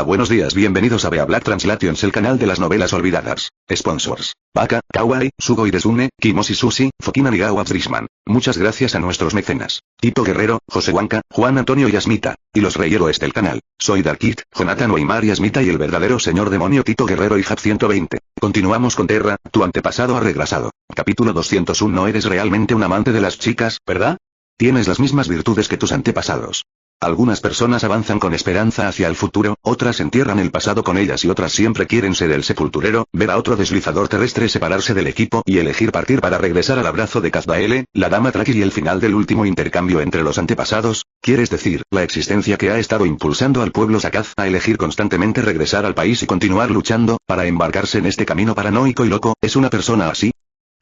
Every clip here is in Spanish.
Hola, buenos días, bienvenidos a Bea Black Translations, el canal de las novelas olvidadas. Sponsors: Baka, Kawaii, Sugoi Desune, Kimoshi Sushi, Fokina Nigawa Brisman. Muchas gracias a nuestros mecenas: Tito Guerrero, José Huanca, Juan Antonio y Asmita. Y los rey héroes del canal: Soy Darkit, Jonathan Weimar y Asmita, y el verdadero señor demonio Tito Guerrero y Jab 120. Continuamos con Terra, tu antepasado ha regresado. Capítulo 201. No eres realmente un amante de las chicas, ¿verdad? Tienes las mismas virtudes que tus antepasados. Algunas personas avanzan con esperanza hacia el futuro, otras entierran el pasado con ellas y otras siempre quieren ser el sepulturero, ver a otro deslizador terrestre separarse del equipo y elegir partir para regresar al abrazo de Kazdaele, la dama Traki y el final del último intercambio entre los antepasados. ¿Quieres decir, la existencia que ha estado impulsando al pueblo Sakaz a elegir constantemente regresar al país y continuar luchando, para embarcarse en este camino paranoico y loco, es una persona así?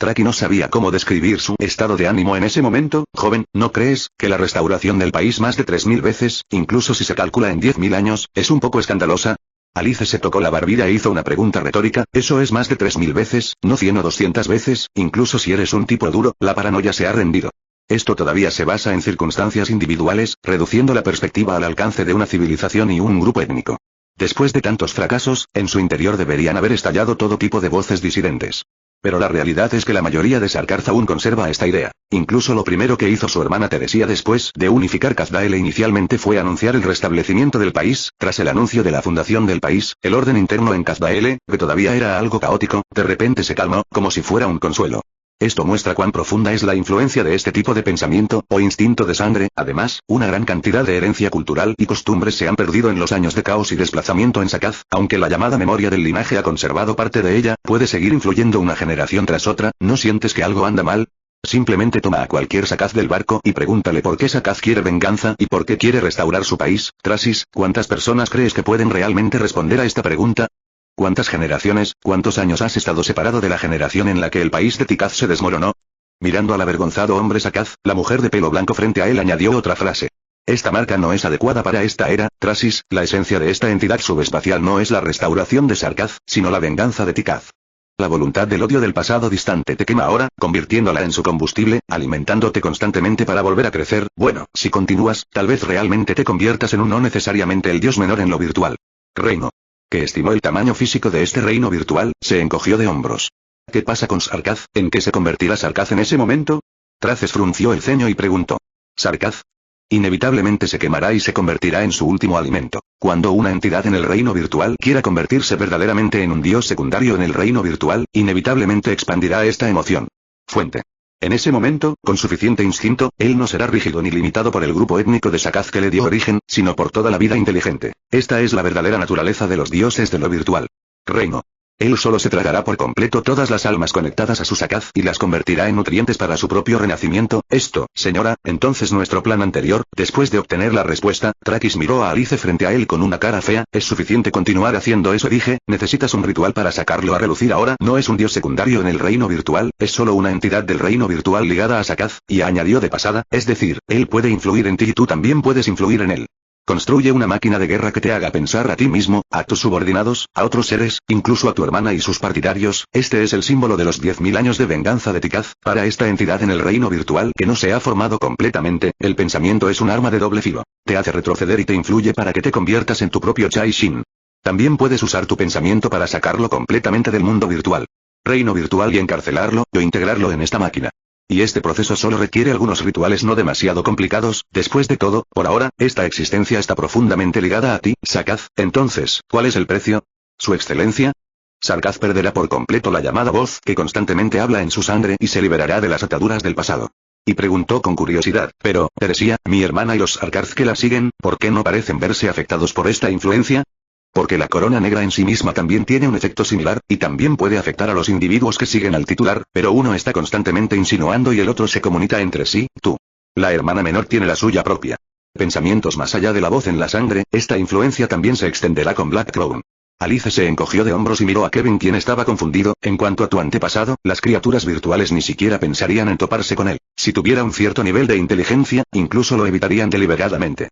Traki no sabía cómo describir su estado de ánimo en ese momento. Joven, ¿no crees que la restauración del país más de 3000 veces, incluso si se calcula en 10.000 años, es un poco escandalosa? Alice se tocó la barbilla e hizo una pregunta retórica. Eso es más de 3000 veces, no 100 o 200 veces, incluso si eres un tipo duro, la paranoia se ha rendido. Esto todavía se basa en circunstancias individuales, reduciendo la perspectiva al alcance de una civilización y un grupo étnico. Después de tantos fracasos, en su interior deberían haber estallado todo tipo de voces disidentes. Pero la realidad es que la mayoría de Sarkarz aún conserva esta idea. Incluso lo primero que hizo su hermana Teresia después de unificar Kazdaele inicialmente fue anunciar el restablecimiento del país. Tras el anuncio de la fundación del país, el orden interno en Kazdaele, que todavía era algo caótico, de repente se calmó, como si fuera un consuelo. Esto muestra cuán profunda es la influencia de este tipo de pensamiento, o instinto de sangre. Además, una gran cantidad de herencia cultural y costumbres se han perdido en los años de caos y desplazamiento en Sakaz. Aunque la llamada memoria del linaje ha conservado parte de ella, puede seguir influyendo una generación tras otra. ¿No sientes que algo anda mal? Simplemente toma a cualquier Sakaz del barco y pregúntale por qué Sakaz quiere venganza y por qué quiere restaurar su país. Trasis, ¿cuántas personas crees que pueden realmente responder a esta pregunta? ¿Cuántas generaciones, cuántos años has estado separado de la generación en la que el país de Tikaz se desmoronó? Mirando al avergonzado hombre Sakaz, la mujer de pelo blanco frente a él añadió otra frase. Esta marca no es adecuada para esta era. Trasis, la esencia de esta entidad subespacial no es la restauración de Sarkaz, sino la venganza de Tikaz. La voluntad del odio del pasado distante te quema ahora, convirtiéndola en su combustible, alimentándote constantemente para volver a crecer. Bueno, si continúas, tal vez realmente te conviertas en un no necesariamente el dios menor en lo virtual. Reino. Que estimó el tamaño físico de este reino virtual, se encogió de hombros. ¿Qué pasa con Sarkaz? ¿En qué se convertirá Sarkaz en ese momento? Traces frunció el ceño y preguntó. ¿Sarkaz? Inevitablemente se quemará y se convertirá en su último alimento. Cuando una entidad en el reino virtual quiera convertirse verdaderamente en un dios secundario en el reino virtual, inevitablemente expandirá esta emoción. Fuente. En ese momento, con suficiente instinto, él no será rígido ni limitado por el grupo étnico de Sakaz que le dio origen, sino por toda la vida inteligente. Esta es la verdadera naturaleza de los dioses de lo virtual. Reino. Él solo se tragará por completo todas las almas conectadas a su Sakaz y las convertirá en nutrientes para su propio renacimiento. Esto, señora, entonces nuestro plan anterior. Después de obtener la respuesta, Trakis miró a Alice frente a él con una cara fea. ¿Es suficiente continuar haciendo eso? Dije, necesitas un ritual para sacarlo a relucir ahora. No es un dios secundario en el reino virtual, es solo una entidad del reino virtual ligada a Sakaz, y añadió de pasada, es decir, él puede influir en ti y tú también puedes influir en él. Construye una máquina de guerra que te haga pensar a ti mismo, a tus subordinados, a otros seres, incluso a tu hermana y sus partidarios. Este es el símbolo de los 10.000 años de venganza de Tikaz. Para esta entidad en el reino virtual que no se ha formado completamente, el pensamiento es un arma de doble filo. Te hace retroceder y te influye para que te conviertas en tu propio Chai Shin. También puedes usar tu pensamiento para sacarlo completamente del mundo virtual. Reino virtual y encarcelarlo, o integrarlo en esta máquina. Y este proceso solo requiere algunos rituales no demasiado complicados. Después de todo, por ahora, esta existencia está profundamente ligada a ti, Sakaz. Entonces, ¿cuál es el precio? ¿Su excelencia? Sarkaz perderá por completo la llamada voz que constantemente habla en su sangre y se liberará de las ataduras del pasado. Y preguntó con curiosidad, pero, Teresia, mi hermana y los Sarkaz que la siguen, ¿por qué no parecen verse afectados por esta influencia? Porque la corona negra en sí misma también tiene un efecto similar, y también puede afectar a los individuos que siguen al titular, pero uno está constantemente insinuando y el otro se comunica entre sí. Tú. La hermana menor tiene la suya propia. Pensamientos más allá de la voz en la sangre. Esta influencia también se extenderá con Black Crown. Alice se encogió de hombros y miró a Kevin, quien estaba confundido. En cuanto a tu antepasado, las criaturas virtuales ni siquiera pensarían en toparse con él. Si tuviera un cierto nivel de inteligencia, incluso lo evitarían deliberadamente.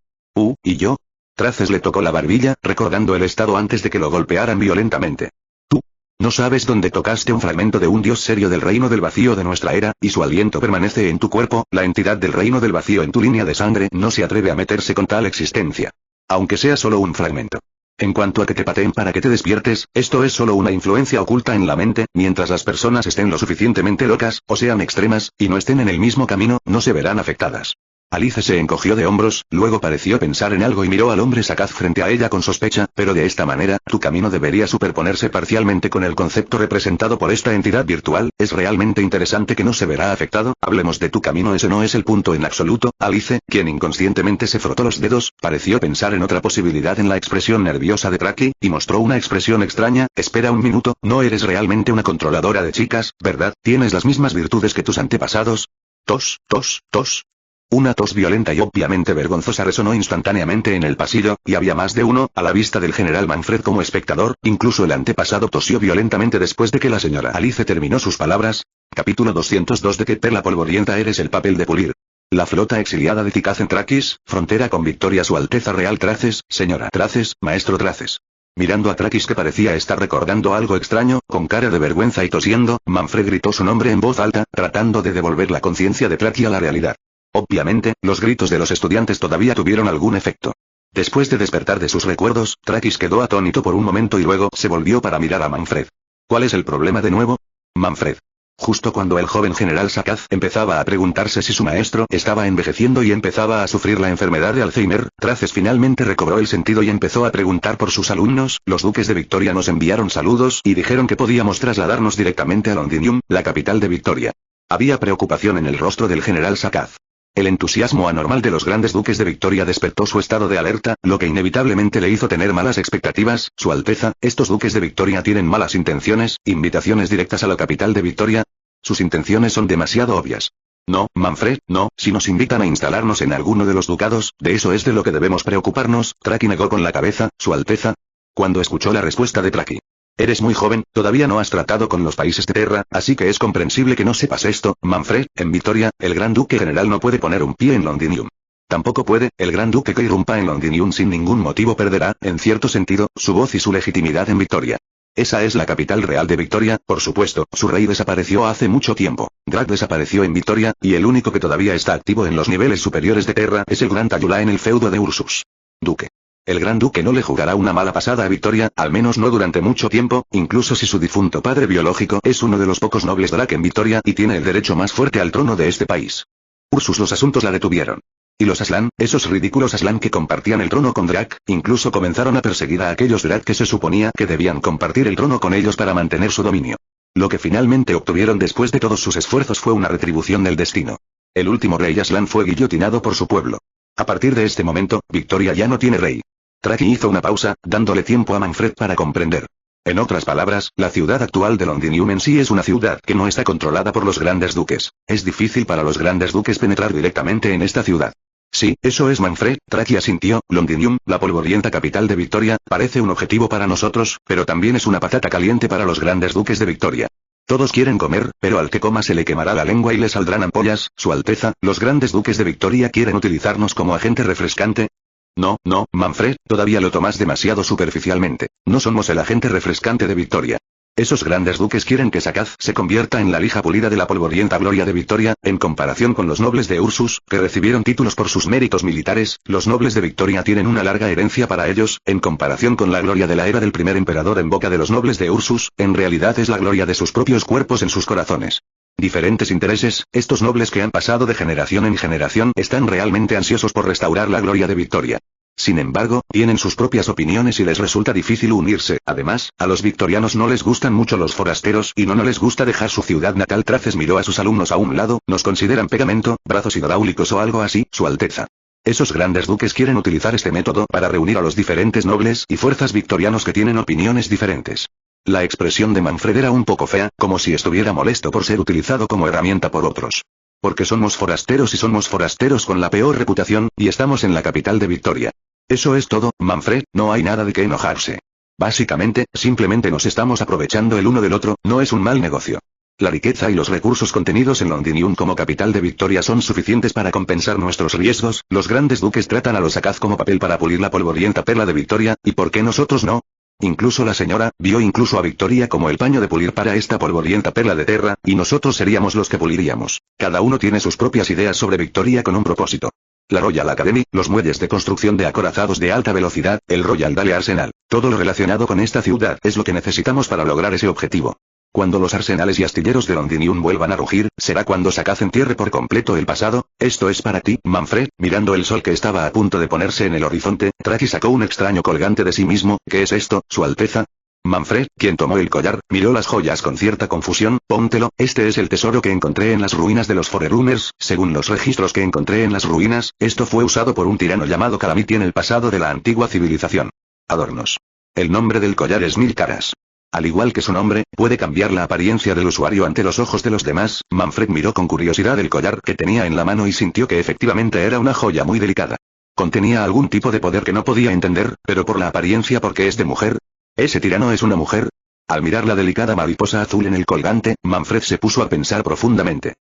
¿Y yo? Traces le tocó la barbilla, recordando el estado antes de que lo golpearan violentamente. Tú. No sabes dónde tocaste un fragmento de un dios serio del reino del vacío de nuestra era, y su aliento permanece en tu cuerpo. La entidad del reino del vacío en tu línea de sangre no se atreve a meterse con tal existencia. Aunque sea solo un fragmento. En cuanto a que te pateen para que te despiertes, esto es solo una influencia oculta en la mente, mientras las personas estén lo suficientemente locas, o sean extremas, y no estén en el mismo camino, no se verán afectadas. Alice se encogió de hombros, luego pareció pensar en algo y miró al hombre sagaz frente a ella con sospecha, pero de esta manera, tu camino debería superponerse parcialmente con el concepto representado por esta entidad virtual, es realmente interesante que no se verá afectado, hablemos de tu camino, ese no es el punto en absoluto. Alice, quien inconscientemente se frotó los dedos, pareció pensar en otra posibilidad en la expresión nerviosa de Traki, y mostró una expresión extraña. Espera un minuto, no eres realmente una controladora de chicas, ¿verdad? ¿Tienes las mismas virtudes que tus antepasados? Tos, tos, tos. Una tos violenta y obviamente vergonzosa resonó instantáneamente en el pasillo, y había más de uno, a la vista del general Manfred como espectador, incluso el antepasado tosió violentamente después de que la señora Alice terminó sus palabras. Capítulo 202 de que perla polvorienta eres el papel de pulir. La flota exiliada de Tikaz en Trakis, frontera con Victoria Su Alteza Real Traces, señora Traces, maestro Traces. Mirando a Trakis que parecía estar recordando algo extraño, con cara de vergüenza y tosiendo, Manfred gritó su nombre en voz alta, tratando de devolver la conciencia de Traki a la realidad. Obviamente, los gritos de los estudiantes todavía tuvieron algún efecto. Después de despertar de sus recuerdos, Trakis quedó atónito por un momento y luego se volvió para mirar a Manfred. ¿Cuál es el problema de nuevo? Manfred. Justo cuando el joven general Sakaz empezaba a preguntarse si su maestro estaba envejeciendo y empezaba a sufrir la enfermedad de Alzheimer, Traces finalmente recobró el sentido y empezó a preguntar por sus alumnos. Los duques de Victoria nos enviaron saludos y dijeron que podíamos trasladarnos directamente a Londinium, la capital de Victoria. Había preocupación en el rostro del general Sakaz. El entusiasmo anormal de los grandes duques de Victoria despertó su estado de alerta, lo que inevitablemente le hizo tener malas expectativas. Su Alteza, estos duques de Victoria tienen malas intenciones, invitaciones directas a la capital de Victoria. Sus intenciones son demasiado obvias. No, Manfred, no, si nos invitan a instalarnos en alguno de los ducados, de eso es de lo que debemos preocuparnos. Traki negó con la cabeza. Su Alteza. Cuando escuchó la respuesta de Traki. Eres muy joven, todavía no has tratado con los países de Terra, así que es comprensible que no sepas esto. Manfred, en Victoria, el gran duque general no puede poner un pie en Londinium. Tampoco puede, el gran duque que irrumpa en Londinium sin ningún motivo perderá, en cierto sentido, su voz y su legitimidad en Victoria. Esa es la capital real de Victoria, por supuesto, su rey desapareció hace mucho tiempo. Drag desapareció en Victoria, y el único que todavía está activo en los niveles superiores de Terra es el gran Tayula en el feudo de Ursus. Duque. El gran duque no le jugará una mala pasada a Victoria, al menos no durante mucho tiempo, incluso si su difunto padre biológico es uno de los pocos nobles Drag en Victoria y tiene el derecho más fuerte al trono de este país. Ursus los asuntos la detuvieron. Y los Aslan, esos ridículos Aslan que compartían el trono con Drag, incluso comenzaron a perseguir a aquellos Drag que se suponía que debían compartir el trono con ellos para mantener su dominio. Lo que finalmente obtuvieron después de todos sus esfuerzos fue una retribución del destino. El último rey Aslan fue guillotinado por su pueblo. A partir de este momento, Victoria ya no tiene rey. Traki hizo una pausa, dándole tiempo a Manfred para comprender. En otras palabras, la ciudad actual de Londinium en sí es una ciudad que no está controlada por los grandes duques. Es difícil para los grandes duques penetrar directamente en esta ciudad. Sí, eso es Manfred. Traki asintió. Londinium, la polvorienta capital de Victoria, parece un objetivo para nosotros, pero también es una patata caliente para los grandes duques de Victoria. Todos quieren comer, pero al que coma se le quemará la lengua y le saldrán ampollas. Su Alteza, los grandes duques de Victoria quieren utilizarnos como agente refrescante. No, no, Manfred, todavía lo tomas demasiado superficialmente. No somos el agente refrescante de Victoria. Esos grandes duques quieren que Sakaz se convierta en la lija pulida de la polvorienta gloria de Victoria, en comparación con los nobles de Ursus, que recibieron títulos por sus méritos militares. Los nobles de Victoria tienen una larga herencia para ellos, en comparación con la gloria de la era del primer emperador en boca de los nobles de Ursus, en realidad es la gloria de sus propios cuerpos en sus corazones. Diferentes intereses, estos nobles que han pasado de generación en generación están realmente ansiosos por restaurar la gloria de Victoria. Sin embargo, tienen sus propias opiniones y les resulta difícil unirse. Además, a los victorianos no les gustan mucho los forasteros y no les gusta dejar su ciudad natal. Traces miró a sus alumnos a un lado, nos consideran pegamento, brazos hidráulicos o algo así. Su Alteza. Esos grandes duques quieren utilizar este método para reunir a los diferentes nobles y fuerzas victorianos que tienen opiniones diferentes. La expresión de Manfred era un poco fea, como si estuviera molesto por ser utilizado como herramienta por otros. Porque somos forasteros y somos forasteros con la peor reputación, y estamos en la capital de Victoria. Eso es todo, Manfred, no hay nada de qué enojarse. Básicamente, simplemente nos estamos aprovechando el uno del otro, no es un mal negocio. La riqueza y los recursos contenidos en Londinium como capital de Victoria son suficientes para compensar nuestros riesgos. Los grandes duques tratan a los Sakaz como papel para pulir la polvorienta perla de Victoria, ¿y por qué nosotros no? Incluso la señora, vio incluso a Victoria como el paño de pulir para esta polvorienta perla de Terra, y nosotros seríamos los que puliríamos. Cada uno tiene sus propias ideas sobre Victoria con un propósito. La Royal Academy, los muelles de construcción de acorazados de alta velocidad, el Royal Dale Arsenal, todo lo relacionado con esta ciudad es lo que necesitamos para lograr ese objetivo. Cuando los arsenales y astilleros de Londinium vuelvan a rugir, será cuando Sakaz entierre por completo el pasado. Esto es para ti, Manfred. Mirando el sol que estaba a punto de ponerse en el horizonte, Traki sacó un extraño colgante de sí mismo. ¿Qué es esto, Su Alteza? Manfred, quien tomó el collar, miró las joyas con cierta confusión. Póntelo, este es el tesoro que encontré en las ruinas de los Forerunners. Según los registros que encontré en las ruinas, esto fue usado por un tirano llamado Calamity en el pasado de la antigua civilización. Adornos. El nombre del collar es Mil Caras. Al igual que su nombre, puede cambiar la apariencia del usuario ante los ojos de los demás. Manfred miró con curiosidad el collar que tenía en la mano y sintió que efectivamente era una joya muy delicada. Contenía algún tipo de poder que no podía entender, pero por la apariencia, porque es de mujer. ¿Ese tirano es una mujer? Al mirar la delicada mariposa azul en el colgante, Manfred se puso a pensar profundamente.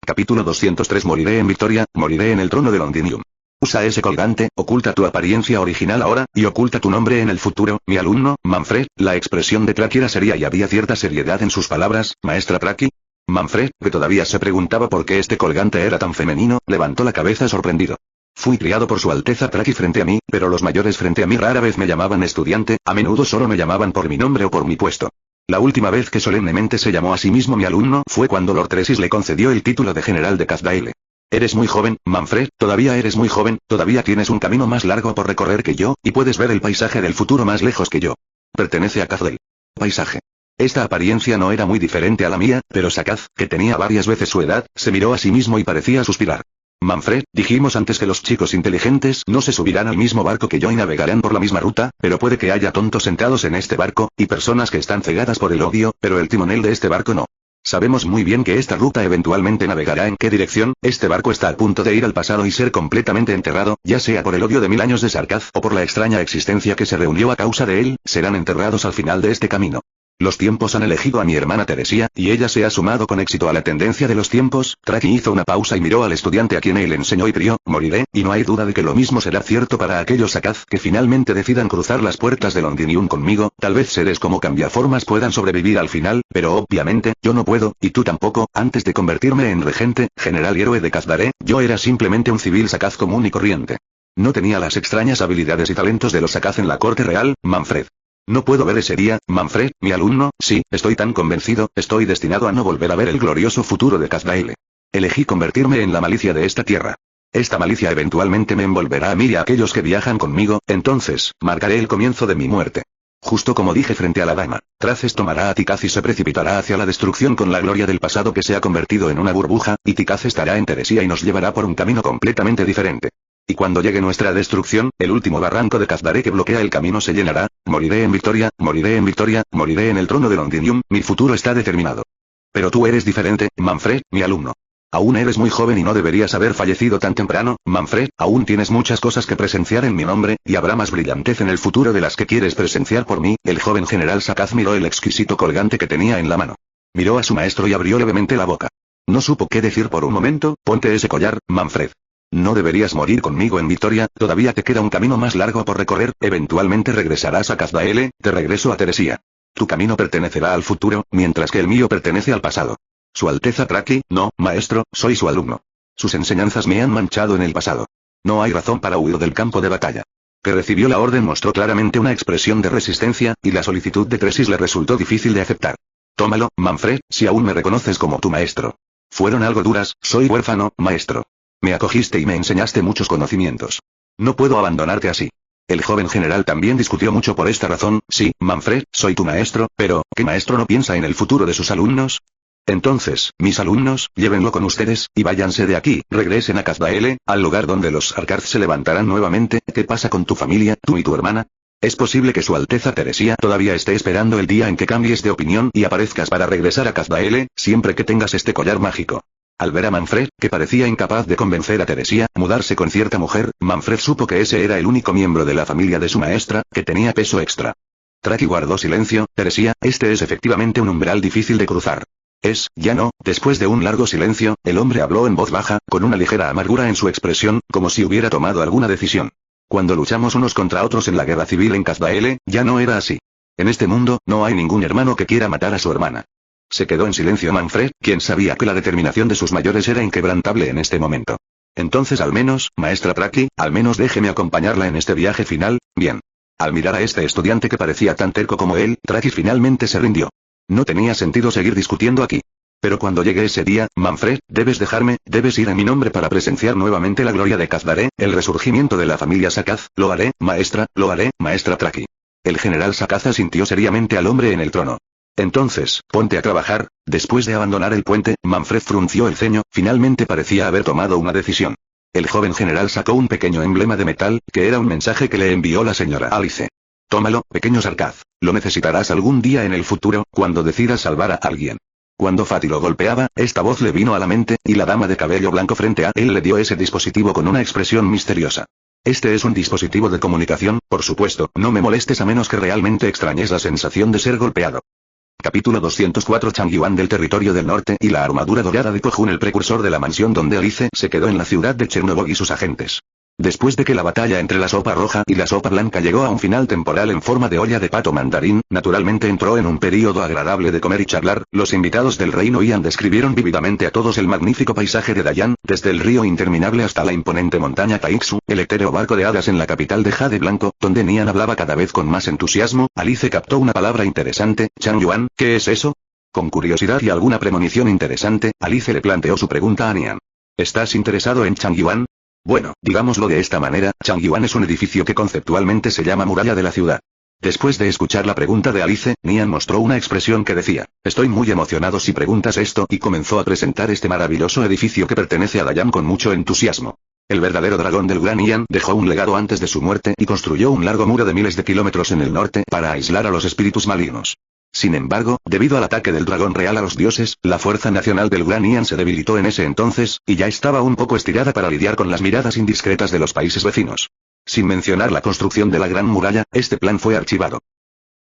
Capítulo 203. Moriré en victoria, moriré en el trono de Londinium. Usa ese colgante, oculta tu apariencia original ahora, y oculta tu nombre en el futuro, mi alumno, Manfred. La expresión de Traki era seria y había cierta seriedad en sus palabras. Maestra Traki. Manfred, que todavía se preguntaba por qué este colgante era tan femenino, levantó la cabeza sorprendido. Fui criado por Su Alteza Traki frente a mí, pero los mayores frente a mí rara vez me llamaban estudiante, a menudo solo me llamaban por mi nombre o por mi puesto. La última vez que solemnemente se llamó a sí mismo mi alumno fue cuando Lord Tresis le concedió el título de general de Cazdaele. Eres muy joven, Manfred, todavía eres muy joven, todavía tienes un camino más largo por recorrer que yo, y puedes ver el paisaje del futuro más lejos que yo. Pertenece a Cazdael. Paisaje. Esta apariencia no era muy diferente a la mía, pero Sakaz, que tenía varias veces su edad, se miró a sí mismo y parecía suspirar. Manfred, dijimos antes que los chicos inteligentes no se subirán al mismo barco que yo y navegarán por la misma ruta, pero puede que haya tontos sentados en este barco, y personas que están cegadas por el odio, pero el timonel de este barco no. Sabemos muy bien que esta ruta eventualmente navegará en qué dirección. Este barco está a punto de ir al pasado y ser completamente enterrado, ya sea por el odio de 1000 años de Sarkaz o por la extraña existencia que se reunió a causa de él, serán enterrados al final de este camino. Los tiempos han elegido a mi hermana Teresia, y ella se ha sumado con éxito a la tendencia de los tiempos. Traki hizo una pausa y miró al estudiante a quien él enseñó y crió. Moriré, y no hay duda de que lo mismo será cierto para aquellos Sakaz que finalmente decidan cruzar las puertas de Londinium conmigo. Tal vez seres como Cambiaformas puedan sobrevivir al final, pero obviamente, yo no puedo, y tú tampoco. Antes de convertirme en regente, general y héroe de Cazdaré, yo era simplemente un civil Sakaz común y corriente. No tenía las extrañas habilidades y talentos de los Sakaz en la corte real, Manfred. No puedo ver ese día, Manfred, mi alumno. Sí, estoy tan convencido, estoy destinado a no volver a ver el glorioso futuro de Cazdaele. Elegí convertirme en la malicia de esta tierra. Esta malicia eventualmente me envolverá a mí y a aquellos que viajan conmigo, entonces, marcaré el comienzo de mi muerte. Justo como dije frente a la dama, Traces tomará a Tikaz y se precipitará hacia la destrucción con la gloria del pasado que se ha convertido en una burbuja, y Tikaz estará en Teresia y nos llevará por un camino completamente diferente. Y cuando llegue nuestra destrucción, el último barranco de Cazdaré que bloquea el camino se llenará. Moriré en victoria, moriré en victoria, moriré en el trono de Londinium, mi futuro está determinado. Pero tú eres diferente, Manfred, mi alumno. Aún eres muy joven y no deberías haber fallecido tan temprano, Manfred, aún tienes muchas cosas que presenciar en mi nombre, y habrá más brillantez en el futuro de las que quieres presenciar por mí. El joven general Sakaz miró el exquisito colgante que tenía en la mano. Miró a su maestro y abrió levemente la boca. No supo qué decir por un momento. Ponte ese collar, Manfred. No deberías morir conmigo en victoria, todavía te queda un camino más largo por recorrer, eventualmente regresarás a Cazdaele, de regreso a Teresia. Tu camino pertenecerá al futuro, mientras que el mío pertenece al pasado. Su Alteza Traki, no, maestro, soy su alumno. Sus enseñanzas me han manchado en el pasado. No hay razón para huir del campo de batalla. Que recibió la orden mostró claramente una expresión de resistencia, y la solicitud de Tresis le resultó difícil de aceptar. Tómalo, Manfred, si aún me reconoces como tu maestro. Fueron algo duras, soy huérfano, maestro. Me acogiste y me enseñaste muchos conocimientos. No puedo abandonarte así. El joven general también discutió mucho por esta razón. Sí, Manfred, soy tu maestro, pero, ¿qué maestro no piensa en el futuro de sus alumnos? Entonces, mis alumnos, llévenlo con ustedes, y váyanse de aquí, regresen a Cazdaele, al lugar donde los Arkarth se levantarán nuevamente. ¿Qué pasa con tu familia, tú y tu hermana? Es posible que Su Alteza Teresia todavía esté esperando el día en que cambies de opinión y aparezcas para regresar a Cazdaele, siempre que tengas este collar mágico. Al ver a Manfred, que parecía incapaz de convencer a Teresia a mudarse con cierta mujer, Manfred supo que ese era el único miembro de la familia de su maestra, que tenía peso extra. Traki guardó silencio. Teresia, este es efectivamente un umbral difícil de cruzar. Ya no. Después de un largo silencio, el hombre habló en voz baja, con una ligera amargura en su expresión, como si hubiera tomado alguna decisión. Cuando luchamos unos contra otros en la guerra civil en Cazdaele, ya no era así. En este mundo, no hay ningún hermano que quiera matar a su hermana. Se quedó en silencio Manfred, quien sabía que la determinación de sus mayores era inquebrantable en este momento. Entonces al menos, maestra Traki, al menos déjeme acompañarla en este viaje final, bien. Al mirar a este estudiante que parecía tan terco como él, Traki finalmente se rindió. No tenía sentido seguir discutiendo aquí. Pero cuando llegue ese día, Manfred, debes dejarme, debes ir en mi nombre para presenciar nuevamente la gloria de Kazdaré, el resurgimiento de la familia Sakaz, lo haré, maestra Traki. El general Sakaz asintió seriamente al hombre en el trono. Entonces, ponte a trabajar. Después de abandonar el puente, Manfred frunció el ceño, finalmente parecía haber tomado una decisión. El joven general sacó un pequeño emblema de metal, que era un mensaje que le envió la señora Alice. Tómalo, pequeño Sarkaz. Lo necesitarás algún día en el futuro, cuando decidas salvar a alguien. Cuando Fatih lo golpeaba, esta voz le vino a la mente, y la dama de cabello blanco frente a él le dio ese dispositivo con una expresión misteriosa. Este es un dispositivo de comunicación, por supuesto, no me molestes a menos que realmente extrañes la sensación de ser golpeado. Capítulo 204 Chang Yuan del territorio del norte y la armadura dorada de Kojun, el precursor de la mansión donde Alice se quedó en la ciudad de Chernobyl y sus agentes. Después de que la batalla entre la sopa roja y la sopa blanca llegó a un final temporal en forma de olla de pato mandarín, naturalmente entró en un período agradable de comer y charlar, los invitados del reino Ian describieron vívidamente a todos el magnífico paisaje de Dayan, desde el río interminable hasta la imponente montaña Taixu, el etéreo barco de hadas en la capital de Jade Blanco, donde Nian hablaba cada vez con más entusiasmo. Alice captó una palabra interesante, Chang Yuan, ¿qué es eso? Con curiosidad y alguna premonición interesante, Alice le planteó su pregunta a Nian. ¿Estás interesado en Chang Yuan? Bueno, digámoslo de esta manera, Chang Yuan es un edificio que conceptualmente se llama muralla de la ciudad. Después de escuchar la pregunta de Alice, Nian mostró una expresión que decía, estoy muy emocionado si preguntas esto, y comenzó a presentar este maravilloso edificio que pertenece a Dayan con mucho entusiasmo. El verdadero dragón del Gran Ian dejó un legado antes de su muerte y construyó un largo muro de miles de kilómetros en el norte para aislar a los espíritus malignos. Sin embargo, debido al ataque del dragón real a los dioses, la fuerza nacional del Gran Ian se debilitó en ese entonces, y ya estaba un poco estirada para lidiar con las miradas indiscretas de los países vecinos. Sin mencionar la construcción de la Gran Muralla, este plan fue archivado.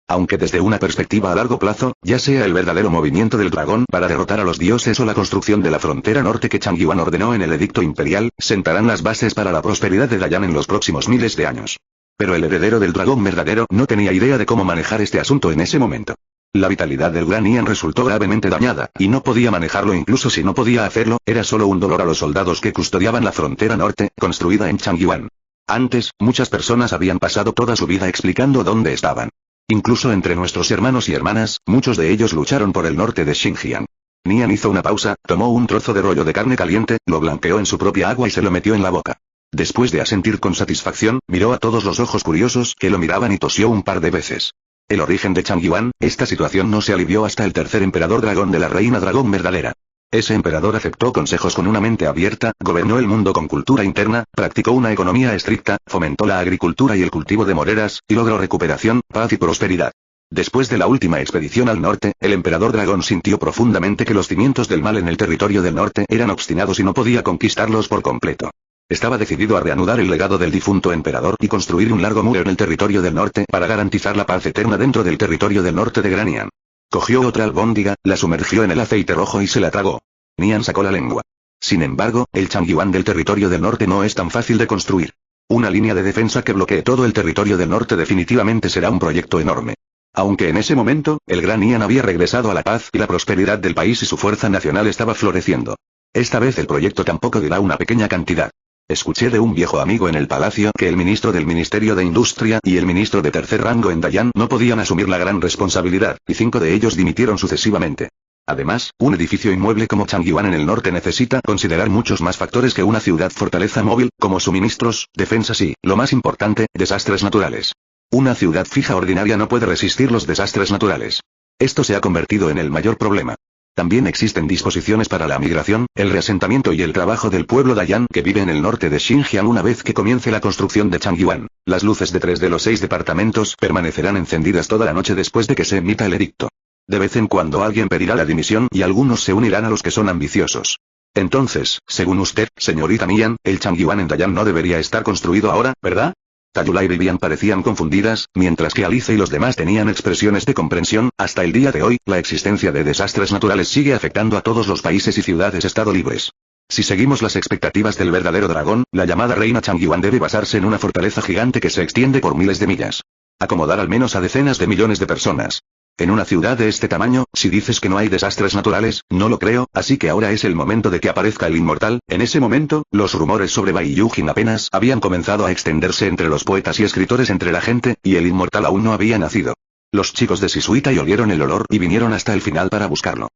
Aunque desde una perspectiva a largo plazo, ya sea el verdadero movimiento del dragón para derrotar a los dioses o la construcción de la frontera norte que Chang Yuan ordenó en el edicto imperial, sentarán las bases para la prosperidad de Dayan en los próximos miles de años. Pero el heredero del dragón verdadero no tenía idea de cómo manejar este asunto en ese momento. La vitalidad del Gran Ian resultó gravemente dañada, y no podía manejarlo. Incluso si no podía hacerlo, era solo un dolor a los soldados que custodiaban la frontera norte, construida en Chang Yuan. Antes, muchas personas habían pasado toda su vida explicando dónde estaban. Incluso entre nuestros hermanos y hermanas, muchos de ellos lucharon por el norte de Xinjiang. Nian hizo una pausa, tomó un trozo de rollo de carne caliente, lo blanqueó en su propia agua y se lo metió en la boca. Después de asentir con satisfacción, miró a todos los ojos curiosos que lo miraban y tosió un par de veces. El origen de Chang Yuan, esta situación no se alivió hasta el tercer emperador dragón de la reina dragón verdadera. Ese emperador aceptó consejos con una mente abierta, gobernó el mundo con cultura interna, practicó una economía estricta, fomentó la agricultura y el cultivo de moreras, y logró recuperación, paz y prosperidad. Después de la última expedición al norte, el emperador dragón sintió profundamente que los cimientos del mal en el territorio del norte eran obstinados y no podía conquistarlos por completo. Estaba decidido a reanudar el legado del difunto emperador y construir un largo muro en el territorio del norte para garantizar la paz eterna dentro del territorio del norte de Gran Ian. Cogió otra albóndiga, la sumergió en el aceite rojo y se la tragó. Nian sacó la lengua. Sin embargo, el Chang Yuan del territorio del norte no es tan fácil de construir. Una línea de defensa que bloquee todo el territorio del norte definitivamente será un proyecto enorme. Aunque en ese momento, el Gran Ian había regresado a la paz y la prosperidad del país y su fuerza nacional estaba floreciendo. Esta vez el proyecto tampoco dirá una pequeña cantidad. Escuché de un viejo amigo en el palacio que el ministro del Ministerio de Industria y el ministro de tercer rango en Dayan no podían asumir la gran responsabilidad, y 5 de ellos dimitieron sucesivamente. Además, un edificio inmueble como Chang Yuan en el norte necesita considerar muchos más factores que una ciudad fortaleza móvil, como suministros, defensas y, lo más importante, desastres naturales. Una ciudad fija ordinaria no puede resistir los desastres naturales. Esto se ha convertido en el mayor problema. También existen disposiciones para la migración, el reasentamiento y el trabajo del pueblo Dayan que vive en el norte de Xinjiang una vez que comience la construcción de Chang Yuan. Las luces de 3 de los 6 departamentos permanecerán encendidas toda la noche después de que se emita el edicto. De vez en cuando alguien pedirá la dimisión y algunos se unirán a los que son ambiciosos. Entonces, según usted, señorita Nian, el Chang Yuan en Dayan no debería estar construido ahora, ¿verdad? Tayula y Vivian parecían confundidas, mientras que Alice y los demás tenían expresiones de comprensión. Hasta el día de hoy, la existencia de desastres naturales sigue afectando a todos los países y ciudades estado libres. Si seguimos las expectativas del verdadero dragón, la llamada reina Chang Yuan debe basarse en una fortaleza gigante que se extiende por miles de millas. Acomodar al menos a decenas de millones de personas. En una ciudad de este tamaño, si dices que no hay desastres naturales, no lo creo, así que ahora es el momento de que aparezca el inmortal. En ese momento, los rumores sobre Bai Yujin apenas habían comenzado a extenderse entre los poetas y escritores entre la gente, y el inmortal aún no había nacido. Los chicos de Shisuitai olieron el olor y vinieron hasta el final para buscarlo.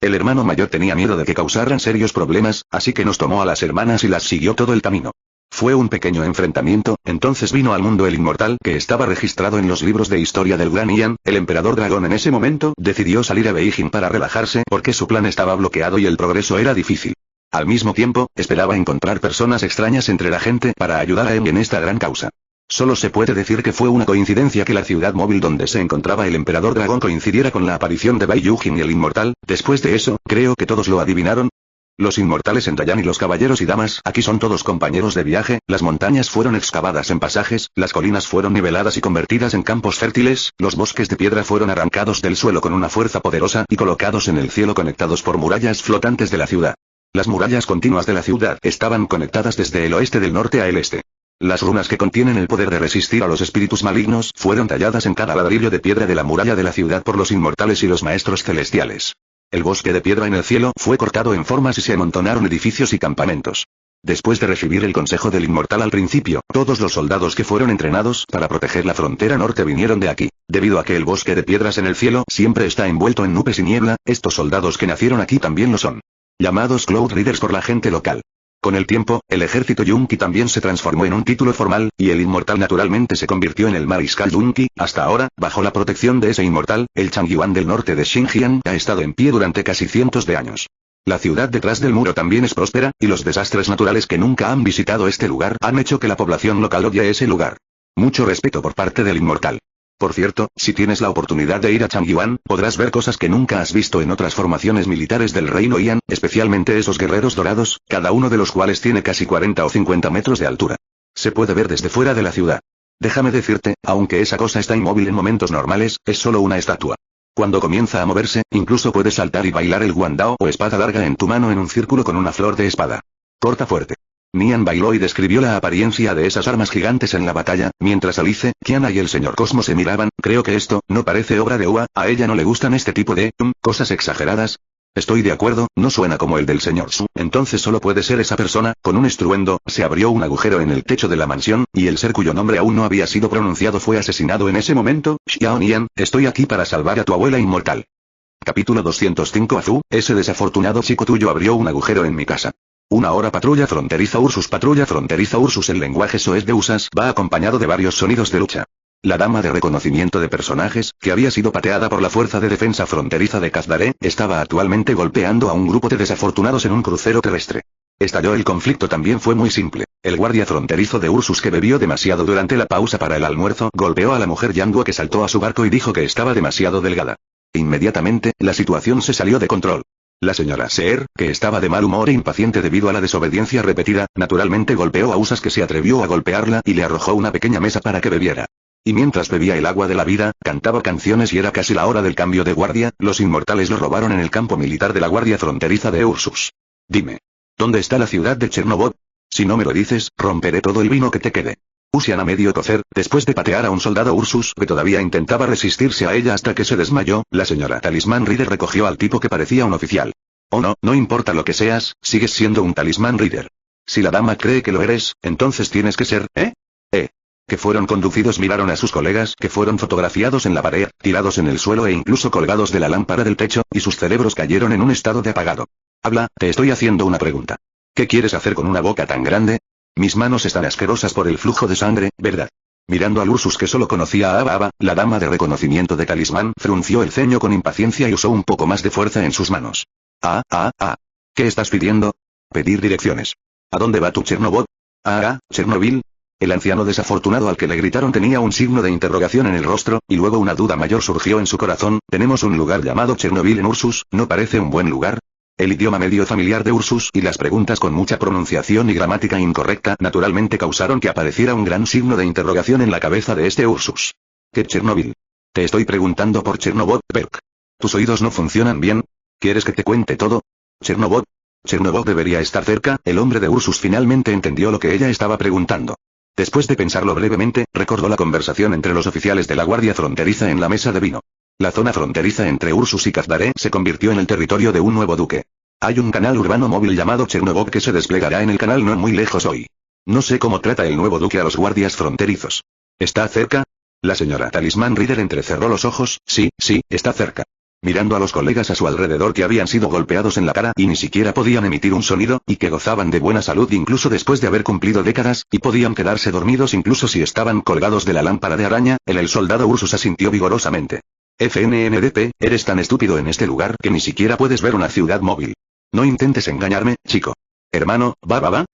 El hermano mayor tenía miedo de que causaran serios problemas, así que nos tomó a las hermanas y las siguió todo el camino. Fue un pequeño enfrentamiento, entonces vino al mundo el inmortal que estaba registrado en los libros de historia del Gran Ian. El emperador dragón en ese momento decidió salir a Beijing para relajarse porque su plan estaba bloqueado y el progreso era difícil. Al mismo tiempo, esperaba encontrar personas extrañas entre la gente para ayudar a él en esta gran causa. Solo se puede decir que fue una coincidencia que la ciudad móvil donde se encontraba el emperador dragón coincidiera con la aparición de Bai Yujin y el inmortal. Después de eso, creo que todos lo adivinaron. Los inmortales en Dayan y los caballeros y damas aquí son todos compañeros de viaje. Las montañas fueron excavadas en pasajes, las colinas fueron niveladas y convertidas en campos fértiles, los bosques de piedra fueron arrancados del suelo con una fuerza poderosa y colocados en el cielo conectados por murallas flotantes de la ciudad. Las murallas continuas de la ciudad estaban conectadas desde el oeste del norte a el este. Las runas que contienen el poder de resistir a los espíritus malignos fueron talladas en cada ladrillo de piedra de la muralla de la ciudad por los inmortales y los maestros celestiales. El bosque de piedra en el cielo fue cortado en formas y se amontonaron edificios y campamentos. Después de recibir el consejo del inmortal al principio, todos los soldados que fueron entrenados para proteger la frontera norte vinieron de aquí. Debido a que el bosque de piedras en el cielo siempre está envuelto en nubes y niebla, estos soldados que nacieron aquí también lo son. Llamados Cloud Riders por la gente local. Con el tiempo, el ejército Yunqi también se transformó en un título formal, y el inmortal naturalmente se convirtió en el mariscal Yunqi. Hasta ahora, bajo la protección de ese inmortal, el Changyuan del norte de Xinjiang ha estado en pie durante casi cientos de años. La ciudad detrás del muro también es próspera, y los desastres naturales que nunca han visitado este lugar han hecho que la población local odie ese lugar. Mucho respeto por parte del inmortal. Por cierto, si tienes la oportunidad de ir a Changyuan, podrás ver cosas que nunca has visto en otras formaciones militares del reino Ian, especialmente esos guerreros dorados, cada uno de los cuales tiene casi 40 o 50 metros de altura. Se puede ver desde fuera de la ciudad. Déjame decirte, aunque esa cosa está inmóvil en momentos normales, es solo una estatua. Cuando comienza a moverse, incluso puedes saltar y bailar el guandao o espada larga en tu mano en un círculo con una flor de espada. Corta fuerte. Nian bailó y describió la apariencia de esas armas gigantes en la batalla, mientras Alice, Kiana y el señor Cosmo se miraban. Creo que esto no parece obra de Ua, a ella no le gustan este tipo de cosas exageradas. Estoy de acuerdo, no suena como el del señor Su, entonces solo puede ser esa persona. Con un estruendo, se abrió un agujero en el techo de la mansión, y el ser cuyo nombre aún no había sido pronunciado fue asesinado en ese momento. Xiao Nian, estoy aquí para salvar a tu abuela inmortal. Capítulo 205 Azú, ese desafortunado chico tuyo abrió un agujero en mi casa. Una hora patrulla fronteriza Ursus. El lenguaje soez de Usas va acompañado de varios sonidos de lucha. La dama de reconocimiento de personajes, que había sido pateada por la fuerza de defensa fronteriza de Kazdaré, estaba actualmente golpeando a un grupo de desafortunados en un crucero terrestre. Estalló el conflicto también fue muy simple. El guardia fronterizo de Ursus que bebió demasiado durante la pausa para el almuerzo golpeó a la mujer Yanguo que saltó a su barco y dijo que estaba demasiado delgada. Inmediatamente, la situación se salió de control. La señora Seer, que estaba de mal humor e impaciente debido a la desobediencia repetida, naturalmente golpeó a Usas que se atrevió a golpearla y le arrojó una pequeña mesa para que bebiera. Y mientras bebía el agua de la vida, cantaba canciones y era casi la hora del cambio de guardia. Los inmortales lo robaron en el campo militar de la guardia fronteriza de Ursus. Dime. ¿Dónde está la ciudad de Chernobog? Si no me lo dices, romperé todo el vino que te quede. Usian a medio cocer, después de patear a un soldado Ursus que todavía intentaba resistirse a ella hasta que se desmayó, la señora Talismán Reader recogió al tipo que parecía un oficial. Oh no, no importa lo que seas, sigues siendo un Talismán Reader. Si la dama cree que lo eres, entonces tienes que ser, que fueron conducidos miraron a sus colegas que fueron fotografiados en la pared, tirados en el suelo e incluso colgados de la lámpara del techo, y sus cerebros cayeron en un estado de apagado. Habla, te estoy haciendo una pregunta. ¿Qué quieres hacer con una boca tan grande? Mis manos están asquerosas por el flujo de sangre, ¿verdad? Mirando al Ursus que solo conocía a Aba, la dama de reconocimiento de Talismán frunció el ceño con impaciencia y usó un poco más de fuerza en sus manos. ¿Qué estás pidiendo? Pedir direcciones. ¿A dónde va tu Chernobog? Chernobyl. El anciano desafortunado al que le gritaron tenía un signo de interrogación en el rostro, y luego una duda mayor surgió en su corazón. Tenemos un lugar llamado Chernobyl en Ursus, ¿no parece un buen lugar? El idioma medio familiar de Ursus y las preguntas con mucha pronunciación y gramática incorrecta naturalmente causaron que apareciera un gran signo de interrogación en la cabeza de este Ursus. ¿Qué Chernobyl? Te estoy preguntando por Chernobog, Berk. ¿Tus oídos no funcionan bien? ¿Quieres que te cuente todo? Chernobog. Chernobog debería estar cerca. El hombre de Ursus finalmente entendió lo que ella estaba preguntando. Después de pensarlo brevemente, recordó la conversación entre los oficiales de la guardia fronteriza en la mesa de vino. La zona fronteriza entre Ursus y Kazdaré se convirtió en el territorio de un nuevo duque. Hay un canal urbano móvil llamado Chernobog que se desplegará en el canal no muy lejos hoy. No sé cómo trata el nuevo duque a los guardias fronterizos. ¿Está cerca? La señora Talismán Reader entrecerró los ojos. Sí, está cerca. Mirando a los colegas a su alrededor que habían sido golpeados en la cara y ni siquiera podían emitir un sonido, y que gozaban de buena salud incluso después de haber cumplido décadas, y podían quedarse dormidos incluso si estaban colgados de la lámpara de araña, el soldado Ursus asintió vigorosamente. FNNDP, eres tan estúpido en este lugar que ni siquiera puedes ver una ciudad móvil. No intentes engañarme, chico. Hermano,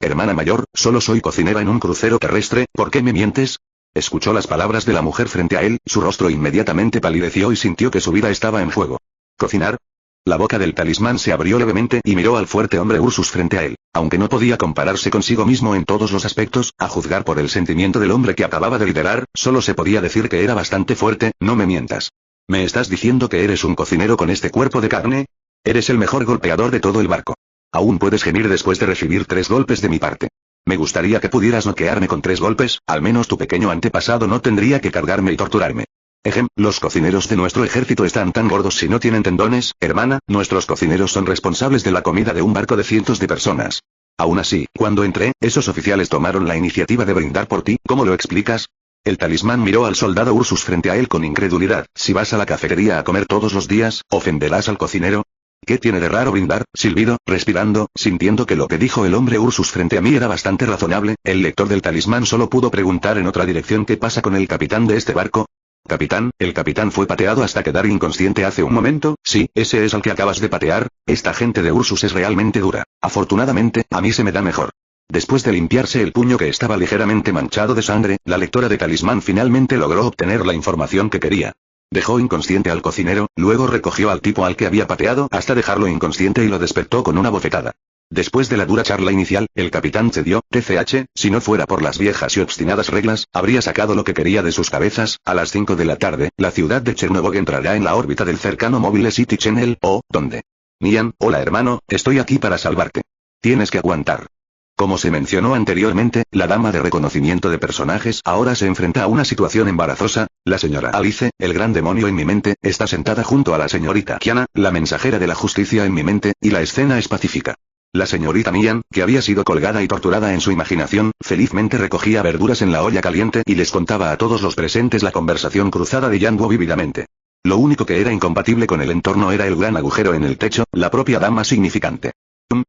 hermana mayor, solo soy cocinera en un crucero terrestre, ¿por qué me mientes? Escuchó las palabras de la mujer frente a él, su rostro inmediatamente palideció y sintió que su vida estaba en juego. ¿Cocinar? La boca del talismán se abrió levemente y miró al fuerte hombre Ursus frente a él. Aunque no podía compararse consigo mismo en todos los aspectos, a juzgar por el sentimiento del hombre que acababa de liderar, solo se podía decir que era bastante fuerte. No me mientas. ¿Me estás diciendo que eres un cocinero con este cuerpo de carne? Eres el mejor golpeador de todo el barco. Aún puedes gemir después de recibir 3 golpes de mi parte. Me gustaría que pudieras noquearme con 3 golpes, al menos tu pequeño antepasado no tendría que cargarme y torturarme. Los cocineros de nuestro ejército están tan gordos si no tienen tendones, hermana, nuestros cocineros son responsables de la comida de un barco de cientos de personas. Aún así, cuando entré, esos oficiales tomaron la iniciativa de brindar por ti, ¿cómo lo explicas? El talismán miró al soldado Ursus frente a él con incredulidad. Si vas a la cafetería a comer todos los días, ¿ofenderás al cocinero? ¿Qué tiene de raro brindar? Silbido, respirando, sintiendo que lo que dijo el hombre Ursus frente a mí era bastante razonable, el lector del talismán solo pudo preguntar en otra dirección qué pasa con el capitán de este barco. Capitán, el capitán fue pateado hasta quedar inconsciente hace un momento. Sí, ese es al que acabas de patear. Esta gente de Ursus es realmente dura. Afortunadamente, a mí se me da mejor. Después de limpiarse el puño que estaba ligeramente manchado de sangre, la lectora de talismán finalmente logró obtener la información que quería. Dejó inconsciente al cocinero, luego recogió al tipo al que había pateado hasta dejarlo inconsciente y lo despertó con una bofetada. Después de la dura charla inicial, el capitán cedió. TCH, si no fuera por las viejas y obstinadas reglas, habría sacado lo que quería de sus cabezas. A las 5 de la tarde, la ciudad de Chernobog entrará en la órbita del cercano Mobile City Channel, ¿dónde? Nian, hola hermano, estoy aquí para salvarte. Tienes que aguantar. Como se mencionó anteriormente, la dama de reconocimiento de personajes ahora se enfrenta a una situación embarazosa. La señora Alice, el gran demonio en mi mente, está sentada junto a la señorita Kiana, la mensajera de la justicia en mi mente, y la escena es pacífica. La señorita Nian, que había sido colgada y torturada en su imaginación, felizmente recogía verduras en la olla caliente y les contaba a todos los presentes la conversación cruzada de Yanguo vívidamente. Lo único que era incompatible con el entorno era el gran agujero en el techo, la propia dama significante.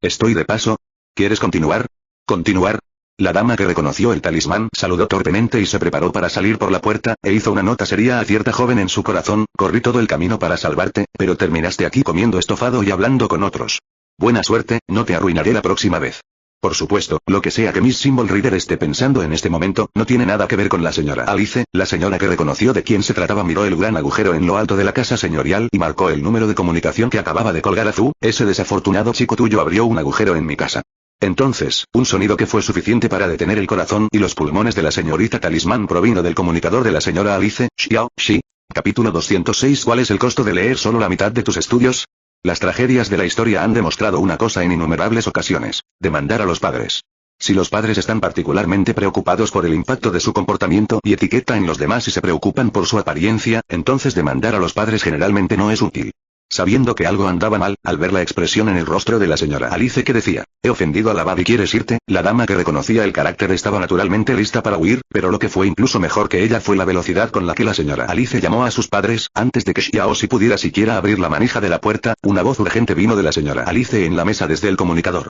Estoy de paso. ¿Quieres continuar? ¿Continuar? La dama que reconoció el talismán saludó torpemente y se preparó para salir por la puerta, e hizo una nota seria a cierta joven en su corazón. Corrí todo el camino para salvarte, pero terminaste aquí comiendo estofado y hablando con otros. Buena suerte, no te arruinaré la próxima vez. Por supuesto, lo que sea que Miss Symbol Reader esté pensando en este momento, no tiene nada que ver con la señora Alice. La señora que reconoció de quién se trataba miró el gran agujero en lo alto de la casa señorial y marcó el número de comunicación que acababa de colgar Azú. Ese desafortunado chico tuyo abrió un agujero en mi casa. Entonces, un sonido que fue suficiente para detener el corazón y los pulmones de la señorita Talismán provino del comunicador de la señora Alice. Xiao, Shi. Capítulo 206. ¿Cuál es el costo de leer solo la mitad de tus estudios? Las tragedias de la historia han demostrado una cosa en innumerables ocasiones: demandar a los padres. Si los padres están particularmente preocupados por el impacto de su comportamiento y etiqueta en los demás y se preocupan por su apariencia, entonces demandar a los padres generalmente no es útil. Sabiendo que algo andaba mal, al ver la expresión en el rostro de la señora Alice que decía, «He ofendido al abad y quieres irte», la dama que reconocía el carácter estaba naturalmente lista para huir, pero lo que fue incluso mejor que ella fue la velocidad con la que la señora Alice llamó a sus padres. Antes de que Xiaoxi pudiera siquiera abrir la manija de la puerta, una voz urgente vino de la señora Alice en la mesa desde el comunicador.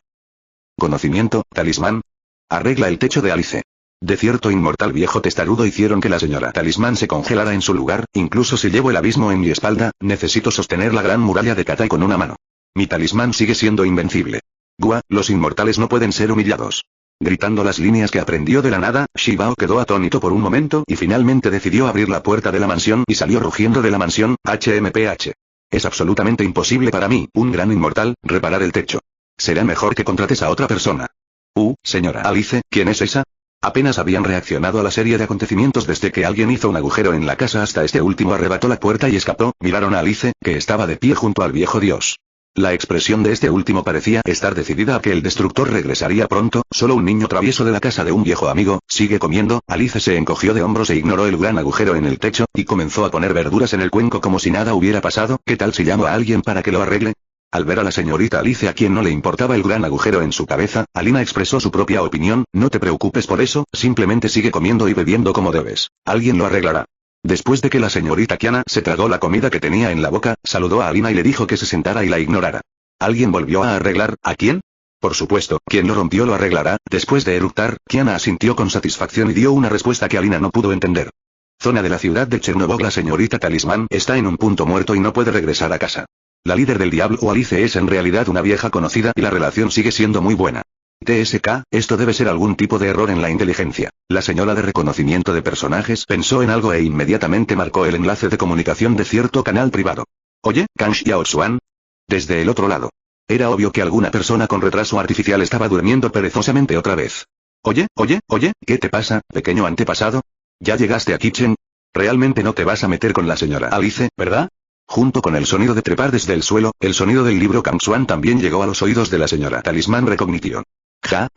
Conocimiento, talismán. Arregla el techo de Alice. De cierto inmortal viejo testarudo hicieron que la señora Talismán se congelara en su lugar. Incluso si llevo el abismo en mi espalda, necesito sostener la gran muralla de Katai con una mano. Mi talismán sigue siendo invencible. Gua, los inmortales no pueden ser humillados. Gritando las líneas que aprendió de la nada, Shibao quedó atónito por un momento y finalmente decidió abrir la puerta de la mansión y salió rugiendo de la mansión. HMPH. Es absolutamente imposible para mí, un gran inmortal, reparar el techo. Será mejor que contrates a otra persona. Señora Alice, ¿quién es esa? Apenas habían reaccionado a la serie de acontecimientos desde que alguien hizo un agujero en la casa hasta este último arrebató la puerta y escapó. Miraron a Alice, que estaba de pie junto al viejo dios. La expresión de este último parecía estar decidida a que el destructor regresaría pronto. Solo un niño travieso de la casa de un viejo amigo. Sigue comiendo. Alice se encogió de hombros e ignoró el gran agujero en el techo, y comenzó a poner verduras en el cuenco como si nada hubiera pasado. ¿Qué tal si llamo a alguien para que lo arregle? Al ver a la señorita Alice, a quien no le importaba el gran agujero en su cabeza, Alina expresó su propia opinión. No te preocupes por eso, simplemente sigue comiendo y bebiendo como debes. Alguien lo arreglará. Después de que la señorita Kiana se tragó la comida que tenía en la boca, saludó a Alina y le dijo que se sentara y la ignorara. ¿Alguien volvió a arreglar? ¿A quién? Por supuesto, quien lo rompió lo arreglará. Después de eructar, Kiana asintió con satisfacción y dio una respuesta que Alina no pudo entender. Zona de la ciudad de Chernobyl. La señorita Talismán está en un punto muerto y no puede regresar a casa. La líder del diablo o Alice es en realidad una vieja conocida y la relación sigue siendo muy buena. TSK, esto debe ser algún tipo de error en la inteligencia. La señora de reconocimiento de personajes pensó en algo e inmediatamente marcó el enlace de comunicación de cierto canal privado. Oye, Kang Xiaoxuan. Desde el otro lado. Era obvio que alguna persona con retraso artificial estaba durmiendo perezosamente otra vez. Oye, ¿qué te pasa, pequeño antepasado? ¿Ya llegaste a Kitchen? Realmente no te vas a meter con la señora Alice, ¿verdad? Junto con el sonido de trepar desde el suelo, el sonido del libro Kang Xuan también llegó a los oídos de la señora Talismán Recognition.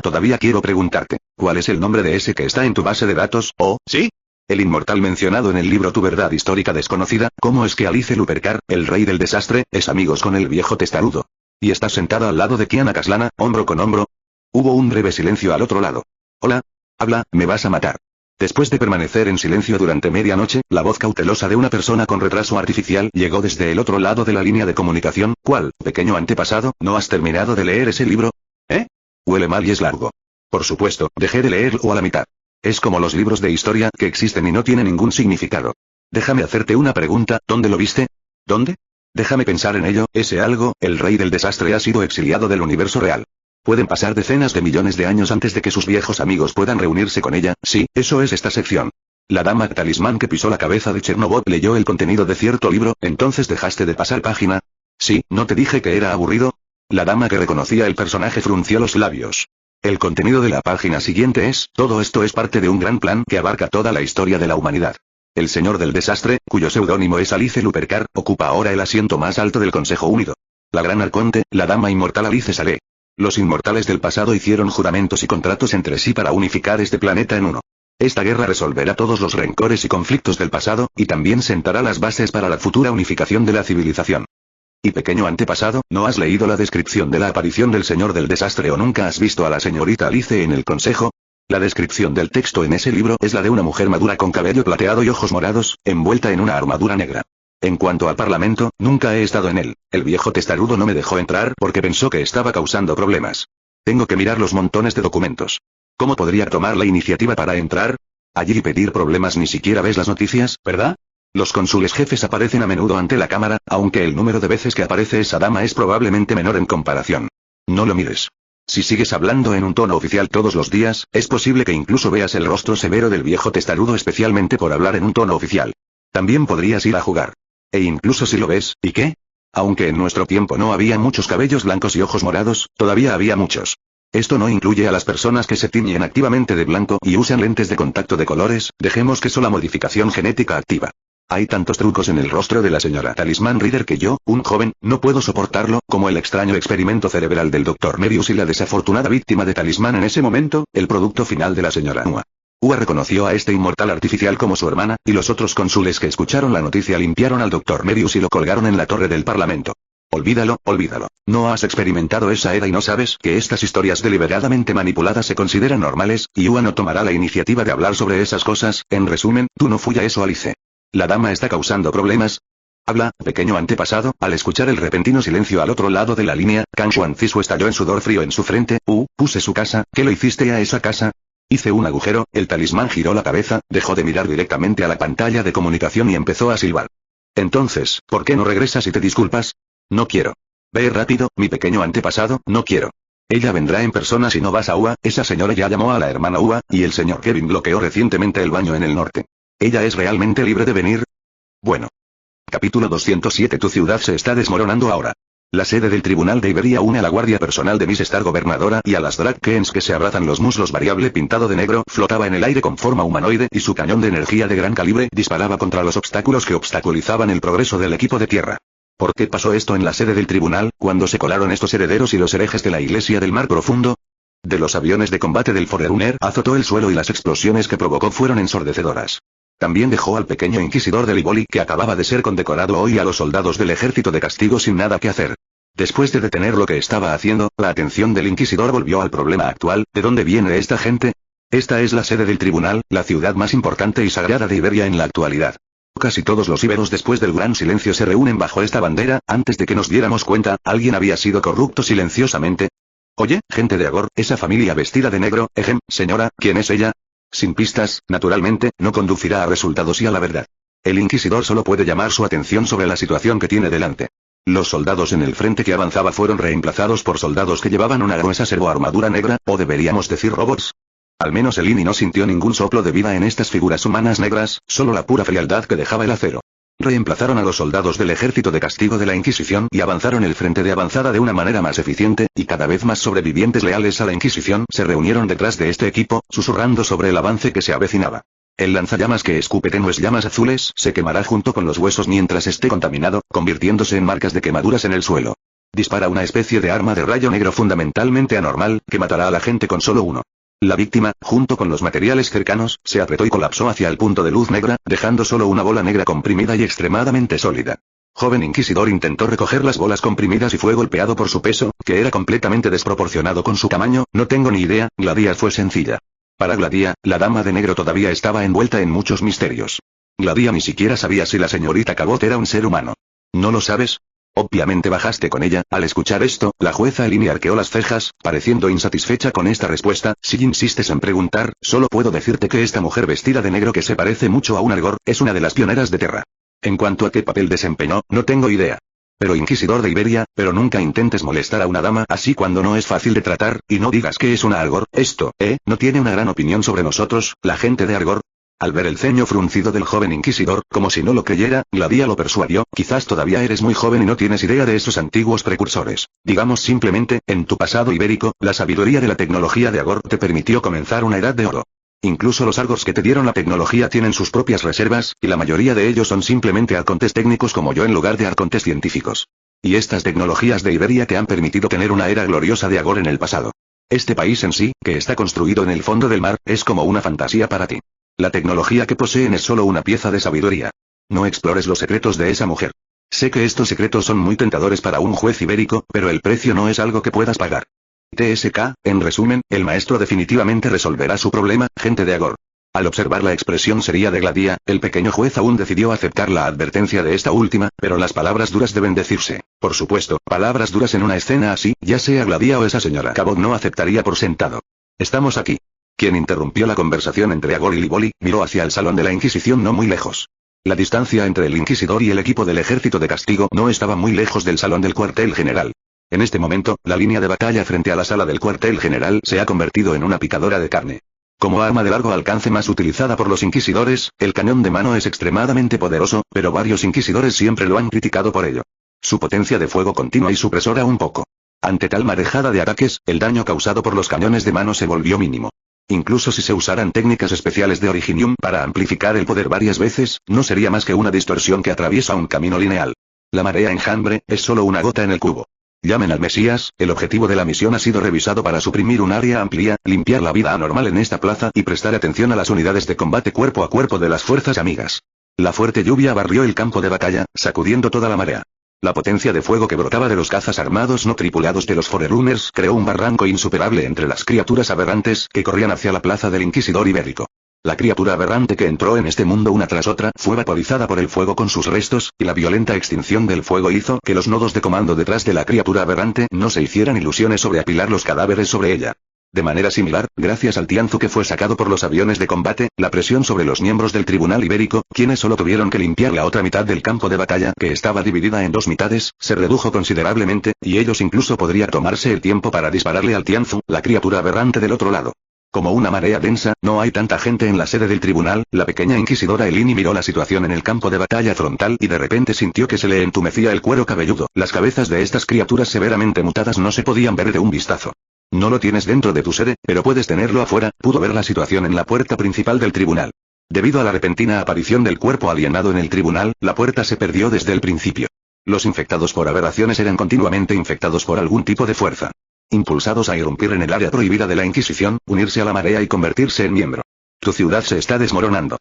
Todavía quiero preguntarte, ¿cuál es el nombre de ese que está en tu base de datos? ¿Oh, sí? El inmortal mencionado en el libro Tu verdad histórica desconocida. ¿Cómo es que Alice Lupercar, el rey del desastre, es amigos con el viejo testarudo? Y está sentada al lado de Kiana Kaslana, hombro con hombro. Hubo un breve silencio al otro lado. Hola. Habla, me vas a matar. Después de permanecer en silencio durante medianoche, la voz cautelosa de una persona con retraso artificial llegó desde el otro lado de la línea de comunicación. ¿Cuál, pequeño antepasado, no has terminado de leer ese libro? ¿Eh? Huele mal y es largo. Por supuesto, dejé de leerlo a la mitad. Es como los libros de historia, que existen y no tienen ningún significado. Déjame hacerte una pregunta, ¿dónde lo viste? ¿Dónde? Déjame pensar en ello. Ese algo, el rey del desastre, ha sido exiliado del universo real. Pueden pasar decenas de millones de años antes de que sus viejos amigos puedan reunirse con ella. Sí, eso es esta sección. La dama Talismán que pisó la cabeza de Chernobyl leyó el contenido de cierto libro. ¿Entonces dejaste de pasar página? Sí, ¿no te dije que era aburrido? La dama que reconocía el personaje frunció los labios. El contenido de la página siguiente es: todo esto es parte de un gran plan que abarca toda la historia de la humanidad. El señor del desastre, cuyo seudónimo es Alice Lupercar, ocupa ahora el asiento más alto del Consejo Unido. La gran arconte, la dama inmortal Alice Saleh. Los inmortales del pasado hicieron juramentos y contratos entre sí para unificar este planeta en uno. Esta guerra resolverá todos los rencores y conflictos del pasado, y también sentará las bases para la futura unificación de la civilización. Y pequeño antepasado, ¿no has leído la descripción de la aparición del señor del desastre o nunca has visto a la señorita Alice en el consejo? La descripción del texto en ese libro es la de una mujer madura con cabello plateado y ojos morados, envuelta en una armadura negra. En cuanto al parlamento, nunca he estado en él. El viejo testarudo no me dejó entrar porque pensó que estaba causando problemas. Tengo que mirar los montones de documentos. ¿Cómo podría tomar la iniciativa para entrar? Allí y pedir problemas. Ni siquiera ves las noticias, ¿verdad? Los cónsules jefes aparecen a menudo ante la cámara, aunque el número de veces que aparece esa dama es probablemente menor en comparación. No lo mires. Si sigues hablando en un tono oficial todos los días, es posible que incluso veas el rostro severo del viejo testarudo, especialmente por hablar en un tono oficial. También podrías ir a jugar. E incluso si lo ves, ¿y qué? Aunque en nuestro tiempo no había muchos cabellos blancos y ojos morados, todavía había muchos. Esto no incluye a las personas que se tiñen activamente de blanco y usan lentes de contacto de colores. Dejemos que sola modificación genética activa. Hay tantos trucos en el rostro de la señora Talismán Reader que yo, un joven, no puedo soportarlo, como el extraño experimento cerebral del Dr. Mebius y la desafortunada víctima de Talismán en ese momento, el producto final de la señora Ua. Ua reconoció a este inmortal artificial como su hermana, y los otros cónsules que escucharon la noticia limpiaron al Dr. Mebius y lo colgaron en la torre del Parlamento. Olvídalo, olvídalo. No has experimentado esa era y no sabes que estas historias deliberadamente manipuladas se consideran normales, y Ua no tomará la iniciativa de hablar sobre esas cosas. En resumen, tú no fuya eso, Alice. ¿La dama está causando problemas? Habla, pequeño antepasado. Al escuchar el repentino silencio al otro lado de la línea, Kang Xuanzisu estalló en sudor frío en su frente. Puse su casa. ¿Qué le hiciste a esa casa? Hice un agujero. El talismán giró la cabeza, dejó de mirar directamente a la pantalla de comunicación y empezó a silbar. Entonces, ¿por qué no regresas y te disculpas? No quiero. Ve rápido, mi pequeño antepasado, no quiero. Ella vendrá en persona si no vas a Ua. Esa señora ya llamó a la hermana Ua, y el señor Kevin bloqueó recientemente el baño en el norte. ¿Ella es realmente libre de venir? Bueno. Capítulo 207. Tu ciudad se está desmoronando ahora. La sede del Tribunal de Iberia une a la guardia personal de Miss Star gobernadora y a las drag queens que se abrazan los muslos. Variable pintado de negro flotaba en el aire con forma humanoide y su cañón de energía de gran calibre disparaba contra los obstáculos que obstaculizaban el progreso del equipo de tierra. ¿Por qué pasó esto en la sede del tribunal, cuando se colaron estos herederos y los herejes de la Iglesia del Mar Profundo? De los aviones de combate del Forerunner azotó el suelo y las explosiones que provocó fueron ensordecedoras. También dejó al pequeño inquisidor de Liboli que acababa de ser condecorado hoy a los soldados del ejército de castigo sin nada que hacer. Después de detener lo que estaba haciendo, la atención del inquisidor volvió al problema actual: ¿de dónde viene esta gente? Esta es la sede del tribunal, la ciudad más importante y sagrada de Iberia en la actualidad. Casi todos los íberos después del gran silencio se reúnen bajo esta bandera. Antes de que nos diéramos cuenta, alguien había sido corrupto silenciosamente. Oye, gente de Agor, esa familia vestida de negro, señora, ¿quién es ella? Sin pistas, naturalmente, no conducirá a resultados y a la verdad. El inquisidor solo puede llamar su atención sobre la situación que tiene delante. Los soldados en el frente que avanzaba fueron reemplazados por soldados que llevaban una gruesa servoarmadura negra, o deberíamos decir robots. Al menos Elini no sintió ningún soplo de vida en estas figuras humanas negras, solo la pura frialdad que dejaba el acero. Reemplazaron a los soldados del ejército de castigo de la Inquisición y avanzaron el frente de avanzada de una manera más eficiente, y cada vez más sobrevivientes leales a la Inquisición se reunieron detrás de este equipo, susurrando sobre el avance que se avecinaba. El lanzallamas que escupe tenues llamas azules se quemará junto con los huesos mientras esté contaminado, convirtiéndose en marcas de quemaduras en el suelo. Dispara una especie de arma de rayo negro fundamentalmente anormal, que matará a la gente con solo uno. La víctima, junto con los materiales cercanos, se apretó y colapsó hacia el punto de luz negra, dejando solo una bola negra comprimida y extremadamente sólida. Joven inquisidor intentó recoger las bolas comprimidas y fue golpeado por su peso, que era completamente desproporcionado con su tamaño. No tengo ni idea, Gladia fue sencilla. Para Gladia, la dama de negro todavía estaba envuelta en muchos misterios. Gladia ni siquiera sabía si la señorita Cabot era un ser humano. ¿No lo sabes? Obviamente bajaste con ella. Al escuchar esto, la jueza Elini arqueó las cejas, pareciendo insatisfecha con esta respuesta. Si insistes en preguntar, solo puedo decirte que esta mujer vestida de negro que se parece mucho a un Argor, es una de las pioneras de Terra. En cuanto a qué papel desempeñó, no tengo idea. Pero inquisidor de Iberia, pero nunca intentes molestar a una dama así cuando no es fácil de tratar, y no digas que es una Argor. Esto, no tiene una gran opinión sobre nosotros, la gente de Argor. Al ver el ceño fruncido del joven inquisidor, como si no lo creyera, Gladia lo persuadió: quizás todavía eres muy joven y no tienes idea de esos antiguos precursores. Digamos simplemente, en tu pasado ibérico, la sabiduría de la tecnología de Agor te permitió comenzar una edad de oro. Incluso los Argors que te dieron la tecnología tienen sus propias reservas, y la mayoría de ellos son simplemente arcontes técnicos como yo en lugar de arcontes científicos. Y estas tecnologías de Iberia te han permitido tener una era gloriosa de Agor en el pasado. Este país en sí, que está construido en el fondo del mar, es como una fantasía para ti. La tecnología que poseen es solo una pieza de sabiduría. No explores los secretos de esa mujer. Sé que estos secretos son muy tentadores para un juez ibérico, pero el precio no es algo que puedas pagar. TSK, en resumen, el maestro definitivamente resolverá su problema, gente de Agor. Al observar la expresión seria de Gladia, el pequeño juez aún decidió aceptar la advertencia de esta última, pero las palabras duras deben decirse. Por supuesto, palabras duras en una escena así, ya sea Gladia o esa señora Cabot no aceptaría por sentado. Estamos aquí. Quien interrumpió la conversación entre Agor y Liboli, miró hacia el salón de la Inquisición no muy lejos. La distancia entre el inquisidor y el equipo del ejército de castigo no estaba muy lejos del salón del cuartel general. En este momento, la línea de batalla frente a la sala del cuartel general se ha convertido en una picadora de carne. Como arma de largo alcance más utilizada por los inquisidores, el cañón de mano es extremadamente poderoso, pero varios inquisidores siempre lo han criticado por ello. Su potencia de fuego continua y supresora un poco. Ante tal marejada de ataques, el daño causado por los cañones de mano se volvió mínimo. Incluso si se usaran técnicas especiales de Originium para amplificar el poder varias veces, no sería más que una distorsión que atraviesa un camino lineal. La marea enjambre es solo una gota en el cubo. Llamen al Mesías, el objetivo de la misión ha sido revisado para suprimir un área amplia, limpiar la vida anormal en esta plaza y prestar atención a las unidades de combate cuerpo a cuerpo de las fuerzas amigas. La fuerte lluvia barrió el campo de batalla, sacudiendo toda la marea. La potencia de fuego que brotaba de los cazas armados no tripulados de los Forerunners creó un barranco insuperable entre las criaturas aberrantes que corrían hacia la plaza del Inquisidor Ibérico. La criatura aberrante que entró en este mundo una tras otra fue vaporizada por el fuego con sus restos, y la violenta extinción del fuego hizo que los nodos de comando detrás de la criatura aberrante no se hicieran ilusiones sobre apilar los cadáveres sobre ella. De manera similar, gracias al tianzu que fue sacado por los aviones de combate, la presión sobre los miembros del Tribunal Ibérico, quienes solo tuvieron que limpiar la otra mitad del campo de batalla, que estaba dividida en dos mitades, se redujo considerablemente, y ellos incluso podría tomarse el tiempo para dispararle al tianzu, la criatura aberrante del otro lado. Como una marea densa, no hay tanta gente en la sede del tribunal. La pequeña inquisidora Elini miró la situación en el campo de batalla frontal y de repente sintió que se le entumecía el cuero cabelludo. Las cabezas de estas criaturas severamente mutadas no se podían ver de un vistazo. No lo tienes dentro de tu sede, pero puedes tenerlo afuera. Pudo ver la situación en la puerta principal del tribunal. Debido a la repentina aparición del cuerpo alienado en el tribunal, la puerta se perdió desde el principio. Los infectados por aberraciones eran continuamente infectados por algún tipo de fuerza. Impulsados a irrumpir en el área prohibida de la Inquisición, unirse a la marea y convertirse en miembro. Tu ciudad se está desmoronando.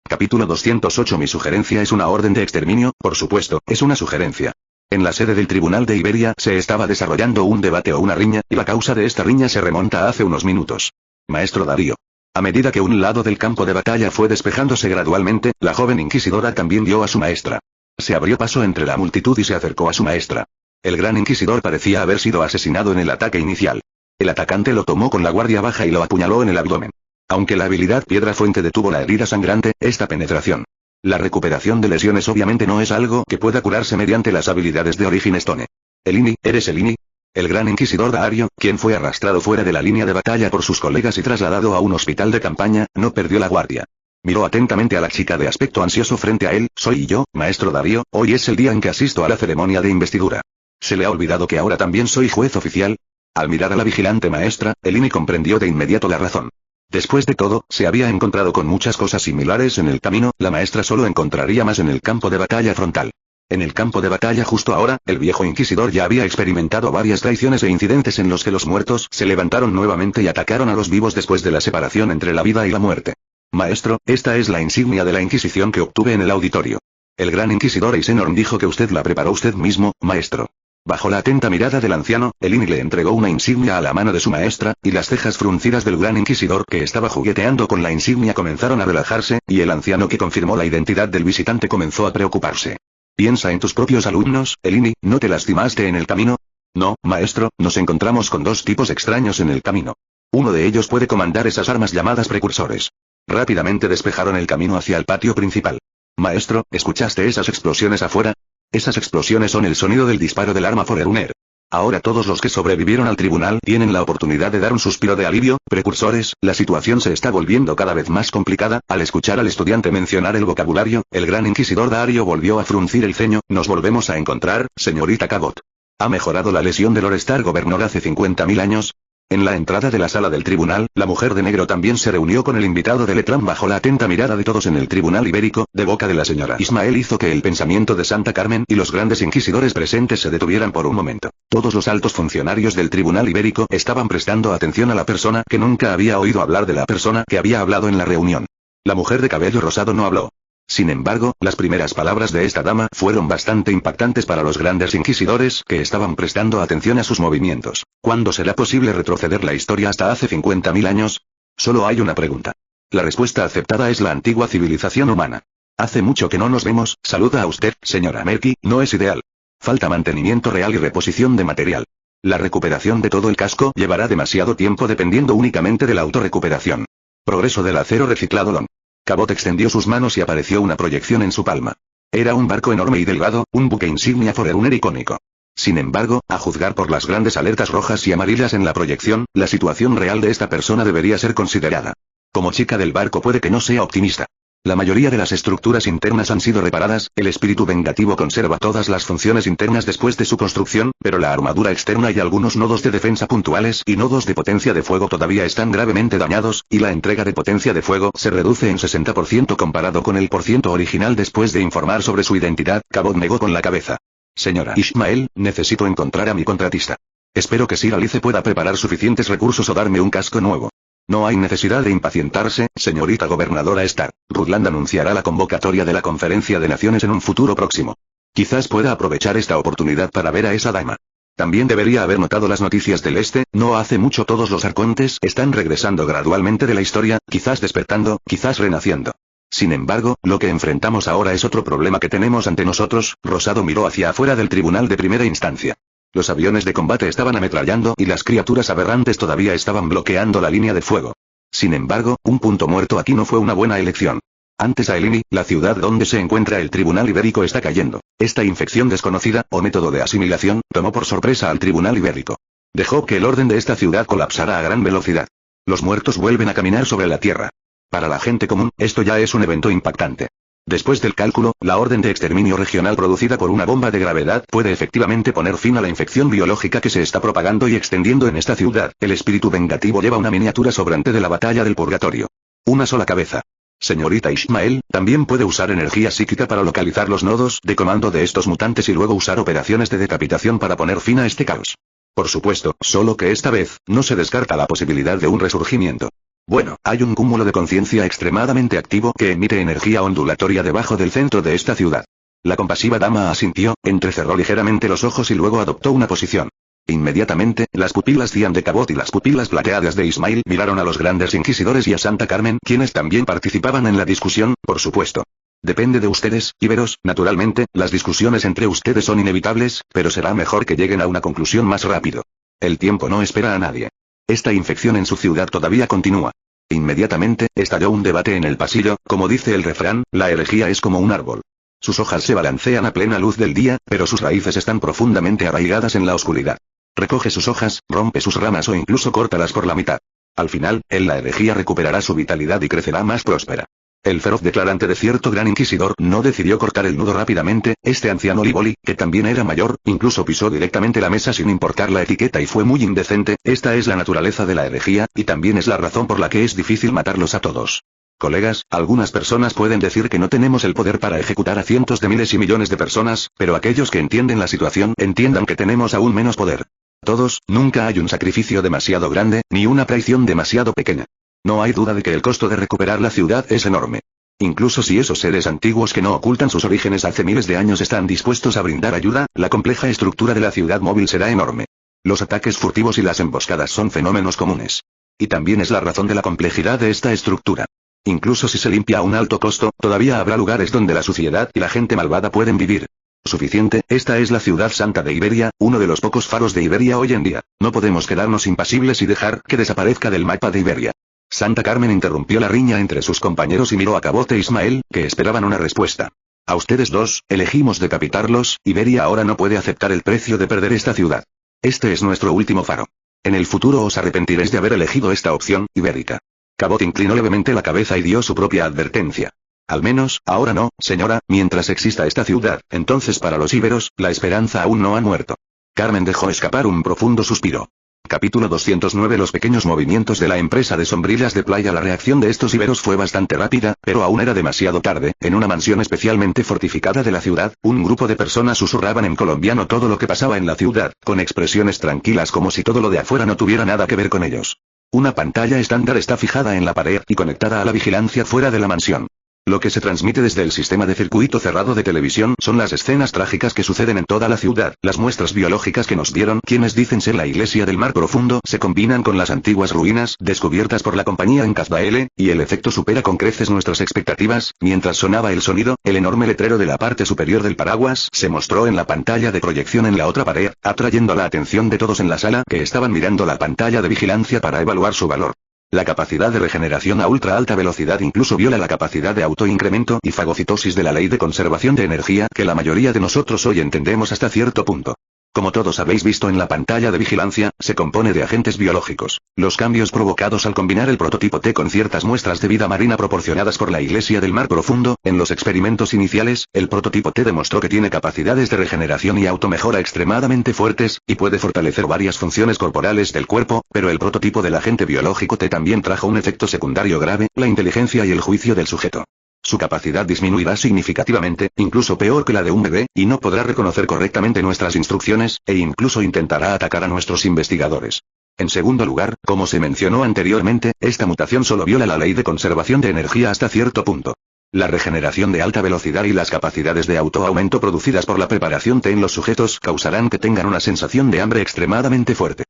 Capítulo 208. Mi sugerencia es una orden de exterminio, por supuesto, es una sugerencia. En la sede del Tribunal de Iberia se estaba desarrollando un debate o una riña, y la causa de esta riña se remonta a hace unos minutos. Maestro Darío. A medida que un lado del campo de batalla fue despejándose gradualmente, la joven inquisidora también vio a su maestra. Se abrió paso entre la multitud y se acercó a su maestra. El gran inquisidor parecía haber sido asesinado en el ataque inicial. El atacante lo tomó con la guardia baja y lo apuñaló en el abdomen. Aunque la habilidad Piedra Fuente detuvo la herida sangrante, esta penetración. La recuperación de lesiones obviamente no es algo que pueda curarse mediante las habilidades de Origin Stone. Elini, ¿eres Elini? El gran inquisidor Dario, quien fue arrastrado fuera de la línea de batalla por sus colegas y trasladado a un hospital de campaña, no perdió la guardia. Miró atentamente a la chica de aspecto ansioso frente a él. Soy yo, maestro Darío, hoy es el día en que asisto a la ceremonia de investidura. ¿Se le ha olvidado que ahora también soy juez oficial? Al mirar a la vigilante maestra, Elini comprendió de inmediato la razón. Después de todo, se había encontrado con muchas cosas similares en el camino, la maestra solo encontraría más en el campo de batalla frontal. En el campo de batalla justo ahora, el viejo inquisidor ya había experimentado varias traiciones e incidentes en los que los muertos se levantaron nuevamente y atacaron a los vivos después de la separación entre la vida y la muerte. Maestro, esta es la insignia de la Inquisición que obtuve en el auditorio. El gran inquisidor Eisenorn dijo que usted la preparó usted mismo, maestro. Bajo la atenta mirada del anciano, Elini le entregó una insignia a la mano de su maestra, y las cejas fruncidas del gran inquisidor que estaba jugueteando con la insignia comenzaron a relajarse, y el anciano que confirmó la identidad del visitante comenzó a preocuparse. Piensa en tus propios alumnos, Elini, ¿no te lastimaste en el camino? No, maestro, nos encontramos con dos tipos extraños en el camino. Uno de ellos puede comandar esas armas llamadas precursores. Rápidamente despejaron el camino hacia el patio principal. Maestro, ¿escuchaste esas explosiones afuera? Esas explosiones son el sonido del disparo del arma Forerunner. Ahora todos los que sobrevivieron al tribunal tienen la oportunidad de dar un suspiro de alivio. Precursores, la situación se está volviendo cada vez más complicada. Al escuchar al estudiante mencionar el vocabulario, el gran inquisidor Dario volvió a fruncir el ceño. Nos volvemos a encontrar, señorita Cabot. ¿Ha mejorado la lesión de Lorestar Gobernador hace 50.000 años? En la entrada de la sala del tribunal, la mujer de negro también se reunió con el invitado de Letrán bajo la atenta mirada de todos en el tribunal ibérico, de boca de la señora Ismael hizo que el pensamiento de Santa Carmen y los grandes inquisidores presentes se detuvieran por un momento. Todos los altos funcionarios del tribunal ibérico estaban prestando atención a la persona que nunca había oído hablar de la persona que había hablado en la reunión. La mujer de cabello rosado no habló. Sin embargo, las primeras palabras de esta dama fueron bastante impactantes para los grandes inquisidores, que estaban prestando atención a sus movimientos. ¿Cuándo será posible retroceder la historia hasta hace 50.000 años? Solo hay una pregunta. La respuesta aceptada es la antigua civilización humana. Hace mucho que no nos vemos, saluda a usted, señora Merky, no es ideal. Falta mantenimiento real y reposición de material. La recuperación de todo el casco llevará demasiado tiempo dependiendo únicamente de la autorrecuperación. Progreso del acero reciclado Long. Cabot extendió sus manos y apareció una proyección en su palma. Era un barco enorme y delgado, un buque insignia Forerunner icónico. Sin embargo, a juzgar por las grandes alertas rojas y amarillas en la proyección, la situación real de esta persona debería ser considerada. Como chica del barco puede que no sea optimista. La mayoría de las estructuras internas han sido reparadas, el espíritu vengativo conserva todas las funciones internas después de su construcción, pero la armadura externa y algunos nodos de defensa puntuales y nodos de potencia de fuego todavía están gravemente dañados, y la entrega de potencia de fuego se reduce en 60% comparado con el porciento original. Después de informar sobre su identidad, Cabot negó con la cabeza. Señora Ismael, necesito encontrar a mi contratista. Espero que Sir Alice pueda preparar suficientes recursos o darme un casco nuevo. No hay necesidad de impacientarse, señorita gobernadora Starr. Rutland anunciará la convocatoria de la Conferencia de Naciones en un futuro próximo. Quizás pueda aprovechar esta oportunidad para ver a esa dama. También debería haber notado las noticias del este, no hace mucho todos los arcontes están regresando gradualmente de la historia, quizás despertando, quizás renaciendo. Sin embargo, lo que enfrentamos ahora es otro problema que tenemos ante nosotros. Rosado miró hacia afuera del tribunal de primera instancia. Los aviones de combate estaban ametrallando y las criaturas aberrantes todavía estaban bloqueando la línea de fuego. Sin embargo, un punto muerto aquí no fue una buena elección. Antes a Elini, la ciudad donde se encuentra el tribunal ibérico está cayendo. Esta infección desconocida, o método de asimilación, tomó por sorpresa al tribunal ibérico. Dejó que el orden de esta ciudad colapsara a gran velocidad. Los muertos vuelven a caminar sobre la tierra. Para la gente común, esto ya es un evento impactante. Después del cálculo, la orden de exterminio regional producida por una bomba de gravedad puede efectivamente poner fin a la infección biológica que se está propagando y extendiendo en esta ciudad. El espíritu vengativo lleva una miniatura sobrante de la batalla del purgatorio. Una sola cabeza. Señorita Ishmael, también puede usar energía psíquica para localizar los nodos de comando de estos mutantes y luego usar operaciones de decapitación para poner fin a este caos. Por supuesto, solo que esta vez, no se descarta la posibilidad de un resurgimiento. Bueno, hay un cúmulo de conciencia extremadamente activo que emite energía ondulatoria debajo del centro de esta ciudad. La compasiva dama asintió, entrecerró ligeramente los ojos y luego adoptó una posición. Inmediatamente, las pupilas cian de Cabot y las pupilas plateadas de Ismail miraron a los grandes inquisidores y a Santa Carmen, quienes también participaban en la discusión, por supuesto. Depende de ustedes, íberos, naturalmente, las discusiones entre ustedes son inevitables, pero será mejor que lleguen a una conclusión más rápido. El tiempo no espera a nadie. Esta infección en su ciudad todavía continúa. Inmediatamente, estalló un debate en el pasillo, como dice el refrán, la herejía es como un árbol. Sus hojas se balancean a plena luz del día, pero sus raíces están profundamente arraigadas en la oscuridad. Recoge sus hojas, rompe sus ramas o incluso córtalas por la mitad. Al final, la herejía recuperará su vitalidad y crecerá más próspera. El feroz declarante de cierto gran inquisidor no decidió cortar el nudo rápidamente. Este anciano Liboli, que también era mayor, incluso pisó directamente la mesa sin importar la etiqueta y fue muy indecente. Esta es la naturaleza de la herejía, y también es la razón por la que es difícil matarlos a todos. Colegas, algunas personas pueden decir que no tenemos el poder para ejecutar a cientos de miles y millones de personas, pero aquellos que entienden la situación entiendan que tenemos aún menos poder. Todos, nunca hay un sacrificio demasiado grande, ni una traición demasiado pequeña. No hay duda de que el costo de recuperar la ciudad es enorme. Incluso si esos seres antiguos que no ocultan sus orígenes hace miles de años están dispuestos a brindar ayuda, la compleja estructura de la ciudad móvil será enorme. Los ataques furtivos y las emboscadas son fenómenos comunes. Y también es la razón de la complejidad de esta estructura. Incluso si se limpia a un alto costo, todavía habrá lugares donde la suciedad y la gente malvada pueden vivir. Suficiente, esta es la ciudad santa de Iberia, uno de los pocos faros de Iberia hoy en día. No podemos quedarnos impasibles y dejar que desaparezca del mapa de Iberia. Santa Carmen interrumpió la riña entre sus compañeros y miró a Cabot e Ismael, que esperaban una respuesta. A ustedes dos, elegimos decapitarlos. Iberia ahora no puede aceptar el precio de perder esta ciudad. Este es nuestro último faro. En el futuro os arrepentiréis de haber elegido esta opción, ibérica. Cabot inclinó levemente la cabeza y dio su propia advertencia. Al menos, ahora no, señora, mientras exista esta ciudad, entonces para los íberos, la esperanza aún no ha muerto. Carmen dejó escapar un profundo suspiro. Capítulo 209. Los pequeños movimientos de la empresa de sombrillas de playa. La reacción de estos íberos fue bastante rápida, pero aún era demasiado tarde. En una mansión especialmente fortificada de la ciudad, un grupo de personas susurraban en colombiano todo lo que pasaba en la ciudad, con expresiones tranquilas como si todo lo de afuera no tuviera nada que ver con ellos. Una pantalla estándar está fijada en la pared y conectada a la vigilancia fuera de la mansión. Lo que se transmite desde el sistema de circuito cerrado de televisión son las escenas trágicas que suceden en toda la ciudad. Las muestras biológicas que nos dieron quienes dicen ser la iglesia del mar profundo se combinan con las antiguas ruinas descubiertas por la compañía en Casbaele, y el efecto supera con creces nuestras expectativas. Mientras sonaba el sonido, el enorme letrero de la parte superior del paraguas se mostró en la pantalla de proyección en la otra pared, atrayendo la atención de todos en la sala que estaban mirando la pantalla de vigilancia para evaluar su valor. La capacidad de regeneración a ultra alta velocidad incluso viola la capacidad de autoincremento y fagocitosis de la ley de conservación de energía que la mayoría de nosotros hoy entendemos hasta cierto punto. Como todos habéis visto en la pantalla de vigilancia, se compone de agentes biológicos. Los cambios provocados al combinar el prototipo T con ciertas muestras de vida marina proporcionadas por la Iglesia del Mar Profundo, en los experimentos iniciales, el prototipo T demostró que tiene capacidades de regeneración y automejora extremadamente fuertes, y puede fortalecer varias funciones corporales del cuerpo, pero el prototipo del agente biológico T también trajo un efecto secundario grave, la inteligencia y el juicio del sujeto. Su capacidad disminuirá significativamente, incluso peor que la de un bebé, y no podrá reconocer correctamente nuestras instrucciones, e incluso intentará atacar a nuestros investigadores. En segundo lugar, como se mencionó anteriormente, esta mutación solo viola la ley de conservación de energía hasta cierto punto. La regeneración de alta velocidad y las capacidades de autoaumento producidas por la preparación T en los sujetos causarán que tengan una sensación de hambre extremadamente fuerte.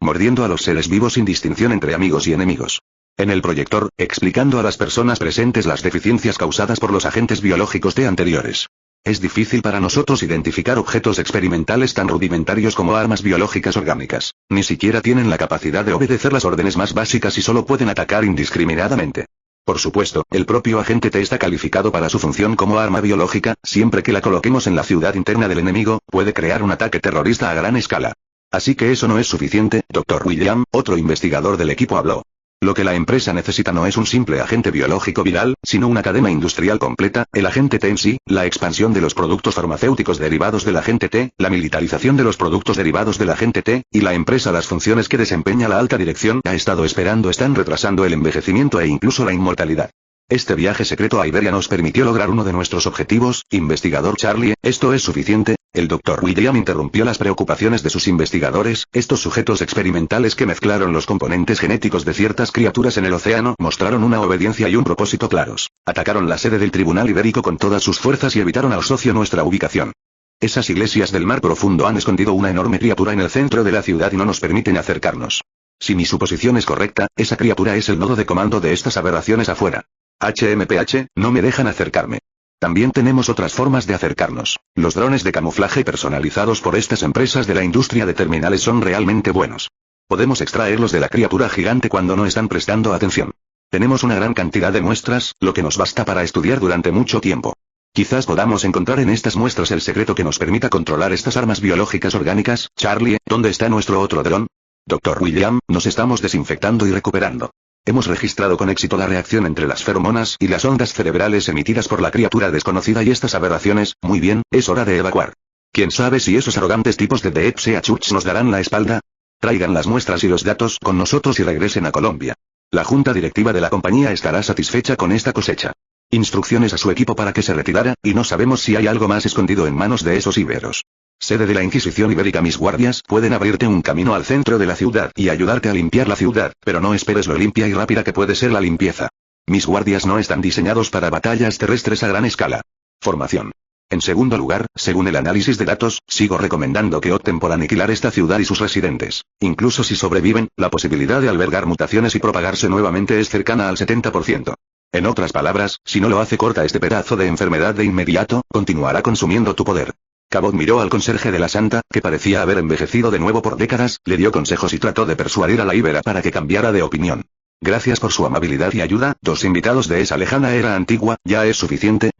Mordiendo a los seres vivos sin distinción entre amigos y enemigos. En el proyector, explicando a las personas presentes las deficiencias causadas por los agentes biológicos T anteriores. Es difícil para nosotros identificar objetos experimentales tan rudimentarios como armas biológicas orgánicas. Ni siquiera tienen la capacidad de obedecer las órdenes más básicas y solo pueden atacar indiscriminadamente. Por supuesto, el propio agente T está calificado para su función como arma biológica. Siempre que la coloquemos en la ciudad interna del enemigo, puede crear un ataque terrorista a gran escala. Así que eso no es suficiente, Dr. William, otro investigador del equipo habló. Lo que la empresa necesita no es un simple agente biológico viral, sino una cadena industrial completa, el agente T en sí, la expansión de los productos farmacéuticos derivados del agente T, la militarización de los productos derivados del agente T, y la empresa. Las funciones que desempeña la alta dirección ha estado esperando están retrasando el envejecimiento e incluso la inmortalidad. Este viaje secreto a Iberia nos permitió lograr uno de nuestros objetivos, investigador Charlie, ¿esto es suficiente? El Dr. William interrumpió las preocupaciones de sus investigadores. Estos sujetos experimentales que mezclaron los componentes genéticos de ciertas criaturas en el océano mostraron una obediencia y un propósito claros. Atacaron la sede del Tribunal Ibérico con todas sus fuerzas y evitaron al socio nuestra ubicación. Esas iglesias del mar profundo han escondido una enorme criatura en el centro de la ciudad y no nos permiten acercarnos. Si mi suposición es correcta, esa criatura es el nodo de comando de estas aberraciones afuera. HMPH, no me dejan acercarme. También tenemos otras formas de acercarnos. Los drones de camuflaje personalizados por estas empresas de la industria de terminales son realmente buenos. Podemos extraerlos de la criatura gigante cuando no están prestando atención. Tenemos una gran cantidad de muestras, lo que nos basta para estudiar durante mucho tiempo. Quizás podamos encontrar en estas muestras el secreto que nos permita controlar estas armas biológicas orgánicas. Charlie, ¿dónde está nuestro otro dron? Dr. William, nos estamos desinfectando y recuperando. Hemos registrado con éxito la reacción entre las feromonas y las ondas cerebrales emitidas por la criatura desconocida y estas aberraciones. Muy bien, es hora de evacuar. ¿Quién sabe si esos arrogantes tipos de DFCA Church nos darán la espalda? Traigan las muestras y los datos con nosotros y regresen a Colombia. La junta directiva de la compañía estará satisfecha con esta cosecha. Instrucciones a su equipo para que se retirara, y no sabemos si hay algo más escondido en manos de esos iberos. Sede de la Inquisición Ibérica. Mis guardias pueden abrirte un camino al centro de la ciudad y ayudarte a limpiar la ciudad, pero no esperes lo limpia y rápida que puede ser la limpieza. Mis guardias no están diseñados para batallas terrestres a gran escala. Formación. En segundo lugar, según el análisis de datos, sigo recomendando que opten por aniquilar esta ciudad y sus residentes. Incluso si sobreviven, la posibilidad de albergar mutaciones y propagarse nuevamente es cercana al 70%. En otras palabras, si no lo hace corta este pedazo de enfermedad de inmediato, continuará consumiendo tu poder. Cabot miró al conserje de la santa, que parecía haber envejecido de nuevo por décadas, le dio consejos y trató de persuadir a la íbera para que cambiara de opinión. Gracias por su amabilidad y ayuda, dos invitados de esa lejana era antigua. Ya es suficiente,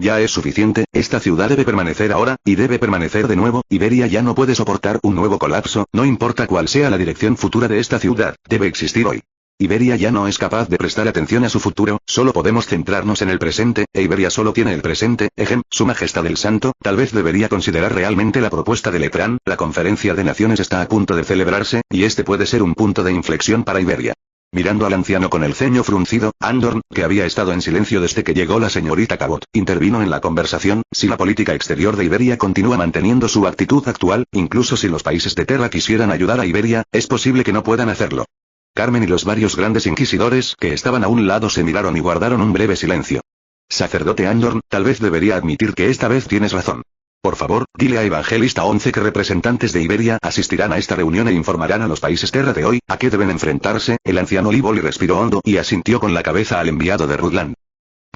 esta ciudad debe permanecer ahora, y debe permanecer de nuevo. Iberia ya no puede soportar un nuevo colapso, no importa cuál sea la dirección futura de esta ciudad, debe existir hoy. Iberia ya no es capaz de prestar atención a su futuro, solo podemos centrarnos en el presente, e Iberia solo tiene el presente. Su Majestad el Santo, tal vez debería considerar realmente la propuesta de Letrán. La conferencia de naciones está a punto de celebrarse, y este puede ser un punto de inflexión para Iberia. Mirando al anciano con el ceño fruncido, Andorn, que había estado en silencio desde que llegó la señorita Cabot, intervino en la conversación. Si la política exterior de Iberia continúa manteniendo su actitud actual, incluso si los países de Terra quisieran ayudar a Iberia, es posible que no puedan hacerlo. Carmen y los varios grandes inquisidores que estaban a un lado se miraron y guardaron un breve silencio. Sacerdote Andorn, tal vez debería admitir que esta vez tienes razón. Por favor, dile a Evangelista 11 que representantes de Iberia asistirán a esta reunión e informarán a los países Terra de hoy a qué deben enfrentarse. El anciano Livoli respiró hondo y asintió con la cabeza al enviado de Rutland.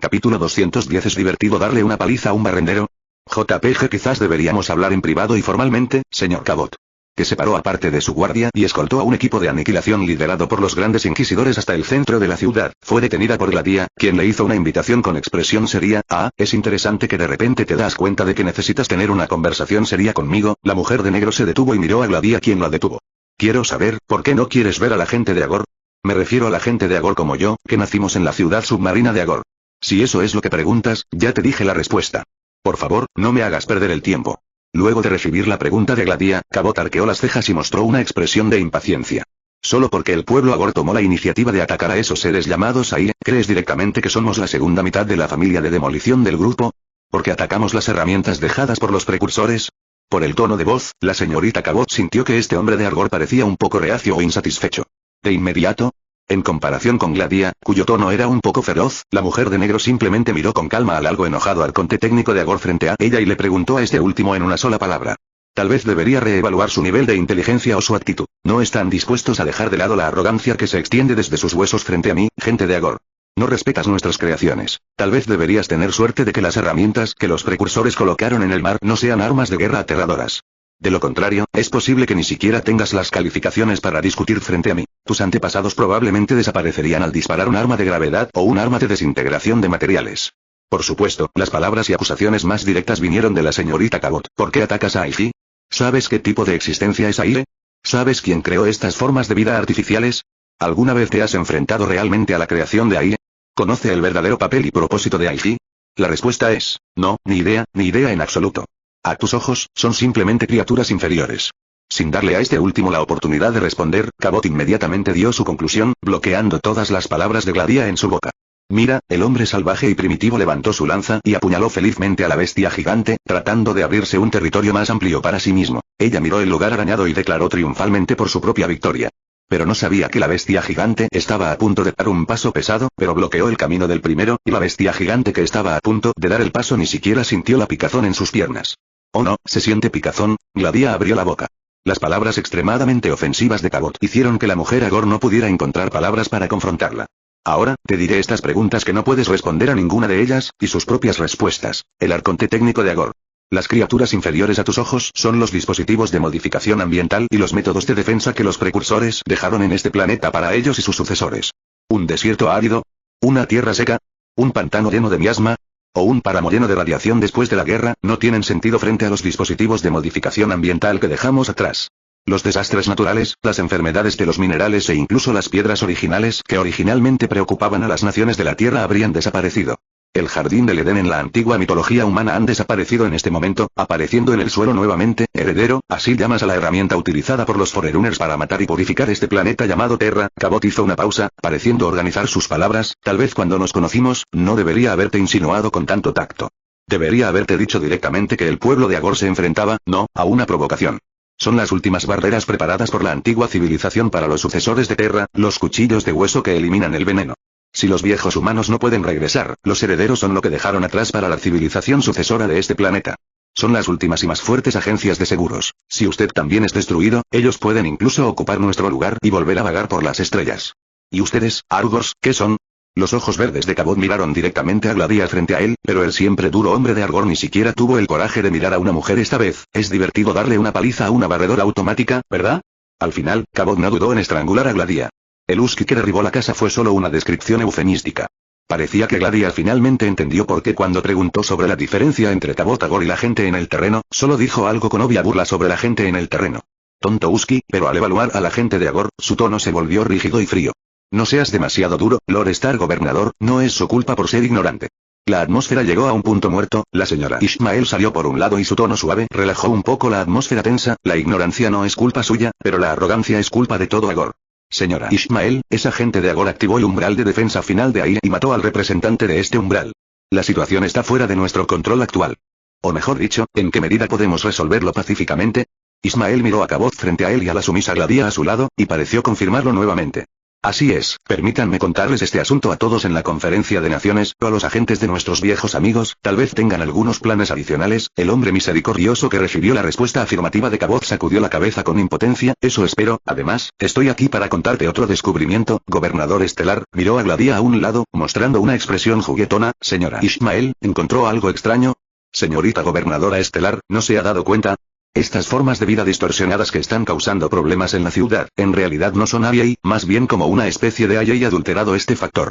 Capítulo 210. ¿Es divertido darle una paliza a un barrendero? JPG. Quizás deberíamos hablar en privado y formalmente, señor Cabot. Que se paró aparte de su guardia y escoltó a un equipo de aniquilación liderado por los grandes inquisidores hasta el centro de la ciudad. Fue detenida por Gladia, quien le hizo una invitación con expresión seria. Es interesante que de repente te das cuenta de que necesitas tener una conversación seria conmigo. La mujer de negro se detuvo y miró a Gladia, quien la detuvo. Quiero saber, ¿por qué no quieres ver a la gente de Agor? Me refiero a la gente de Agor como yo, que nacimos en la ciudad submarina de Agor. Si eso es lo que preguntas, ya te dije la respuesta. Por favor, no me hagas perder el tiempo. Luego de recibir la pregunta de Gladia, Cabot arqueó las cejas y mostró una expresión de impaciencia. Solo porque el pueblo Agor tomó la iniciativa de atacar a esos seres llamados ahí, ¿crees directamente que somos la segunda mitad de la familia de demolición del grupo? ¿Porque atacamos las herramientas dejadas por los precursores? Por el tono de voz, la señorita Cabot sintió que este hombre de Agor parecía un poco reacio o insatisfecho. De inmediato, en comparación con Gladia, cuyo tono era un poco feroz, la mujer de negro simplemente miró con calma al algo enojado arconte técnico de Agor frente a ella y le preguntó a este último en una sola palabra. Tal vez debería reevaluar su nivel de inteligencia o su actitud. No están dispuestos a dejar de lado la arrogancia que se extiende desde sus huesos frente a mí, gente de Agor. No respetas nuestras creaciones. Tal vez deberías tener suerte de que las herramientas que los precursores colocaron en el mar no sean armas de guerra aterradoras. De lo contrario, es posible que ni siquiera tengas las calificaciones para discutir frente a mí. Tus antepasados probablemente desaparecerían al disparar un arma de gravedad o un arma de desintegración de materiales. Por supuesto, las palabras y acusaciones más directas vinieron de la señorita Cabot. ¿Por qué atacas a Aiji? ¿Sabes qué tipo de existencia es Aire? ¿Sabes quién creó estas formas de vida artificiales? ¿Alguna vez te has enfrentado realmente a la creación de Aire? ¿Conoce el verdadero papel y propósito de Aiji? La respuesta es, no, ni idea en absoluto. A tus ojos, son simplemente criaturas inferiores. Sin darle a este último la oportunidad de responder, Cabot inmediatamente dio su conclusión, bloqueando todas las palabras de Gladia en su boca. Mira, el hombre salvaje y primitivo levantó su lanza y apuñaló felizmente a la bestia gigante, tratando de abrirse un territorio más amplio para sí mismo. Ella miró el lugar arañado y declaró triunfalmente por su propia victoria. Pero no sabía que la bestia gigante estaba a punto de dar un paso pesado, pero bloqueó el camino del primero, y la bestia gigante que estaba a punto de dar el paso ni siquiera sintió la picazón en sus piernas. Oh no, ¿se siente picazón? Gladia abrió la boca. Las palabras extremadamente ofensivas de Cabot hicieron que la mujer Agor no pudiera encontrar palabras para confrontarla. Ahora, te diré estas preguntas que no puedes responder a ninguna de ellas, y sus propias respuestas. El arconte técnico de Agor. Las criaturas inferiores a tus ojos son los dispositivos de modificación ambiental y los métodos de defensa que los precursores dejaron en este planeta para ellos y sus sucesores. ¿Un desierto árido? ¿Una tierra seca? ¿Un pantano lleno de miasma? ¿O un páramo lleno de radiación después de la guerra? No tienen sentido frente a los dispositivos de modificación ambiental que dejamos atrás. Los desastres naturales, las enfermedades de los minerales e incluso las piedras originales que originalmente preocupaban a las naciones de la Tierra habrían desaparecido. El jardín del Edén en la antigua mitología humana han desaparecido en este momento, apareciendo en el suelo nuevamente. Heredero, así llamas a la herramienta utilizada por los Forerunners para matar y purificar este planeta llamado Terra. Cabot hizo una pausa, pareciendo organizar sus palabras. Tal vez cuando nos conocimos, no debería haberte insinuado con tanto tacto. Debería haberte dicho directamente que el pueblo de Agor se enfrentaba, no, a una provocación. Son las últimas barreras preparadas por la antigua civilización para los sucesores de Terra, los cuchillos de hueso que eliminan el veneno. Si los viejos humanos no pueden regresar, los herederos son lo que dejaron atrás para la civilización sucesora de este planeta. Son las últimas y más fuertes agencias de seguros. Si usted también es destruido, ellos pueden incluso ocupar nuestro lugar y volver a vagar por las estrellas. ¿Y ustedes, Argos, qué son? Los ojos verdes de Cabot miraron directamente a Gladia frente a él, pero el siempre duro hombre de Argor ni siquiera tuvo el coraje de mirar a una mujer esta vez. Es divertido darle una paliza a una barredora automática, ¿verdad? Al final, Cabot no dudó en estrangular a Gladia. El husky que derribó la casa fue solo una descripción eufemística. Parecía que Gladia finalmente entendió por qué cuando preguntó sobre la diferencia entre Cabot Agor y la gente en el terreno, solo dijo algo con obvia burla sobre la gente en el terreno. Tonto husky, pero al evaluar a la gente de Agor, su tono se volvió rígido y frío. No seas demasiado duro, Lord Star Gobernador, no es su culpa por ser ignorante. La atmósfera llegó a un punto muerto, la señora Ishmael salió por un lado y su tono suave relajó un poco la atmósfera tensa. La ignorancia no es culpa suya, pero la arrogancia es culpa de todo Agor. Señora Ishmael, esa gente de Agor activó el umbral de defensa final de aire y mató al representante de este umbral. La situación está fuera de nuestro control actual. O mejor dicho, ¿en qué medida podemos resolverlo pacíficamente? Ishmael miró a Cabot frente a él y a la sumisa Gladia a su lado, y pareció confirmarlo nuevamente. Así es, permítanme contarles este asunto a todos en la conferencia de naciones, o a los agentes de nuestros viejos amigos, tal vez tengan algunos planes adicionales. El hombre misericordioso que recibió la respuesta afirmativa de Cabot sacudió la cabeza con impotencia. Eso espero. Además, estoy aquí para contarte otro descubrimiento. Gobernador estelar, miró a Gladia a un lado, mostrando una expresión juguetona. Señora Ishmael, ¿encontró algo extraño? Señorita gobernadora estelar, ¿no se ha dado cuenta? Estas formas de vida distorsionadas que están causando problemas en la ciudad, en realidad no son AI, más bien como una especie de AI adulterado este factor.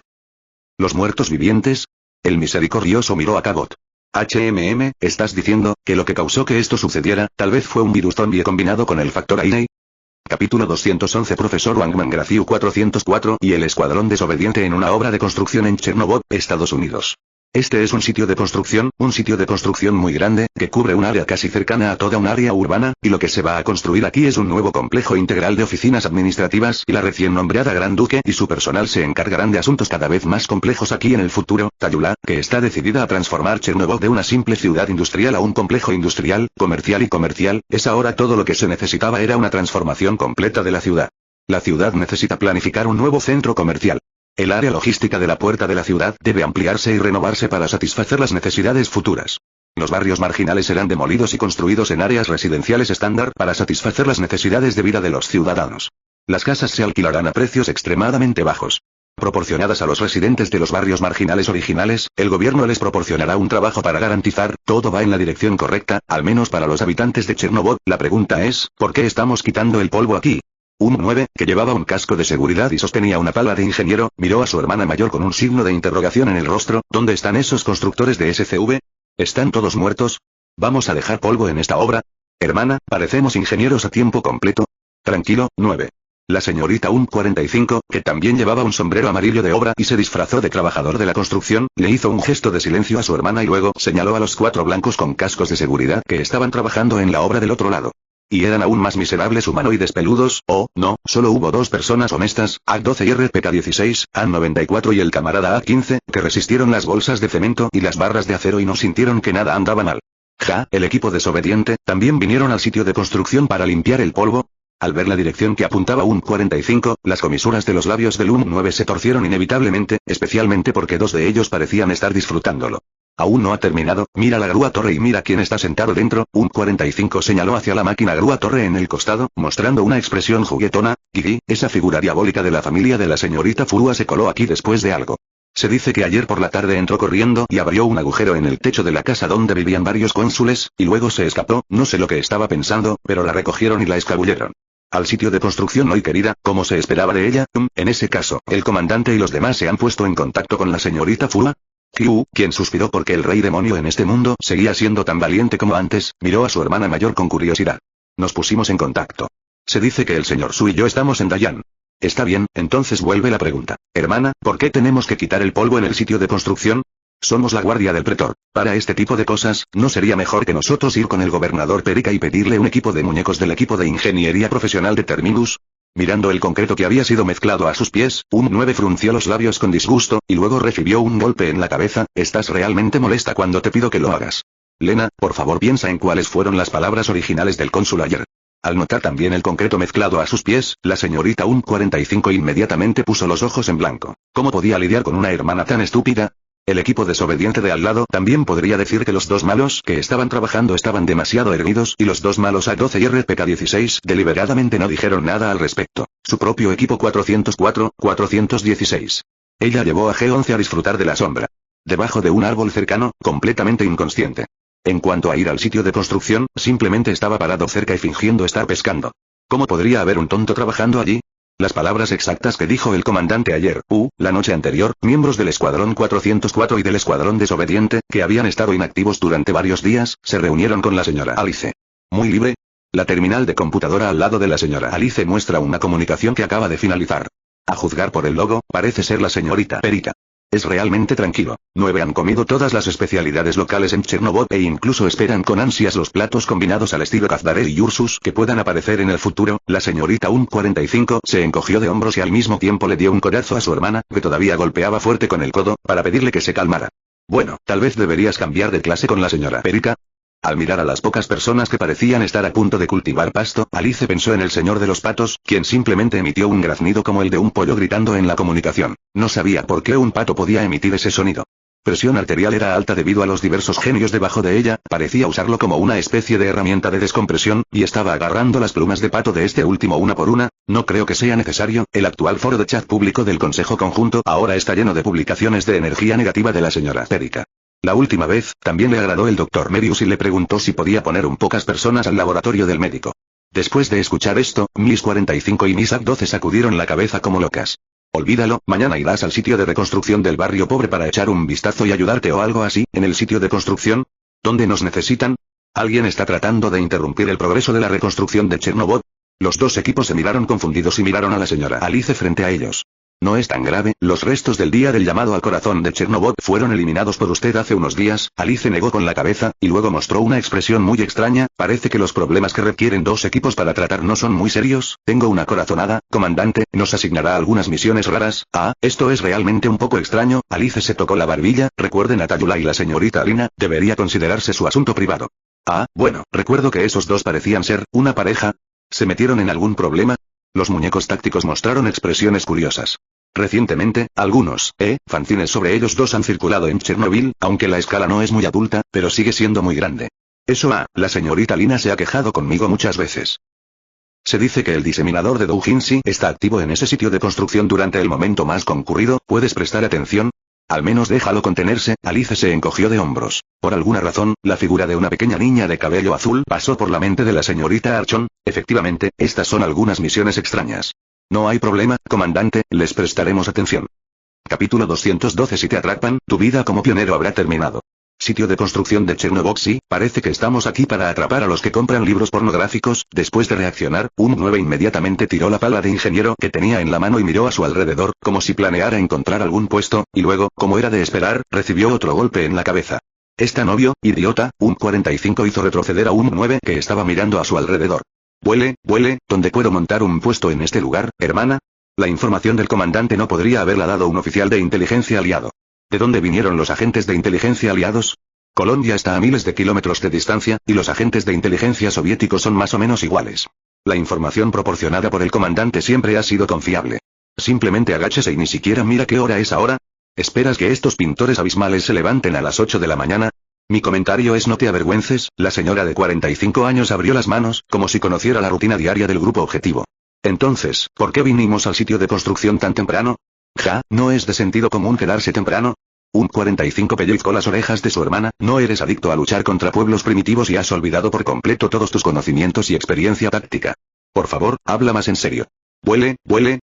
¿Los muertos vivientes? El misericordioso miró a Cabot. ¿Estás diciendo que lo que causó que esto sucediera, tal vez fue un virus zombie combinado con el factor AI? Capítulo 211 Profesor Wangman Graciu 404 y el escuadrón desobediente en una obra de construcción en Chernobyl, Estados Unidos. Este es un sitio de construcción muy grande, que cubre un área casi cercana a toda un área urbana, y lo que se va a construir aquí es un nuevo complejo integral de oficinas administrativas, y la recién nombrada Gran Duque y su personal se encargarán de asuntos cada vez más complejos aquí en el futuro. Tayula, que está decidida a transformar Chernobyl de una simple ciudad industrial a un complejo industrial, comercial, es ahora todo lo que se necesitaba era una transformación completa de la ciudad. La ciudad necesita planificar un nuevo centro comercial. El área logística de la puerta de la ciudad debe ampliarse y renovarse para satisfacer las necesidades futuras. Los barrios marginales serán demolidos y construidos en áreas residenciales estándar para satisfacer las necesidades de vida de los ciudadanos. Las casas se alquilarán a precios extremadamente bajos. Proporcionadas a los residentes de los barrios marginales originales, el gobierno les proporcionará un trabajo para garantizar, todo va en la dirección correcta, al menos para los habitantes de Chernobyl. La pregunta es, ¿por qué estamos quitando el polvo aquí? Un 9, que llevaba un casco de seguridad y sostenía una pala de ingeniero, miró a su hermana mayor con un signo de interrogación en el rostro. ¿Dónde están esos constructores de SCV? ¿Están todos muertos? ¿Vamos a dejar polvo en esta obra? Hermana, parecemos ingenieros a tiempo completo. Tranquilo, 9. La señorita 45, que también llevaba un sombrero amarillo de obra y se disfrazó de trabajador de la construcción, le hizo un gesto de silencio a su hermana y luego señaló a los 4 blancos con cascos de seguridad que estaban trabajando en la obra del otro lado. Y eran aún más miserables humanoides peludos, oh, no, solo hubo dos personas honestas, AK-12 y RPK-16, A-94 y el camarada A-15, que resistieron las bolsas de cemento y las barras de acero y no sintieron que nada andaba mal. Ja, el equipo desobediente, también vinieron al sitio de construcción para limpiar el polvo. Al ver la dirección que apuntaba Un-45, las comisuras de los labios del Un-9 se torcieron inevitablemente, especialmente porque dos de ellos parecían estar disfrutándolo. Aún no ha terminado, mira la grúa torre y mira quién está sentado dentro. Un-45 señaló hacia la máquina grúa torre en el costado, mostrando una expresión juguetona. Gigi, esa figura diabólica de la familia de la señorita Furua se coló aquí después de algo. Se dice que ayer por la tarde entró corriendo y abrió un agujero en el techo de la casa donde vivían varios cónsules, y luego se escapó, no sé lo que estaba pensando, pero la recogieron y la escabulleron al sitio de construcción hoy, querida, como se esperaba de ella. En ese caso, ¿el comandante y los demás se han puesto en contacto con la señorita Furua? Kyu, quien suspiró porque el rey demonio en este mundo seguía siendo tan valiente como antes, miró a su hermana mayor con curiosidad. Nos pusimos en contacto. Se dice que el señor Su y yo estamos en Dayan. Está bien, entonces vuelve la pregunta. Hermana, ¿por qué tenemos que quitar el polvo en el sitio de construcción? Somos la guardia del pretor. Para este tipo de cosas, ¿no sería mejor que nosotros ir con el gobernador Perica y pedirle un equipo de muñecos del equipo de ingeniería profesional de Terminus? Mirando el concreto que había sido mezclado a sus pies, Un-9 frunció los labios con disgusto, y luego recibió un golpe en la cabeza. ¿Estás realmente molesta cuando te pido que lo hagas? Lena, por favor piensa en cuáles fueron las palabras originales del cónsul ayer. Al notar también el concreto mezclado a sus pies, la señorita Un-45 inmediatamente puso los ojos en blanco. ¿Cómo podía lidiar con una hermana tan estúpida? El equipo desobediente de al lado también podría decir que los dos malos que estaban trabajando estaban demasiado erguidos y los dos malos AK-12 y RPK-16 deliberadamente no dijeron nada al respecto. Su propio equipo 404-416. Ella llevó a G-11 a disfrutar de la sombra. Debajo de un árbol cercano, completamente inconsciente. En cuanto a ir al sitio de construcción, simplemente estaba parado cerca y fingiendo estar pescando. ¿Cómo podría haber un tonto trabajando allí? Las palabras exactas que dijo el comandante ayer, la noche anterior, miembros del Escuadrón 404 y del Escuadrón Desobediente, que habían estado inactivos durante varios días, se reunieron con la señora Alice. ¿Muy libre? La terminal de computadora al lado de la señora Alice muestra una comunicación que acaba de finalizar. A juzgar por el logo, parece ser la señorita Perica. Es realmente tranquilo. 9 han comido todas las especialidades locales en Chernobog e incluso esperan con ansias los platos combinados al estilo Kazdarel y Ursus que puedan aparecer en el futuro. La señorita Un-45 se encogió de hombros y al mismo tiempo le dio un codazo a su hermana, que todavía golpeaba fuerte con el codo, para pedirle que se calmara. Bueno, tal vez deberías cambiar de clase con la señora Perica. Al mirar a las pocas personas que parecían estar a punto de cultivar pasto, Alice pensó en el señor de los patos, quien simplemente emitió un graznido como el de un pollo gritando en la comunicación. No sabía por qué un pato podía emitir ese sonido. Presión arterial era alta debido a los diversos genios debajo de ella, parecía usarlo como una especie de herramienta de descompresión, y estaba agarrando las plumas de pato de este último una por una. No creo que sea necesario. El actual foro de chat público del Consejo Conjunto ahora está lleno de publicaciones de energía negativa de la señora Perica. La última vez, también le agradó el Dr. Merius y le preguntó si podía poner un pocas personas al laboratorio del médico. Después de escuchar esto, Miss 45 y Miss AK-12 sacudieron la cabeza como locas. Olvídalo, mañana irás al sitio de reconstrucción del barrio pobre para echar un vistazo y ayudarte o algo así. ¿En el sitio de construcción? ¿Dónde nos necesitan? ¿Alguien está tratando de interrumpir el progreso de la reconstrucción de Chernobog? Los dos equipos se miraron confundidos y miraron a la señora Alice frente a ellos. No es tan grave, los restos del día del llamado al corazón de Chernobog fueron eliminados por usted hace unos días. Alice negó con la cabeza, y luego mostró una expresión muy extraña. Parece que los problemas que requieren dos equipos para tratar no son muy serios. Tengo una corazonada, comandante, nos asignará algunas misiones raras. Esto es realmente un poco extraño. Alice se tocó la barbilla. Recuerden a Tayula y la señorita Alina, debería considerarse su asunto privado. Bueno, recuerdo que esos dos parecían ser una pareja. ¿Se metieron en algún problema? Los muñecos tácticos mostraron expresiones curiosas. Recientemente, algunos, fanzines sobre ellos dos han circulado en Chernobyl, aunque la escala no es muy adulta, pero sigue siendo muy grande. La señorita Lina se ha quejado conmigo muchas veces. Se dice que el diseminador de doujinshi está activo en ese sitio de construcción durante el momento más concurrido. ¿Puedes prestar atención? Al menos déjalo contenerse. Alice se encogió de hombros. Por alguna razón, la figura de una pequeña niña de cabello azul pasó por la mente de la señorita Archon. Efectivamente, estas son algunas misiones extrañas. No hay problema, comandante, les prestaremos atención. Capítulo 212. Si te atrapan, tu vida como pionero habrá terminado. Sitio de construcción de Chernobog. Sí, parece que estamos aquí para atrapar a los que compran libros pornográficos. Después de reaccionar, Un-9 inmediatamente tiró la pala de ingeniero que tenía en la mano y miró a su alrededor, como si planeara encontrar algún puesto, y luego, como era de esperar, recibió otro golpe en la cabeza. ¿Está novio, idiota? Un-45 hizo retroceder a Un-9 que estaba mirando a su alrededor. Vuele, ¿dónde puedo montar un puesto en este lugar, hermana? La información del comandante no podría haberla dado un oficial de inteligencia aliado. ¿De dónde vinieron los agentes de inteligencia aliados? Colombia está a miles de kilómetros de distancia, y los agentes de inteligencia soviéticos son más o menos iguales. La información proporcionada por el comandante siempre ha sido confiable. Simplemente agáchese y ni siquiera mira qué hora es ahora. ¿Esperas que estos pintores abismales se levanten a las 8 de la mañana? Mi comentario es: no te avergüences. La señora de 45 años abrió las manos, como si conociera la rutina diaria del grupo objetivo. Entonces, ¿por qué vinimos al sitio de construcción tan temprano? ¿No es de sentido común quedarse temprano? Un 45 pellizcó las orejas de su hermana. No eres adicto a luchar contra pueblos primitivos y has olvidado por completo todos tus conocimientos y experiencia táctica. Por favor, habla más en serio. Vuele,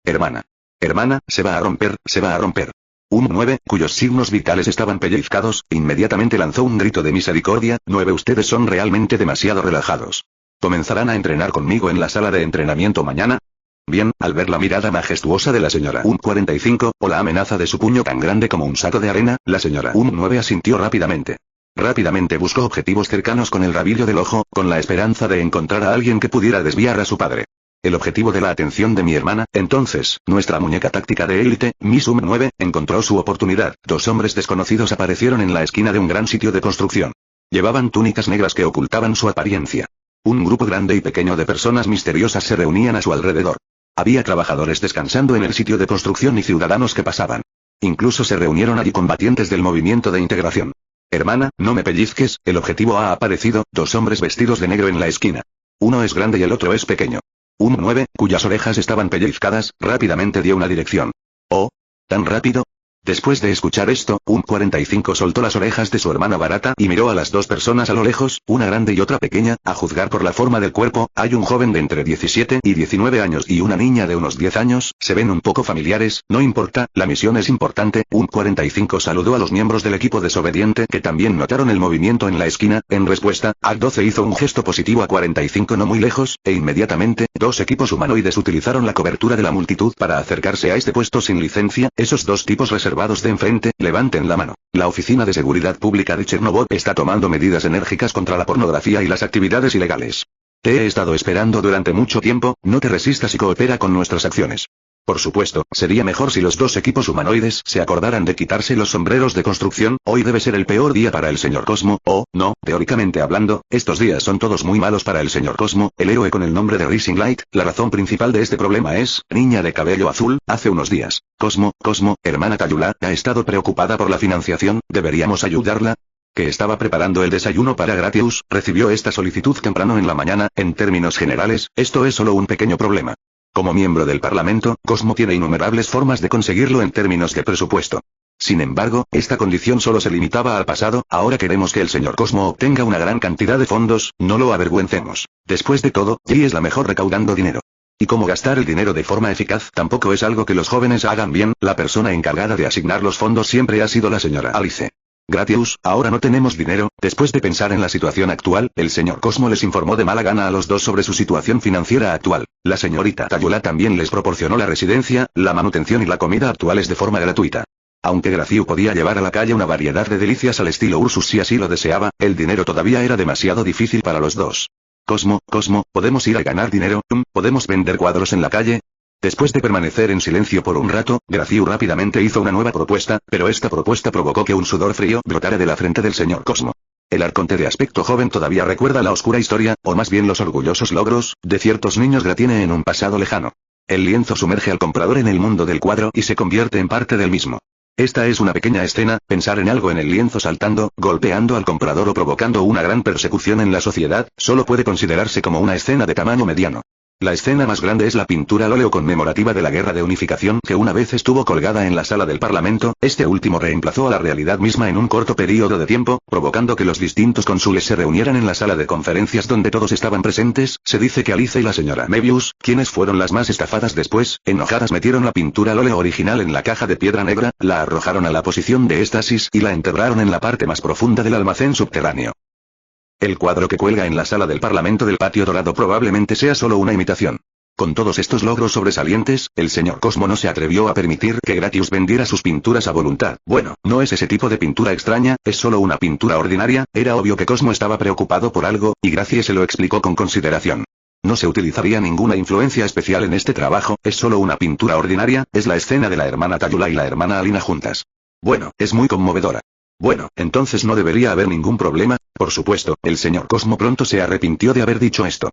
hermana. Hermana, se va a romper. Un 9, cuyos signos vitales estaban pellizcados, inmediatamente lanzó un grito de misericordia. 9, ustedes son realmente demasiado relajados. ¿Comenzarán a entrenar conmigo en la sala de entrenamiento mañana? Bien, al ver la mirada majestuosa de la señora 45, o la amenaza de su puño tan grande como un saco de arena, la señora 9 asintió rápidamente. Rápidamente buscó objetivos cercanos con el rabillo del ojo, con la esperanza de encontrar a alguien que pudiera desviar a su padre. El objetivo de la atención de mi hermana, entonces, nuestra muñeca táctica de élite, Miss 9, encontró su oportunidad. Dos hombres desconocidos aparecieron en la esquina de un gran sitio de construcción. Llevaban túnicas negras que ocultaban su apariencia. Un grupo grande y pequeño de personas misteriosas se reunían a su alrededor. Había trabajadores descansando en el sitio de construcción y ciudadanos que pasaban. Incluso se reunieron allí combatientes del movimiento de integración. Hermana, no me pellizques, el objetivo ha aparecido. Dos hombres vestidos de negro en la esquina. Uno es grande y el otro es pequeño. Un 9, cuyas orejas estaban pellizcadas, rápidamente dio una dirección. ¿Oh? ¿Tan rápido? Después de escuchar esto, un 45 soltó las orejas de su hermana barata y miró a las dos personas a lo lejos, una grande y otra pequeña. A juzgar por la forma del cuerpo, hay un joven de entre 17 y 19 años y una niña de unos 10 años, se ven un poco familiares. No importa, la misión es importante. Un 45 saludó a los miembros del equipo desobediente que también notaron el movimiento en la esquina. En respuesta, AC-12 hizo un gesto positivo a 45 no muy lejos, e inmediatamente, dos equipos humanoides utilizaron la cobertura de la multitud para acercarse a este puesto sin licencia. Esos dos tipos reservados de enfrente, levanten la mano. La Oficina de Seguridad Pública de Chernobyl está tomando medidas enérgicas contra la pornografía y las actividades ilegales. Te he estado esperando durante mucho tiempo, no te resistas y coopera con nuestras acciones. Por supuesto, sería mejor si los dos equipos humanoides se acordaran de quitarse los sombreros de construcción. Hoy debe ser el peor día para el señor Cosmo. Oh, no, teóricamente hablando, estos días son todos muy malos para el señor Cosmo, el héroe con el nombre de Rising Light. La razón principal de este problema es, niña de cabello azul, hace unos días. Cosmo, hermana Tayula, ha estado preocupada por la financiación, ¿deberíamos ayudarla? Que estaba preparando el desayuno para Gratius, recibió esta solicitud temprano en la mañana. En términos generales, esto es solo un pequeño problema. Como miembro del Parlamento, Cosmo tiene innumerables formas de conseguirlo en términos de presupuesto. Sin embargo, esta condición solo se limitaba al pasado. Ahora queremos que el señor Cosmo obtenga una gran cantidad de fondos, no lo avergüencemos. Después de todo, G es la mejor recaudando dinero. Y cómo gastar el dinero de forma eficaz tampoco es algo que los jóvenes hagan bien. La persona encargada de asignar los fondos siempre ha sido la señora Alice. Gratius, ahora no tenemos dinero. Después de pensar en la situación actual, el señor Cosmo les informó de mala gana a los dos sobre su situación financiera actual. La señorita Tayula también les proporcionó la residencia, la manutención y la comida actuales de forma gratuita. Aunque Graciu podía llevar a la calle una variedad de delicias al estilo Ursus si así lo deseaba, el dinero todavía era demasiado difícil para los dos. Cosmo, ¿podemos ir a ganar dinero? ¿Podemos vender cuadros en la calle? Después de permanecer en silencio por un rato, Graciu rápidamente hizo una nueva propuesta, pero esta propuesta provocó que un sudor frío brotara de la frente del señor Cosmo. El arconte de aspecto joven todavía recuerda la oscura historia, o más bien los orgullosos logros, de ciertos niños Gratiene en un pasado lejano. El lienzo sumerge al comprador en el mundo del cuadro y se convierte en parte del mismo. Esta es una pequeña escena, pensar en algo en el lienzo saltando, golpeando al comprador o provocando una gran persecución en la sociedad, solo puede considerarse como una escena de tamaño mediano. La escena más grande es la pintura al óleo conmemorativa de la Guerra de Unificación que una vez estuvo colgada en la sala del Parlamento. Este último reemplazó a la realidad misma en un corto periodo de tiempo, provocando que los distintos cónsules se reunieran en la sala de conferencias donde todos estaban presentes. Se dice que Alice y la señora Mebius, quienes fueron las más estafadas después, enojadas metieron la pintura al óleo original en la caja de piedra negra, la arrojaron a la posición de éxtasis y la enterraron en la parte más profunda del almacén subterráneo. El cuadro que cuelga en la sala del Parlamento del Patio Dorado probablemente sea solo una imitación. Con todos estos logros sobresalientes, el señor Cosmo no se atrevió a permitir que Gratius vendiera sus pinturas a voluntad. Bueno, no es ese tipo de pintura extraña, es solo una pintura ordinaria. Era obvio que Cosmo estaba preocupado por algo, y Gracie se lo explicó con consideración. No se utilizaría ninguna influencia especial en este trabajo, es solo una pintura ordinaria, es la escena de la hermana Tayula y la hermana Alina juntas. Bueno, es muy conmovedora. Bueno, entonces no debería haber ningún problema, por supuesto, el señor Cosmo pronto se arrepintió de haber dicho esto.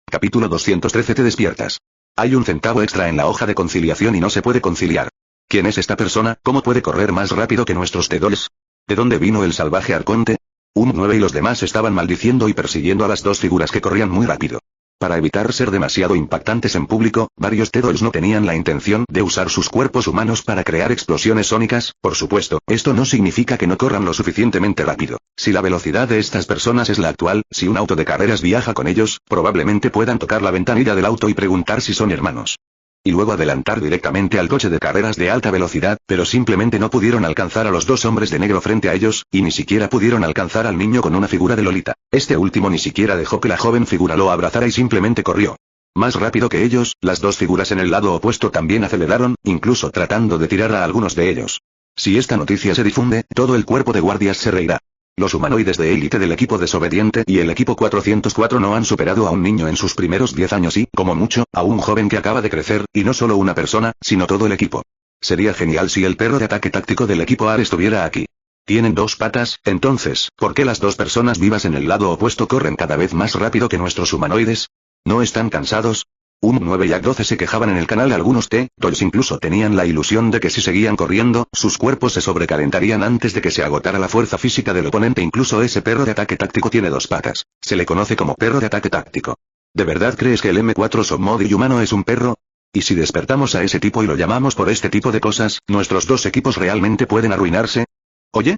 Capítulo 213. Te despiertas. Hay un centavo extra en la hoja de conciliación y no se puede conciliar. ¿Quién es esta persona? ¿Cómo puede correr más rápido que nuestros T-Dolls? ¿De dónde vino el salvaje arconte? 9 y los demás estaban maldiciendo y persiguiendo a las dos figuras que corrían muy rápido. Para evitar ser demasiado impactantes en público, varios T-Dolls no tenían la intención de usar sus cuerpos humanos para crear explosiones sónicas, por supuesto, esto no significa que no corran lo suficientemente rápido. Si la velocidad de estas personas es la actual, si un auto de carreras viaja con ellos, probablemente puedan tocar la ventanilla del auto y preguntar si son hermanos. Y luego adelantar directamente al coche de carreras de alta velocidad, pero simplemente no pudieron alcanzar a los dos hombres de negro frente a ellos, y ni siquiera pudieron alcanzar al niño con una figura de Lolita. Este último ni siquiera dejó que la joven figura lo abrazara y simplemente corrió. Más rápido que ellos, las dos figuras en el lado opuesto también aceleraron, incluso tratando de tirar a algunos de ellos. Si esta noticia se difunde, todo el cuerpo de guardias se reirá. Los humanoides de élite del equipo desobediente y el equipo 404 no han superado a un niño en sus primeros 10 años y, como mucho, a un joven que acaba de crecer, y no solo una persona, sino todo el equipo. Sería genial si el perro de ataque táctico del equipo AR estuviera aquí. Tienen dos patas, entonces, ¿por qué las dos personas vivas en el lado opuesto corren cada vez más rápido que nuestros humanoides? ¿No están cansados? 9 y 12 se quejaban en el canal. Algunos T-Dolls incluso tenían la ilusión de que si seguían corriendo, sus cuerpos se sobrecalentarían antes de que se agotara la fuerza física del oponente. Incluso ese perro de ataque táctico tiene dos patas. Se le conoce como perro de ataque táctico. ¿De verdad crees que el M4 Submodi humano es un perro? ¿Y si despertamos a ese tipo y lo llamamos por este tipo de cosas, nuestros dos equipos realmente pueden arruinarse? Oye.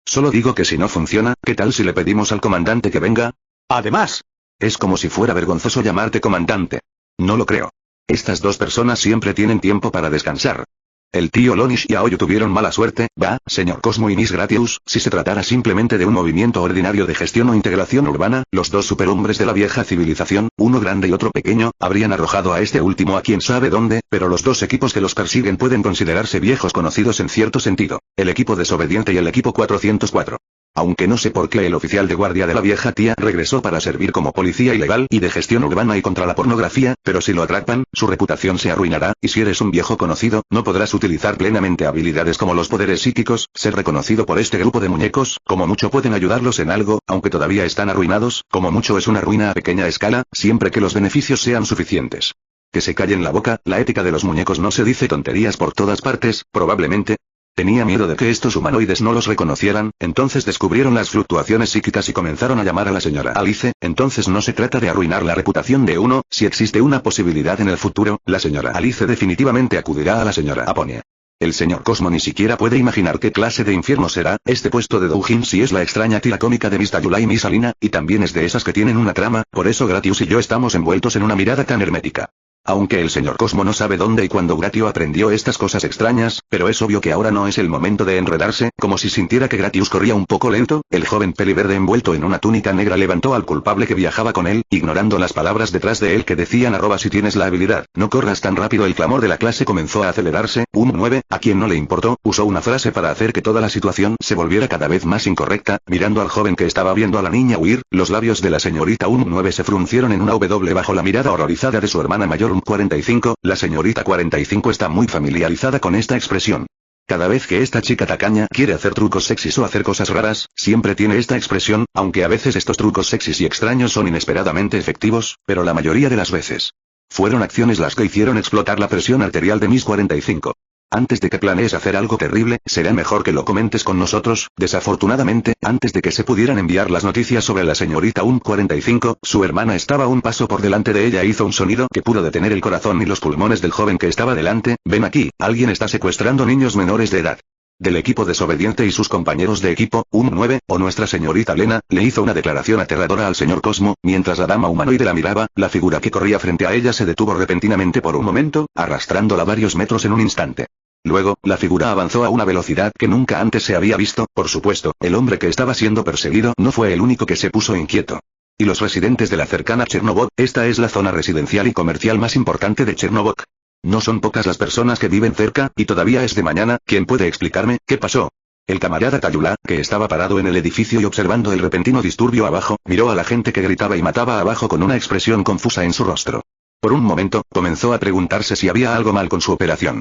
Solo digo que si no funciona, ¿qué tal si le pedimos al comandante que venga? Además, es como si fuera vergonzoso llamarte comandante. No lo creo. Estas dos personas siempre tienen tiempo para descansar. El tío Lonish y Aoyu tuvieron mala suerte, señor Cosmo y Miss Gratius, si se tratara simplemente de un movimiento ordinario de gestión o integración urbana, los dos superhombres de la vieja civilización, uno grande y otro pequeño, habrían arrojado a este último a quién sabe dónde, pero los dos equipos que los persiguen pueden considerarse viejos conocidos en cierto sentido, el equipo desobediente y el equipo 404. Aunque no sé por qué el oficial de guardia de la vieja tía regresó para servir como policía ilegal y de gestión urbana y contra la pornografía, pero si lo atrapan, su reputación se arruinará, y si eres un viejo conocido, no podrás utilizar plenamente habilidades como los poderes psíquicos, ser reconocido por este grupo de muñecos, como mucho pueden ayudarlos en algo, aunque todavía están arruinados, como mucho es una ruina a pequeña escala, siempre que los beneficios sean suficientes. Que se callen la boca, la ética de los muñecos no se dice tonterías por todas partes, probablemente. Tenía miedo de que estos humanoides no los reconocieran, entonces descubrieron las fluctuaciones psíquicas y comenzaron a llamar a la señora Alice. Entonces no se trata de arruinar la reputación de uno, si existe una posibilidad en el futuro, la señora Alice definitivamente acudirá a la señora Aponia. El señor Cosmo ni siquiera puede imaginar qué clase de infierno será este puesto de Doujin si es la extraña tira cómica de Miss Tayula y Miss Alina, y también es de esas que tienen una trama, por eso Gratius y yo estamos envueltos en una mirada tan hermética. Aunque el señor Cosmo no sabe dónde y cuándo Gratius aprendió estas cosas extrañas, pero es obvio que ahora no es el momento de enredarse, como si sintiera que Gratius corría un poco lento, el joven peliverde envuelto en una túnica negra levantó al culpable que viajaba con él, ignorando las palabras detrás de él que decían si tienes la habilidad, no corras tan rápido. El clamor de la clase comenzó a acelerarse. 9, a quien no le importó, usó una frase para hacer que toda la situación se volviera cada vez más incorrecta, mirando al joven que estaba viendo a la niña huir, los labios de la señorita 9 se fruncieron en una W bajo la mirada horrorizada de su hermana mayor 45, la señorita 45 está muy familiarizada con esta expresión. Cada vez que esta chica tacaña quiere hacer trucos sexys o hacer cosas raras, siempre tiene esta expresión, aunque a veces estos trucos sexys y extraños son inesperadamente efectivos, pero la mayoría de las veces fueron acciones las que hicieron explotar la presión arterial de Miss 45. Antes de que planees hacer algo terrible, será mejor que lo comentes con nosotros. Desafortunadamente, antes de que se pudieran enviar las noticias sobre la señorita 45, su hermana estaba un paso por delante de ella e hizo un sonido que pudo detener el corazón y los pulmones del joven que estaba delante. Ven aquí, alguien está secuestrando niños menores de edad. Del equipo desobediente y sus compañeros de equipo, 9, o nuestra señorita Lena, le hizo una declaración aterradora al señor Cosmo, mientras la dama humanoide la miraba, la figura que corría frente a ella se detuvo repentinamente por un momento, arrastrándola varios metros en un instante. Luego, la figura avanzó a una velocidad que nunca antes se había visto. Por supuesto, el hombre que estaba siendo perseguido no fue el único que se puso inquieto. Y los residentes de la cercana Chernobog, esta es la zona residencial y comercial más importante de Chernobog. No son pocas las personas que viven cerca, y todavía es de mañana. ¿Quién puede explicarme qué pasó? El camarada Tayula, que estaba parado en el edificio y observando el repentino disturbio abajo, miró a la gente que gritaba y mataba abajo con una expresión confusa en su rostro. Por un momento, comenzó a preguntarse si había algo mal con su operación.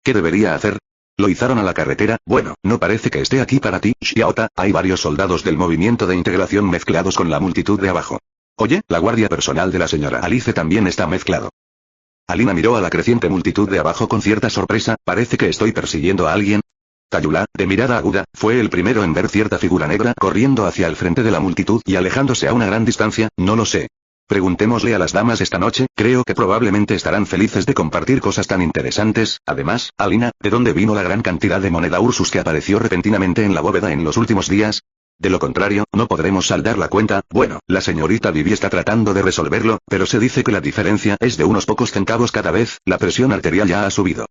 ¿Qué debería hacer? Lo izaron a la carretera. Bueno, no parece que esté aquí para ti, Xiaota. Hay varios soldados del movimiento de integración mezclados con la multitud de abajo. Oye, la guardia personal de la señora Alice también está mezclado. Alina miró a la creciente multitud de abajo con cierta sorpresa. Parece que estoy persiguiendo a alguien. Tayula, de mirada aguda, fue el primero en ver cierta figura negra corriendo hacia el frente de la multitud y alejándose a una gran distancia. No lo sé. Preguntémosle a las damas esta noche, creo que probablemente estarán felices de compartir cosas tan interesantes. Además, Alina, ¿de dónde vino la gran cantidad de moneda Ursus que apareció repentinamente en la bóveda en los últimos días? De lo contrario, no podremos saldar la cuenta. Bueno, la señorita Vivi está tratando de resolverlo, pero se dice que la diferencia es de unos pocos centavos cada vez. La presión arterial ya ha subido.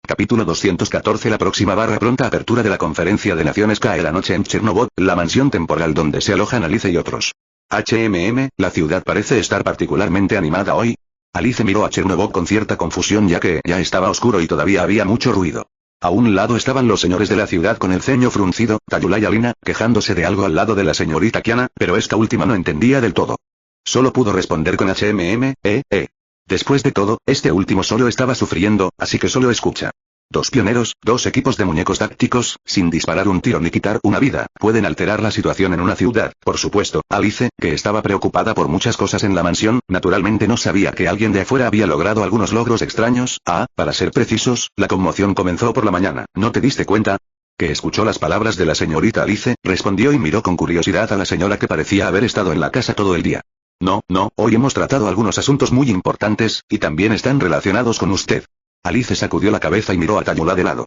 Capítulo 214. La próxima pronta apertura de la conferencia de naciones cae la noche en Chernobog, la mansión temporal donde se alojan Alice y otros. La ciudad parece estar particularmente animada hoy. Alice miró a Chernobog con cierta confusión ya que ya estaba oscuro y todavía había mucho ruido. A un lado estaban los señores de la ciudad con el ceño fruncido, Tayula y Alina, quejándose de algo al lado de la señorita Kiana, pero esta última no entendía del todo. Solo pudo responder con Después de todo, este último solo estaba sufriendo, así que solo escucha. Dos pioneros, dos equipos de muñecos tácticos, sin disparar un tiro ni quitar una vida, pueden alterar la situación en una ciudad. Por supuesto, Alice, que estaba preocupada por muchas cosas en la mansión, naturalmente no sabía que alguien de afuera había logrado algunos logros extraños. Para ser precisos, la conmoción comenzó por la mañana. ¿No te diste cuenta? Que escuchó las palabras de la señorita Alice, respondió y miró con curiosidad a la señora que parecía haber estado en la casa todo el día. No, hoy hemos tratado algunos asuntos muy importantes, y también están relacionados con usted. Alice sacudió la cabeza y miró a Tayula de lado.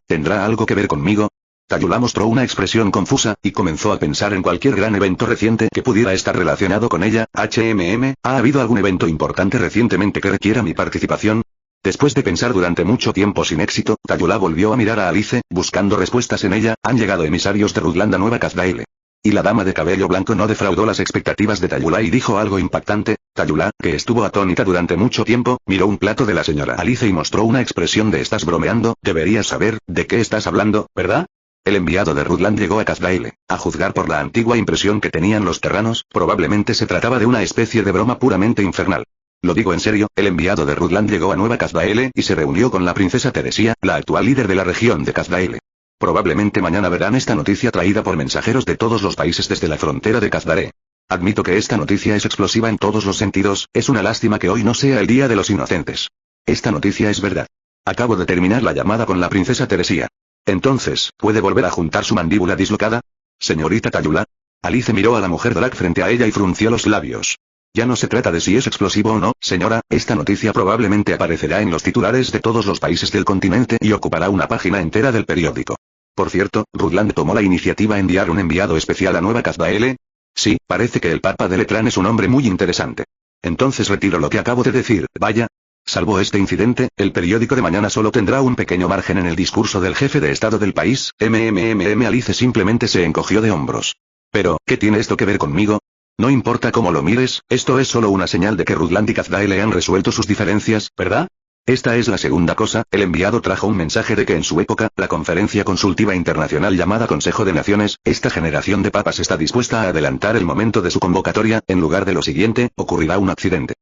¿Tendrá algo que ver conmigo? Tayula mostró una expresión confusa, y comenzó a pensar en cualquier gran evento reciente que pudiera estar relacionado con ella. ¿Ha habido algún evento importante recientemente que requiera mi participación? Después de pensar durante mucho tiempo sin éxito, Tayula volvió a mirar a Alice, buscando respuestas en ella. Han llegado emisarios de Rutland a Nueva Kazdaile. Y la dama de cabello blanco no defraudó las expectativas de Tayula y dijo algo impactante. Tayula, que estuvo atónita durante mucho tiempo, miró un plato de la señora Alice y mostró una expresión de ¿estás bromeando? Deberías saber, ¿de qué estás hablando, verdad? El enviado de Rutland llegó a Kazdaile. A juzgar por la antigua impresión que tenían los terranos, probablemente se trataba de una especie de broma puramente infernal. Lo digo en serio, el enviado de Rutland llegó a Nueva Kazdaile y se reunió con la princesa Teresia, la actual líder de la región de Kazdaile. Probablemente mañana verán esta noticia traída por mensajeros de todos los países desde la frontera de Kazdaré. Admito que esta noticia es explosiva en todos los sentidos, es una lástima que hoy no sea el Día de los Inocentes. Esta noticia es verdad. Acabo de terminar la llamada con la princesa Teresia. Entonces, ¿puede volver a juntar su mandíbula dislocada? Señorita Tayula. Alice miró a la mujer Drac frente a ella y frunció los labios. Ya no se trata de si es explosivo o no, señora, esta noticia probablemente aparecerá en los titulares de todos los países del continente y ocupará una página entera del periódico. Por cierto, Rutland tomó la iniciativa de enviar un enviado especial a Nueva Kazdaile. Sí, parece que el Papa de Letrán es un hombre muy interesante. Entonces retiro lo que acabo de decir. Vaya. Salvo este incidente, el periódico de mañana solo tendrá un pequeño margen en el discurso del jefe de Estado del país. Alice simplemente se encogió de hombros. Pero, ¿qué tiene esto que ver conmigo? No importa cómo lo mires, esto es solo una señal de que Rutland y Kazdaile han resuelto sus diferencias, ¿verdad? Esta es la segunda cosa, el enviado trajo un mensaje de que en su época, la conferencia consultiva internacional llamada Consejo de Naciones, esta generación de papas está dispuesta a adelantar el momento de su convocatoria. En lugar de lo siguiente, ocurrirá un accidente.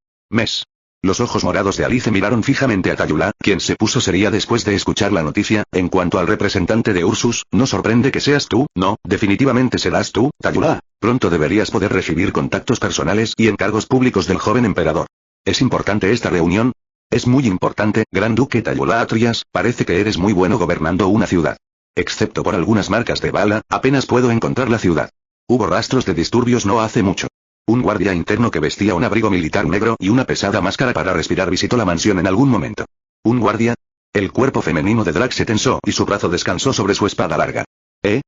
Los ojos morados de Alice miraron fijamente a Tayula, quien se puso seria después de escuchar la noticia. En cuanto al representante de Ursus, no sorprende que seas tú. No, definitivamente serás tú, Tayula. Pronto deberías poder recibir contactos personales y encargos públicos del joven emperador. ¿Es importante esta reunión? Es muy importante, Gran Duque Tayula Atrias, parece que eres muy bueno gobernando una ciudad. Excepto por algunas marcas de bala, apenas puedo encontrar la ciudad. Hubo rastros de disturbios no hace mucho. Un guardia interno que vestía un abrigo militar negro y una pesada máscara para respirar visitó la mansión en algún momento. ¿Un guardia? El cuerpo femenino de Drax se tensó y su brazo descansó sobre su espada larga.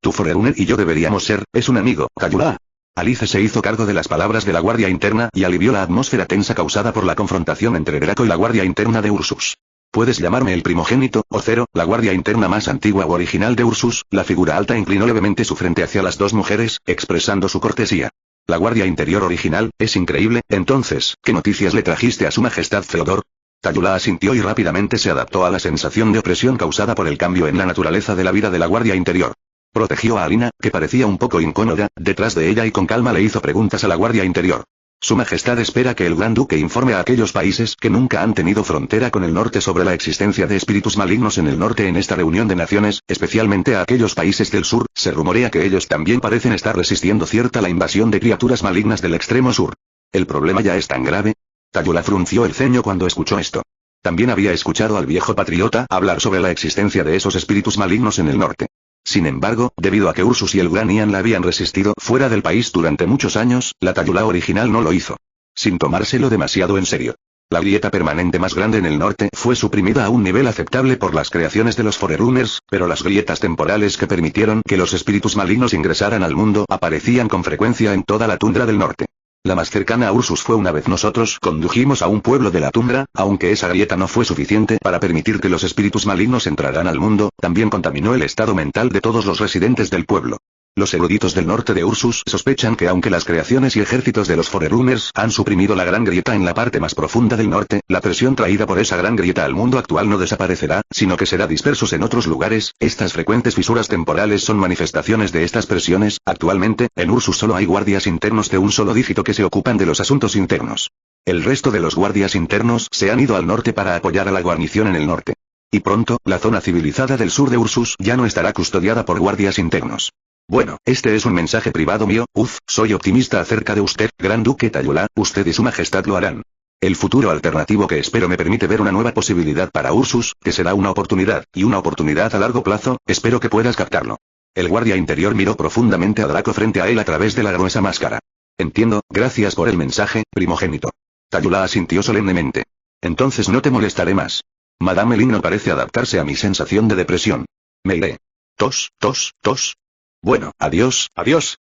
Tú Forerunner y yo deberíamos ser, es un amigo, Tayula. Alice se hizo cargo de las palabras de la guardia interna y alivió la atmósfera tensa causada por la confrontación entre Draco y la guardia interna de Ursus. Puedes llamarme el primogénito, o Cero, la guardia interna más antigua o original de Ursus. La figura alta inclinó levemente su frente hacia las dos mujeres, expresando su cortesía. La guardia interior original, es increíble. Entonces, ¿qué noticias le trajiste a su majestad Feodor? Tayula asintió y rápidamente se adaptó a la sensación de opresión causada por el cambio en la naturaleza de la vida de la guardia interior. Protegió a Alina, que parecía un poco incómoda, detrás de ella y con calma le hizo preguntas a la guardia interior. Su Majestad espera que el Gran Duque informe a aquellos países que nunca han tenido frontera con el norte sobre la existencia de espíritus malignos en el norte en esta reunión de naciones, especialmente a aquellos países del sur. Se rumorea que ellos también parecen estar resistiendo cierta la invasión de criaturas malignas del extremo sur. ¿El problema ya es tan grave? Tayula frunció el ceño cuando escuchó esto. También había escuchado al viejo patriota hablar sobre la existencia de esos espíritus malignos en el norte. Sin embargo, debido a que Ursus y el Gran Ian la habían resistido fuera del país durante muchos años, la Tayula original no lo hizo. Sin tomárselo demasiado en serio. La grieta permanente más grande en el norte fue suprimida a un nivel aceptable por las creaciones de los Forerunners, pero las grietas temporales que permitieron que los espíritus malignos ingresaran al mundo aparecían con frecuencia en toda la tundra del norte. La más cercana a Ursus fue una vez nosotros condujimos a un pueblo de la tundra, aunque esa grieta no fue suficiente para permitir que los espíritus malignos entraran al mundo, también contaminó el estado mental de todos los residentes del pueblo. Los eruditos del norte de Ursus sospechan que aunque las creaciones y ejércitos de los Forerunners han suprimido la gran grieta en la parte más profunda del norte, la presión traída por esa gran grieta al mundo actual no desaparecerá, sino que será dispersos en otros lugares. Estas frecuentes fisuras temporales son manifestaciones de estas presiones. Actualmente, en Ursus solo hay guardias internos de un solo dígito que se ocupan de los asuntos internos. El resto de los guardias internos se han ido al norte para apoyar a la guarnición en el norte. Y pronto, la zona civilizada del sur de Ursus ya no estará custodiada por guardias internos. Bueno, este es un mensaje privado mío. Soy optimista acerca de usted, Gran Duque Tayula. Usted y su Majestad lo harán. El futuro alternativo que espero me permite ver una nueva posibilidad para Ursus, que será una oportunidad, y una oportunidad a largo plazo. Espero que puedas captarlo. El guardia interior miró profundamente a Draco frente a él a través de la gruesa máscara. Entiendo, gracias por el mensaje, primogénito. Tayula asintió solemnemente. Entonces no te molestaré más. Madame Lin no parece adaptarse a mi sensación de depresión. Me iré. Tos, tos, tos. Bueno, adiós, adiós.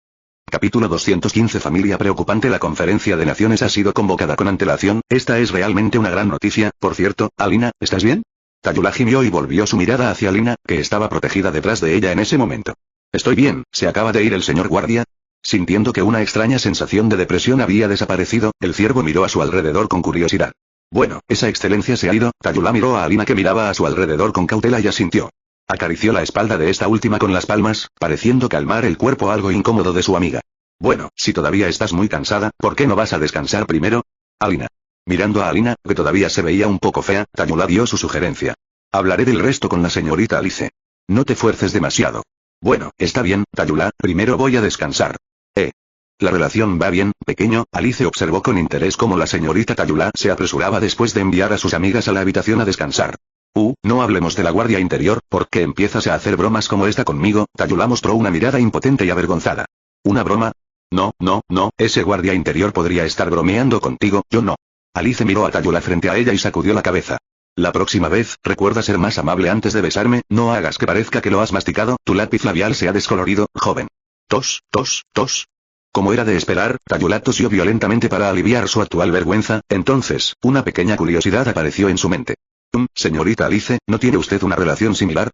Capítulo 215. Familia preocupante. La conferencia de naciones ha sido convocada con antelación. Esta es realmente una gran noticia. Por cierto, Alina, ¿estás bien? Tayula gimió y volvió su mirada hacia Alina, que estaba protegida detrás de ella en ese momento. Estoy bien. ¿Se acaba de ir el señor guardia? Sintiendo que una extraña sensación de depresión había desaparecido, el ciervo miró a su alrededor con curiosidad. Bueno, esa excelencia se ha ido. Tayula miró a Alina, que miraba a su alrededor con cautela, y asintió. Acarició la espalda de esta última con las palmas, pareciendo calmar el cuerpo algo incómodo de su amiga. Bueno, si todavía estás muy cansada, ¿por qué no vas a descansar primero? Alina. Mirando a Alina, que todavía se veía un poco fea, Tayula dio su sugerencia. Hablaré del resto con la señorita Alice. No te fuerces demasiado. Bueno, está bien, Tayula, primero voy a descansar. La relación va bien, pequeño. Alice observó con interés cómo la señorita Tayula se apresuraba después de enviar a sus amigas a la habitación a descansar. No hablemos de la guardia interior, ¿por qué empiezas a hacer bromas como esta conmigo? Tayula mostró una mirada impotente y avergonzada. ¿Una broma? No, ese guardia interior podría estar bromeando contigo, yo no. Alice miró a Tayula frente a ella y sacudió la cabeza. La próxima vez, recuerda ser más amable antes de besarme, no hagas que parezca que lo has masticado, tu lápiz labial se ha descolorido, joven. Tos, tos, tos. Como era de esperar, Tayula tosió violentamente para aliviar su actual vergüenza. Entonces, una pequeña curiosidad apareció en su mente. Señorita Alice, ¿no tiene usted una relación similar?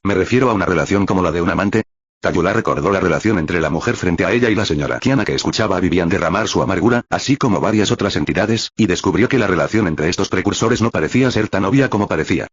Me refiero a una relación como la de un amante. Tayula recordó la relación entre la mujer frente a ella y la señora Kiana, que escuchaba a Vivian derramar su amargura, así como varias otras entidades, y descubrió que la relación entre estos precursores no parecía ser tan obvia como parecía.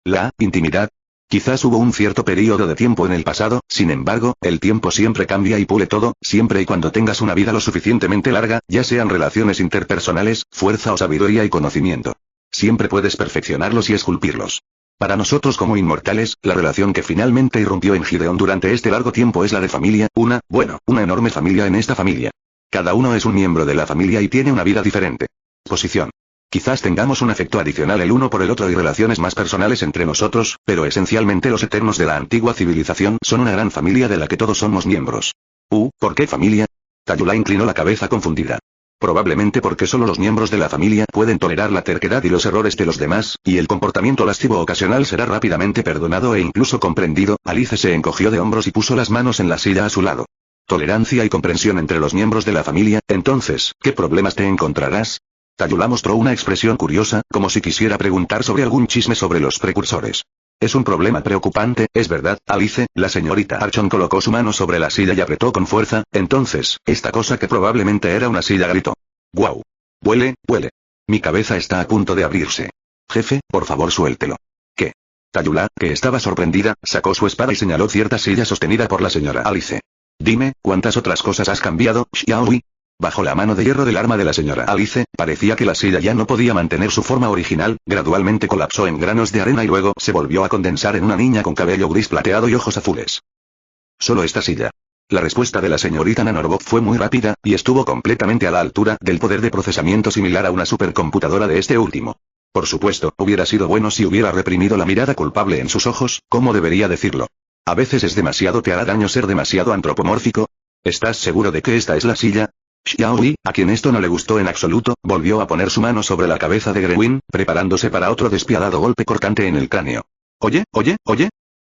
La intimidad. Quizás hubo un cierto periodo de tiempo en el pasado, sin embargo, el tiempo siempre cambia y pule todo, siempre y cuando tengas una vida lo suficientemente larga, ya sean relaciones interpersonales, fuerza o sabiduría y conocimiento. Siempre puedes perfeccionarlos y esculpirlos. Para nosotros como inmortales, la relación que finalmente irrumpió en Gideon durante este largo tiempo es la de familia, una enorme familia en esta familia. Cada uno es un miembro de la familia y tiene una vida diferente. Posición. Quizás tengamos un afecto adicional el uno por el otro y relaciones más personales entre nosotros, pero esencialmente los eternos de la antigua civilización son una gran familia de la que todos somos miembros. ¿Por qué familia? Tayula inclinó la cabeza confundida. Probablemente porque solo los miembros de la familia pueden tolerar la terquedad y los errores de los demás, y el comportamiento lascivo ocasional será rápidamente perdonado e incluso comprendido. Alice se encogió de hombros y puso las manos en la silla a su lado. Tolerancia y comprensión entre los miembros de la familia. Entonces, ¿qué problemas te encontrarás? Tayula mostró una expresión curiosa, como si quisiera preguntar sobre algún chisme sobre los precursores. Es un problema preocupante, ¿es verdad, Alice? La señorita Archon colocó su mano sobre la silla y apretó con fuerza. Entonces, esta cosa que probablemente era una silla gritó. ¡Guau! ¡Huele, huele! Mi cabeza está a punto de abrirse. Jefe, por favor suéltelo. ¿Qué? Tayula, que estaba sorprendida, sacó su espada y señaló cierta silla sostenida por la señora Alice. Dime, ¿cuántas otras cosas has cambiado, Xiaohui? Bajo la mano de hierro del arma de la señora Alice, parecía que la silla ya no podía mantener su forma original, gradualmente colapsó en granos de arena y luego se volvió a condensar en una niña con cabello gris plateado y ojos azules. Solo esta silla. La respuesta de la señorita Nanorobot fue muy rápida, y estuvo completamente a la altura del poder de procesamiento similar a una supercomputadora de este último. Por supuesto, hubiera sido bueno si hubiera reprimido la mirada culpable en sus ojos, ¿cómo debería decirlo? A veces es demasiado, te hará daño ser demasiado antropomórfico. ¿Estás seguro de que esta es la silla? Xiaohui, a quien esto no le gustó en absoluto, volvió a poner su mano sobre la cabeza de Grewin, preparándose para otro despiadado golpe cortante en el cráneo. Oye.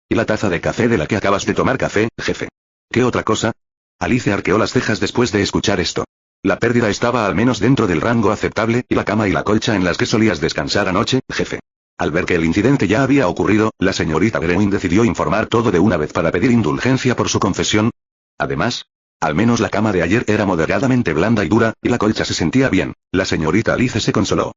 ¿Y la taza de café de la que acabas de tomar café, jefe? ¿Qué otra cosa? Alice arqueó las cejas después de escuchar esto. La pérdida estaba al menos dentro del rango aceptable, y la cama y la colcha en las que solías descansar anoche, jefe. Al ver que el incidente ya había ocurrido, la señorita Grewin decidió informar todo de una vez para pedir indulgencia por su confesión. Además, al menos la cama de ayer era moderadamente blanda y dura, y la colcha se sentía bien. La señorita Alice se consoló.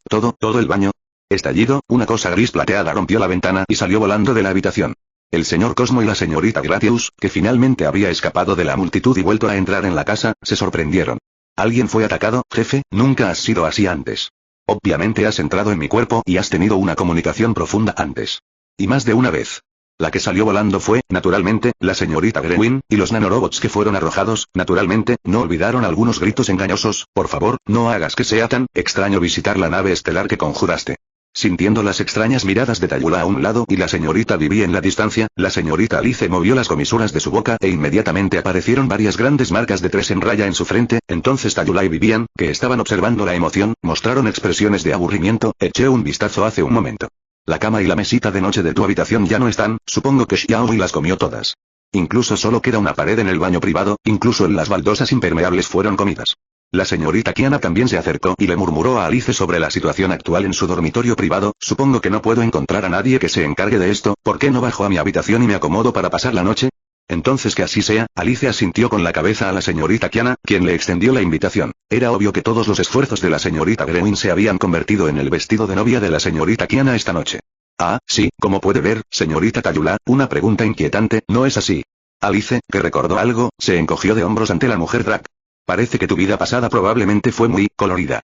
Todo el baño. Estallido, una cosa gris plateada rompió la ventana y salió volando de la habitación. El señor Cosmo y la señorita Gratius, que finalmente había escapado de la multitud y vuelto a entrar en la casa, se sorprendieron. ¿Alguien fue atacado, jefe? Nunca has sido así antes. Obviamente has entrado en mi cuerpo y has tenido una comunicación profunda antes. Y más de una vez. La que salió volando fue, naturalmente, la señorita Grewin, y los nanorobots que fueron arrojados, naturalmente, no olvidaron algunos gritos engañosos. Por favor, no hagas que sea tan extraño visitar la nave estelar que conjuraste. Sintiendo las extrañas miradas de Tayula a un lado y la señorita Vivi en la distancia, la señorita Alice movió las comisuras de su boca e inmediatamente aparecieron varias grandes marcas de 3 en raya en su frente. Entonces Tayula y Vivian, que estaban observando la emoción, mostraron expresiones de aburrimiento. Eché un vistazo hace un momento. La cama y la mesita de noche de tu habitación ya no están, supongo que Xiaohui las comió todas. Incluso solo queda una pared en el baño privado, incluso las baldosas impermeables fueron comidas. La señorita Kiana también se acercó y le murmuró a Alice sobre la situación actual en su dormitorio privado. Supongo que no puedo encontrar a nadie que se encargue de esto, ¿por qué no bajo a mi habitación y me acomodo para pasar la noche? Entonces que así sea, Alice asintió con la cabeza a la señorita Kiana, quien le extendió la invitación. Era obvio que todos los esfuerzos de la señorita Grewin se habían convertido en el vestido de novia de la señorita Kiana esta noche. Ah, sí, como puede ver, señorita Tayula, una pregunta inquietante, ¿no es así? Alice, que recordó algo, se encogió de hombros ante la mujer drag. Parece que tu vida pasada probablemente fue muy colorida.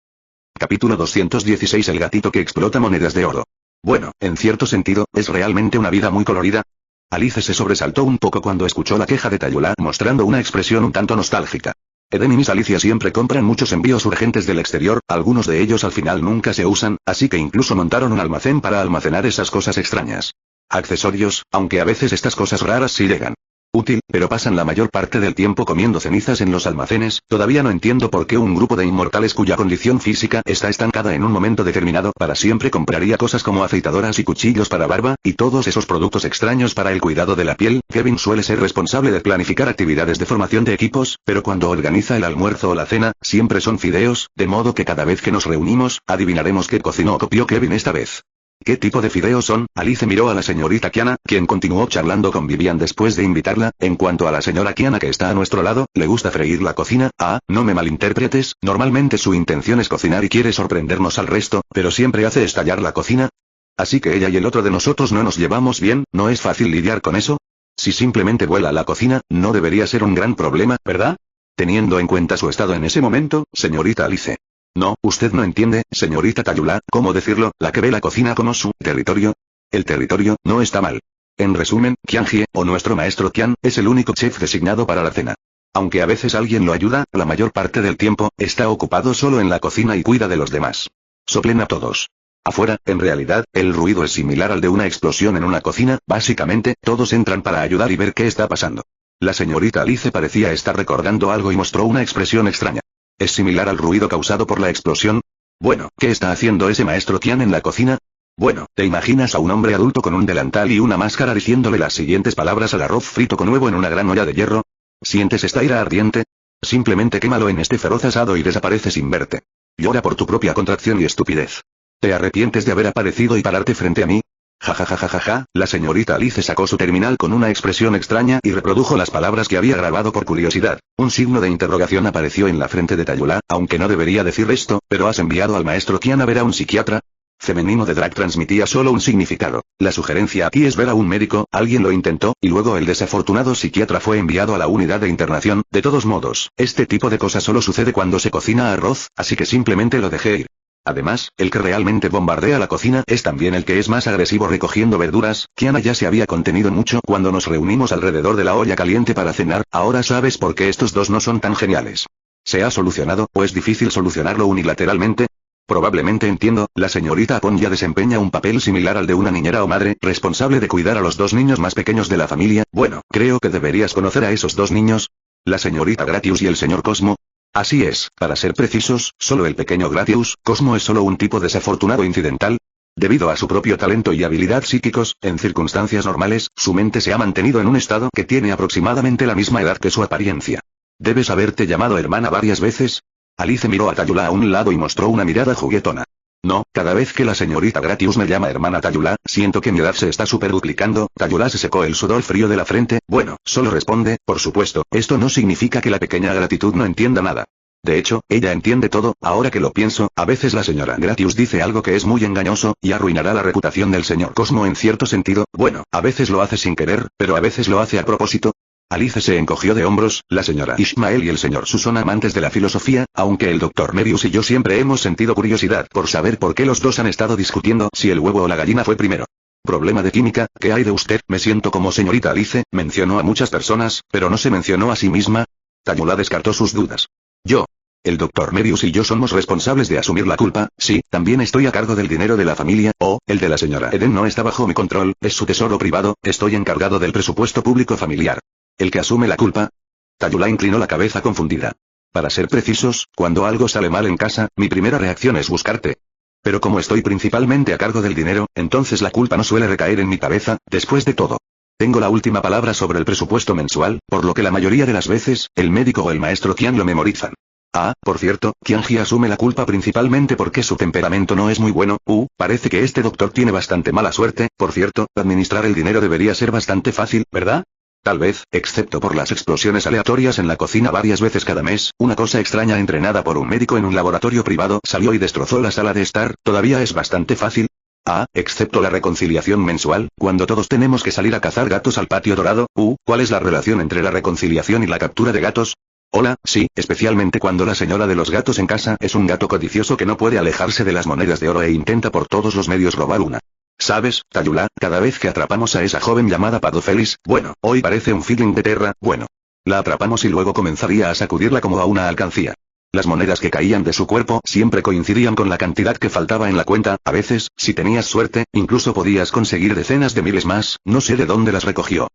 Capítulo 216. El gatito que explota monedas de oro. Bueno, en cierto sentido, ¿es realmente una vida muy colorida? Alice se sobresaltó un poco cuando escuchó la queja de Tayula, mostrando una expresión un tanto nostálgica. Eden y Miss Alicia siempre compran muchos envíos urgentes del exterior, algunos de ellos al final nunca se usan, así que incluso montaron un almacén para almacenar esas cosas extrañas. Accesorios, aunque a veces estas cosas raras sí llegan. Útil, pero pasan la mayor parte del tiempo comiendo cenizas en los almacenes. Todavía no entiendo por qué un grupo de inmortales cuya condición física está estancada en un momento determinado para siempre compraría cosas como afeitadoras y cuchillos para barba, y todos esos productos extraños para el cuidado de la piel. Kevin suele ser responsable de planificar actividades de formación de equipos, pero cuando organiza el almuerzo o la cena, siempre son fideos, de modo que cada vez que nos reunimos, adivinaremos qué cocinó o copió Kevin esta vez. ¿Qué tipo de fideos son? Alice miró a la señorita Kiana, quien continuó charlando con Vivian después de invitarla. En cuanto a la señora Kiana que está a nuestro lado, le gusta freír la cocina. Ah, no me malinterpretes, normalmente su intención es cocinar y quiere sorprendernos al resto, pero siempre hace estallar la cocina. Así que ella y el otro de nosotros no nos llevamos bien, ¿no es fácil lidiar con eso? Si simplemente vuela a la cocina, no debería ser un gran problema, ¿verdad? Teniendo en cuenta su estado en ese momento, señorita Alice. No, usted no entiende, señorita Tayula, ¿cómo decirlo? La que ve la cocina como su territorio. El territorio, no está mal. En resumen, Qianjie, o nuestro maestro Qian, es el único chef designado para la cena. Aunque a veces alguien lo ayuda, la mayor parte del tiempo, está ocupado solo en la cocina y cuida de los demás. Soplen a todos. Afuera, en realidad, el ruido es similar al de una explosión en una cocina, básicamente, todos entran para ayudar y ver qué está pasando. La señorita Alice parecía estar recordando algo y mostró una expresión extraña. ¿Es similar al ruido causado por la explosión? Bueno, ¿qué está haciendo ese maestro Qian en la cocina? Bueno, ¿te imaginas a un hombre adulto con un delantal y una máscara diciéndole las siguientes palabras al arroz frito con huevo en una gran olla de hierro? ¿Sientes esta ira ardiente? Simplemente quémalo en este feroz asado y desaparece sin verte. Llora por tu propia contracción y estupidez. ¿Te arrepientes de haber aparecido y pararte frente a mí? Ja, la señorita Alice sacó su terminal con una expresión extraña y reprodujo las palabras que había grabado por curiosidad. Un signo de interrogación apareció en la frente de Tayula, aunque no debería decir esto, pero ¿has enviado al maestro Qian a ver a un psiquiatra? Femenino de drag transmitía solo un significado. La sugerencia aquí es ver a un médico, alguien lo intentó, y luego el desafortunado psiquiatra fue enviado a la unidad de internación. De todos modos, este tipo de cosas solo sucede cuando se cocina arroz, así que simplemente lo dejé ir. Además, el que realmente bombardea la cocina es también el que es más agresivo recogiendo verduras. Kiana ya se había contenido mucho cuando nos reunimos alrededor de la olla caliente para cenar, ahora sabes por qué estos dos no son tan geniales. ¿Se ha solucionado, o es difícil solucionarlo unilateralmente? Probablemente entiendo, la señorita Apon ya desempeña un papel similar al de una niñera o madre, responsable de cuidar a los dos niños más pequeños de la familia. Bueno, creo que deberías conocer a esos dos niños. La señorita Gratius y el señor Cosmo. Así es, para ser precisos, solo el pequeño Gratius. Cosmo es solo un tipo desafortunado incidental. Debido a su propio talento y habilidad psíquicos, en circunstancias normales, su mente se ha mantenido en un estado que tiene aproximadamente la misma edad que su apariencia. Debes haberte llamado hermana varias veces. Alice miró a Tayula a un lado y mostró una mirada juguetona. No, cada vez que la señorita Gratius me llama hermana Tayula, siento que mi edad se está superduplicando. Tayula se secó el sudor frío de la frente. Bueno, solo responde, por supuesto, esto no significa que la pequeña Gratitud no entienda nada. De hecho, ella entiende todo. Ahora que lo pienso, a veces la señora Gratius dice algo que es muy engañoso, y arruinará la reputación del señor Cosmo en cierto sentido. Bueno, a veces lo hace sin querer, pero a veces lo hace a propósito. Alice se encogió de hombros. La señora Ishmael y el señor Su son amantes de la filosofía, aunque el doctor Medius y yo siempre hemos sentido curiosidad por saber por qué los dos han estado discutiendo si el huevo o la gallina fue primero. Problema de química, ¿qué hay de usted? Me siento como señorita Alice, mencionó a muchas personas, pero no se mencionó a sí misma. Tayula descartó sus dudas. Yo. El doctor Medius y yo somos responsables de asumir la culpa. Sí, también estoy a cargo del dinero de la familia. El de la señora Eden no está bajo mi control, es su tesoro privado. Estoy encargado del presupuesto público familiar. ¿El que asume la culpa? Tayula inclinó la cabeza confundida. Para ser precisos, cuando algo sale mal en casa, mi primera reacción es buscarte. Pero como estoy principalmente a cargo del dinero, entonces la culpa no suele recaer en mi cabeza. Después de todo, tengo la última palabra sobre el presupuesto mensual, por lo que la mayoría de las veces, el médico o el maestro Qian lo memorizan. Por cierto, Qianji asume la culpa principalmente porque su temperamento no es muy bueno. Parece que este doctor tiene bastante mala suerte. Por cierto, administrar el dinero debería ser bastante fácil, ¿verdad? Tal vez, excepto por las explosiones aleatorias en la cocina varias veces cada mes, una cosa extraña entrenada por un médico en un laboratorio privado salió y destrozó la sala de estar. Todavía es bastante fácil. Excepto la reconciliación mensual, cuando todos tenemos que salir a cazar gatos al patio dorado. ¿Cuál es la relación entre la reconciliación y la captura de gatos? Hola, sí, especialmente cuando la señora de los gatos en casa es un gato codicioso que no puede alejarse de las monedas de oro e intenta por todos los medios robar una. ¿Sabes, Tayula? Cada vez que atrapamos a esa joven llamada Padofelis, bueno, hoy parece un feeling de terra, bueno. La atrapamos y luego comenzaría a sacudirla como a una alcancía. Las monedas que caían de su cuerpo siempre coincidían con la cantidad que faltaba en la cuenta. A veces, si tenías suerte, incluso podías conseguir decenas de miles más. No sé de dónde las recogió.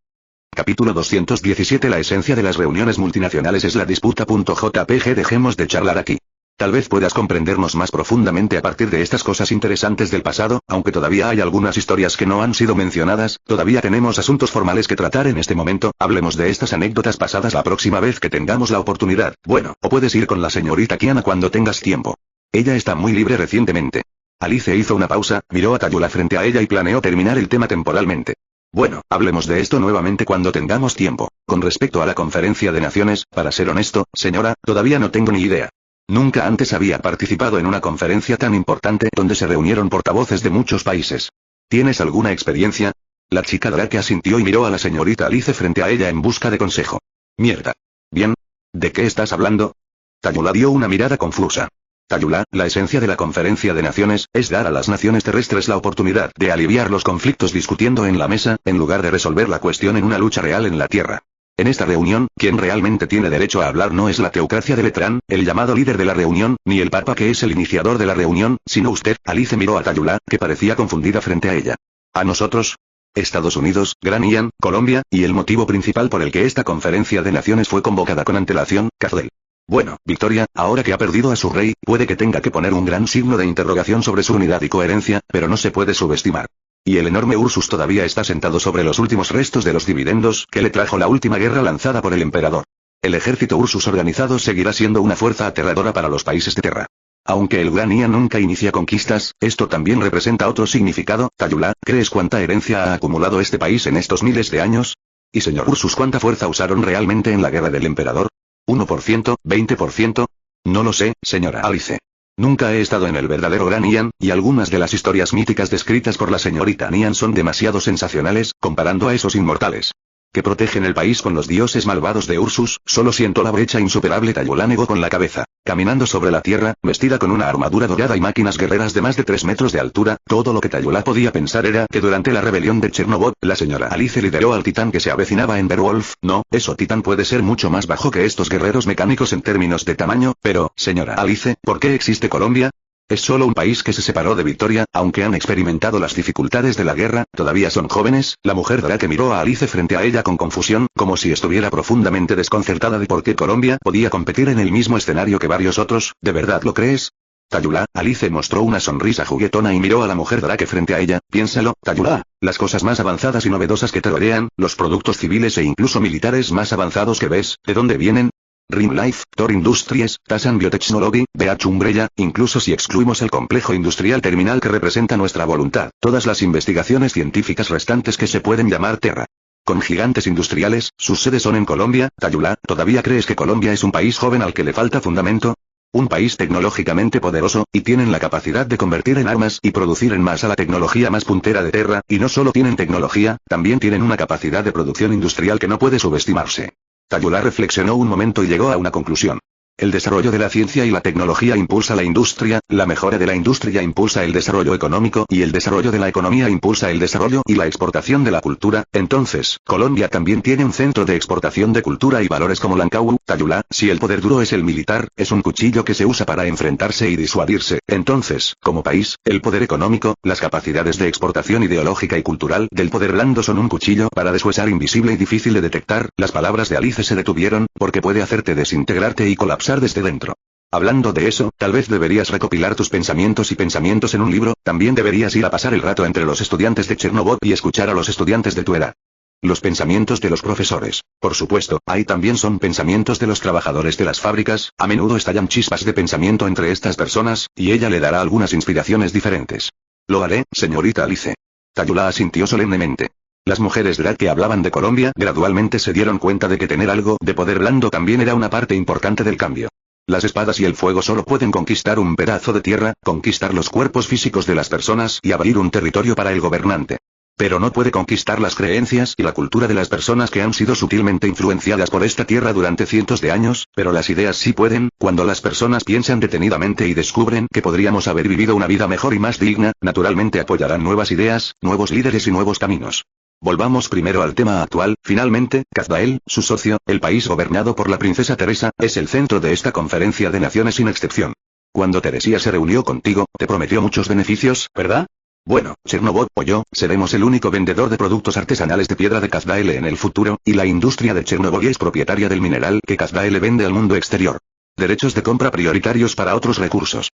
Capítulo 217. La esencia de las reuniones multinacionales es la disputa. JPG. Dejemos de charlar aquí. Tal vez puedas comprendernos más profundamente a partir de estas cosas interesantes del pasado, aunque todavía hay algunas historias que no han sido mencionadas. Todavía tenemos asuntos formales que tratar en este momento. Hablemos de estas anécdotas pasadas la próxima vez que tengamos la oportunidad. Bueno, o puedes ir con la señorita Kiana cuando tengas tiempo. Ella está muy libre recientemente. Alice hizo una pausa, miró a Tayula frente a ella y planeó terminar el tema temporalmente. Bueno, hablemos de esto nuevamente cuando tengamos tiempo. Con respecto a la conferencia de naciones, para ser honesto, señora, todavía no tengo ni idea. Nunca antes había participado en una conferencia tan importante donde se reunieron portavoces de muchos países. ¿Tienes alguna experiencia? La chica Drake asintió y miró a la señorita Alice frente a ella en busca de consejo. Mierda. Bien. ¿De qué estás hablando? Tayula dio una mirada confusa. Tayula, la esencia de la conferencia de naciones, es dar a las naciones terrestres la oportunidad de aliviar los conflictos discutiendo en la mesa, en lugar de resolver la cuestión en una lucha real en la tierra. En esta reunión, quien realmente tiene derecho a hablar no es la teocracia de Letrán, el llamado líder de la reunión, ni el papa que es el iniciador de la reunión, sino usted. Alice miró a Tayula, que parecía confundida frente a ella. ¿A nosotros? Estados Unidos, Gran Ian, Colombia, y el motivo principal por el que esta conferencia de naciones fue convocada con antelación, Cardell. Bueno, Victoria, ahora que ha perdido a su rey, puede que tenga que poner un gran signo de interrogación sobre su unidad y coherencia, pero no se puede subestimar. Y el enorme Ursus todavía está sentado sobre los últimos restos de los dividendos que le trajo la última guerra lanzada por el emperador. El ejército Ursus organizado seguirá siendo una fuerza aterradora para los países de Terra. Aunque el Gran Ian nunca inicia conquistas, esto también representa otro significado. Tayula, ¿crees cuánta herencia ha acumulado este país en estos miles de años? Y señor Ursus, ¿cuánta fuerza usaron realmente en la guerra del emperador? ¿1%? ¿20%? No lo sé, señora Alice. Nunca he estado en el verdadero Gran Ian, y algunas de las historias míticas descritas por la señorita Nian son demasiado sensacionales, comparando a esos inmortales que protegen el país con los dioses malvados de Ursus. Solo siento la brecha insuperable. Tayula negó con la cabeza. Caminando sobre la tierra, vestida con una armadura dorada y máquinas guerreras de más de 3 metros de altura, todo lo que Tayula podía pensar era que durante la rebelión de Chernobog, la señora Alice lideró al titán que se avecinaba en Beowulf. No, eso titán puede ser mucho más bajo que estos guerreros mecánicos en términos de tamaño, pero, señora Alice, ¿por qué existe Colombia? Es solo un país que se separó de Victoria, aunque han experimentado las dificultades de la guerra, todavía son jóvenes. La mujer Drake miró a Alice frente a ella con confusión, como si estuviera profundamente desconcertada de por qué Colombia podía competir en el mismo escenario que varios otros. ¿De verdad lo crees? Tayula, Alice mostró una sonrisa juguetona y miró a la mujer Drake frente a ella. Piénsalo, Tayula, las cosas más avanzadas y novedosas que te rodean, los productos civiles e incluso militares más avanzados que ves, ¿de dónde vienen? Ring Life, Thor Industries, Tasan Biotechnology, BH Umbrella, incluso si excluimos el complejo industrial terminal que representa nuestra voluntad, todas las investigaciones científicas restantes que se pueden llamar Terra. Con gigantes industriales, sus sedes son en Colombia. Tayula, ¿todavía crees que Colombia es un país joven al que le falta fundamento? Un país tecnológicamente poderoso, y tienen la capacidad de convertir en armas y producir en masa la tecnología más puntera de Terra, y no solo tienen tecnología, también tienen una capacidad de producción industrial que no puede subestimarse. Tayula reflexionó un momento y llegó a una conclusión. El desarrollo de la ciencia y la tecnología impulsa la industria, la mejora de la industria impulsa el desarrollo económico y el desarrollo de la economía impulsa el desarrollo y la exportación de la cultura. Entonces, Colombia también tiene un centro de exportación de cultura y valores como Lancahu. Tayula, si el poder duro es el militar, es un cuchillo que se usa para enfrentarse y disuadirse. Entonces, como país, el poder económico, las capacidades de exportación ideológica y cultural del poder blando son un cuchillo para deshuesar invisible y difícil de detectar. Las palabras de Alice se detuvieron, porque puede hacerte desintegrarte y colapsar desde dentro. Hablando de eso, tal vez deberías recopilar tus pensamientos y pensamientos en un libro. También deberías ir a pasar el rato entre los estudiantes de Chernobog y escuchar a los estudiantes de tu edad. Los pensamientos de los profesores, por supuesto, ahí también son pensamientos de los trabajadores de las fábricas. A menudo estallan chispas de pensamiento entre estas personas, y ella le dará algunas inspiraciones diferentes. Lo haré, señorita Alice. Tayula asintió solemnemente. Las mujeres Drake que hablaban de Colombia gradualmente se dieron cuenta de que tener algo de poder blando también era una parte importante del cambio. Las espadas y el fuego solo pueden conquistar un pedazo de tierra, conquistar los cuerpos físicos de las personas y abrir un territorio para el gobernante. Pero no puede conquistar las creencias y la cultura de las personas que han sido sutilmente influenciadas por esta tierra durante cientos de años, pero las ideas sí pueden. Cuando las personas piensan detenidamente y descubren que podríamos haber vivido una vida mejor y más digna, naturalmente apoyarán nuevas ideas, nuevos líderes y nuevos caminos. Volvamos primero al tema actual. Finalmente, Casdael, su socio, el país gobernado por la princesa Teresa, es el centro de esta conferencia de naciones sin excepción. Cuando Teresia se reunió contigo, te prometió muchos beneficios, ¿verdad? Bueno, Chernobog o yo, seremos el único vendedor de productos artesanales de piedra de Casdael en el futuro, y la industria de Chernobog es propietaria del mineral que Casdael vende al mundo exterior. Derechos de compra prioritarios para otros recursos.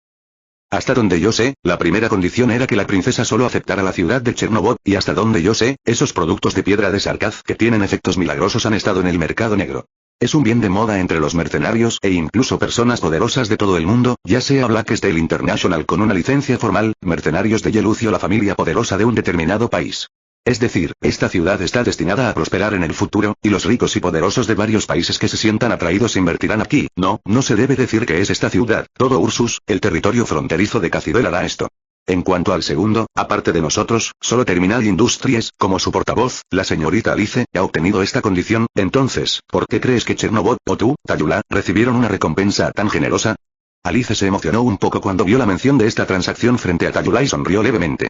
Hasta donde yo sé, la primera condición era que la princesa solo aceptara la ciudad de Chernobog, y hasta donde yo sé, esos productos de piedra de Sarkaz que tienen efectos milagrosos han estado en el mercado negro. Es un bien de moda entre los mercenarios e incluso personas poderosas de todo el mundo, ya sea Blackstone International con una licencia formal, mercenarios de Yelucio, la familia poderosa de un determinado país. Es decir, esta ciudad está destinada a prosperar en el futuro, y los ricos y poderosos de varios países que se sientan atraídos invertirán aquí. No, no se debe decir que es esta ciudad, todo Ursus, el territorio fronterizo de Cacidel hará esto. En cuanto al segundo, aparte de nosotros, solo Terminal Industries, como su portavoz, la señorita Alice, ha obtenido esta condición. Entonces, ¿por qué crees que Chernobog, o tú, Tayula, recibieron una recompensa tan generosa? Alice se emocionó un poco cuando vio la mención de esta transacción frente a Tayula y sonrió levemente.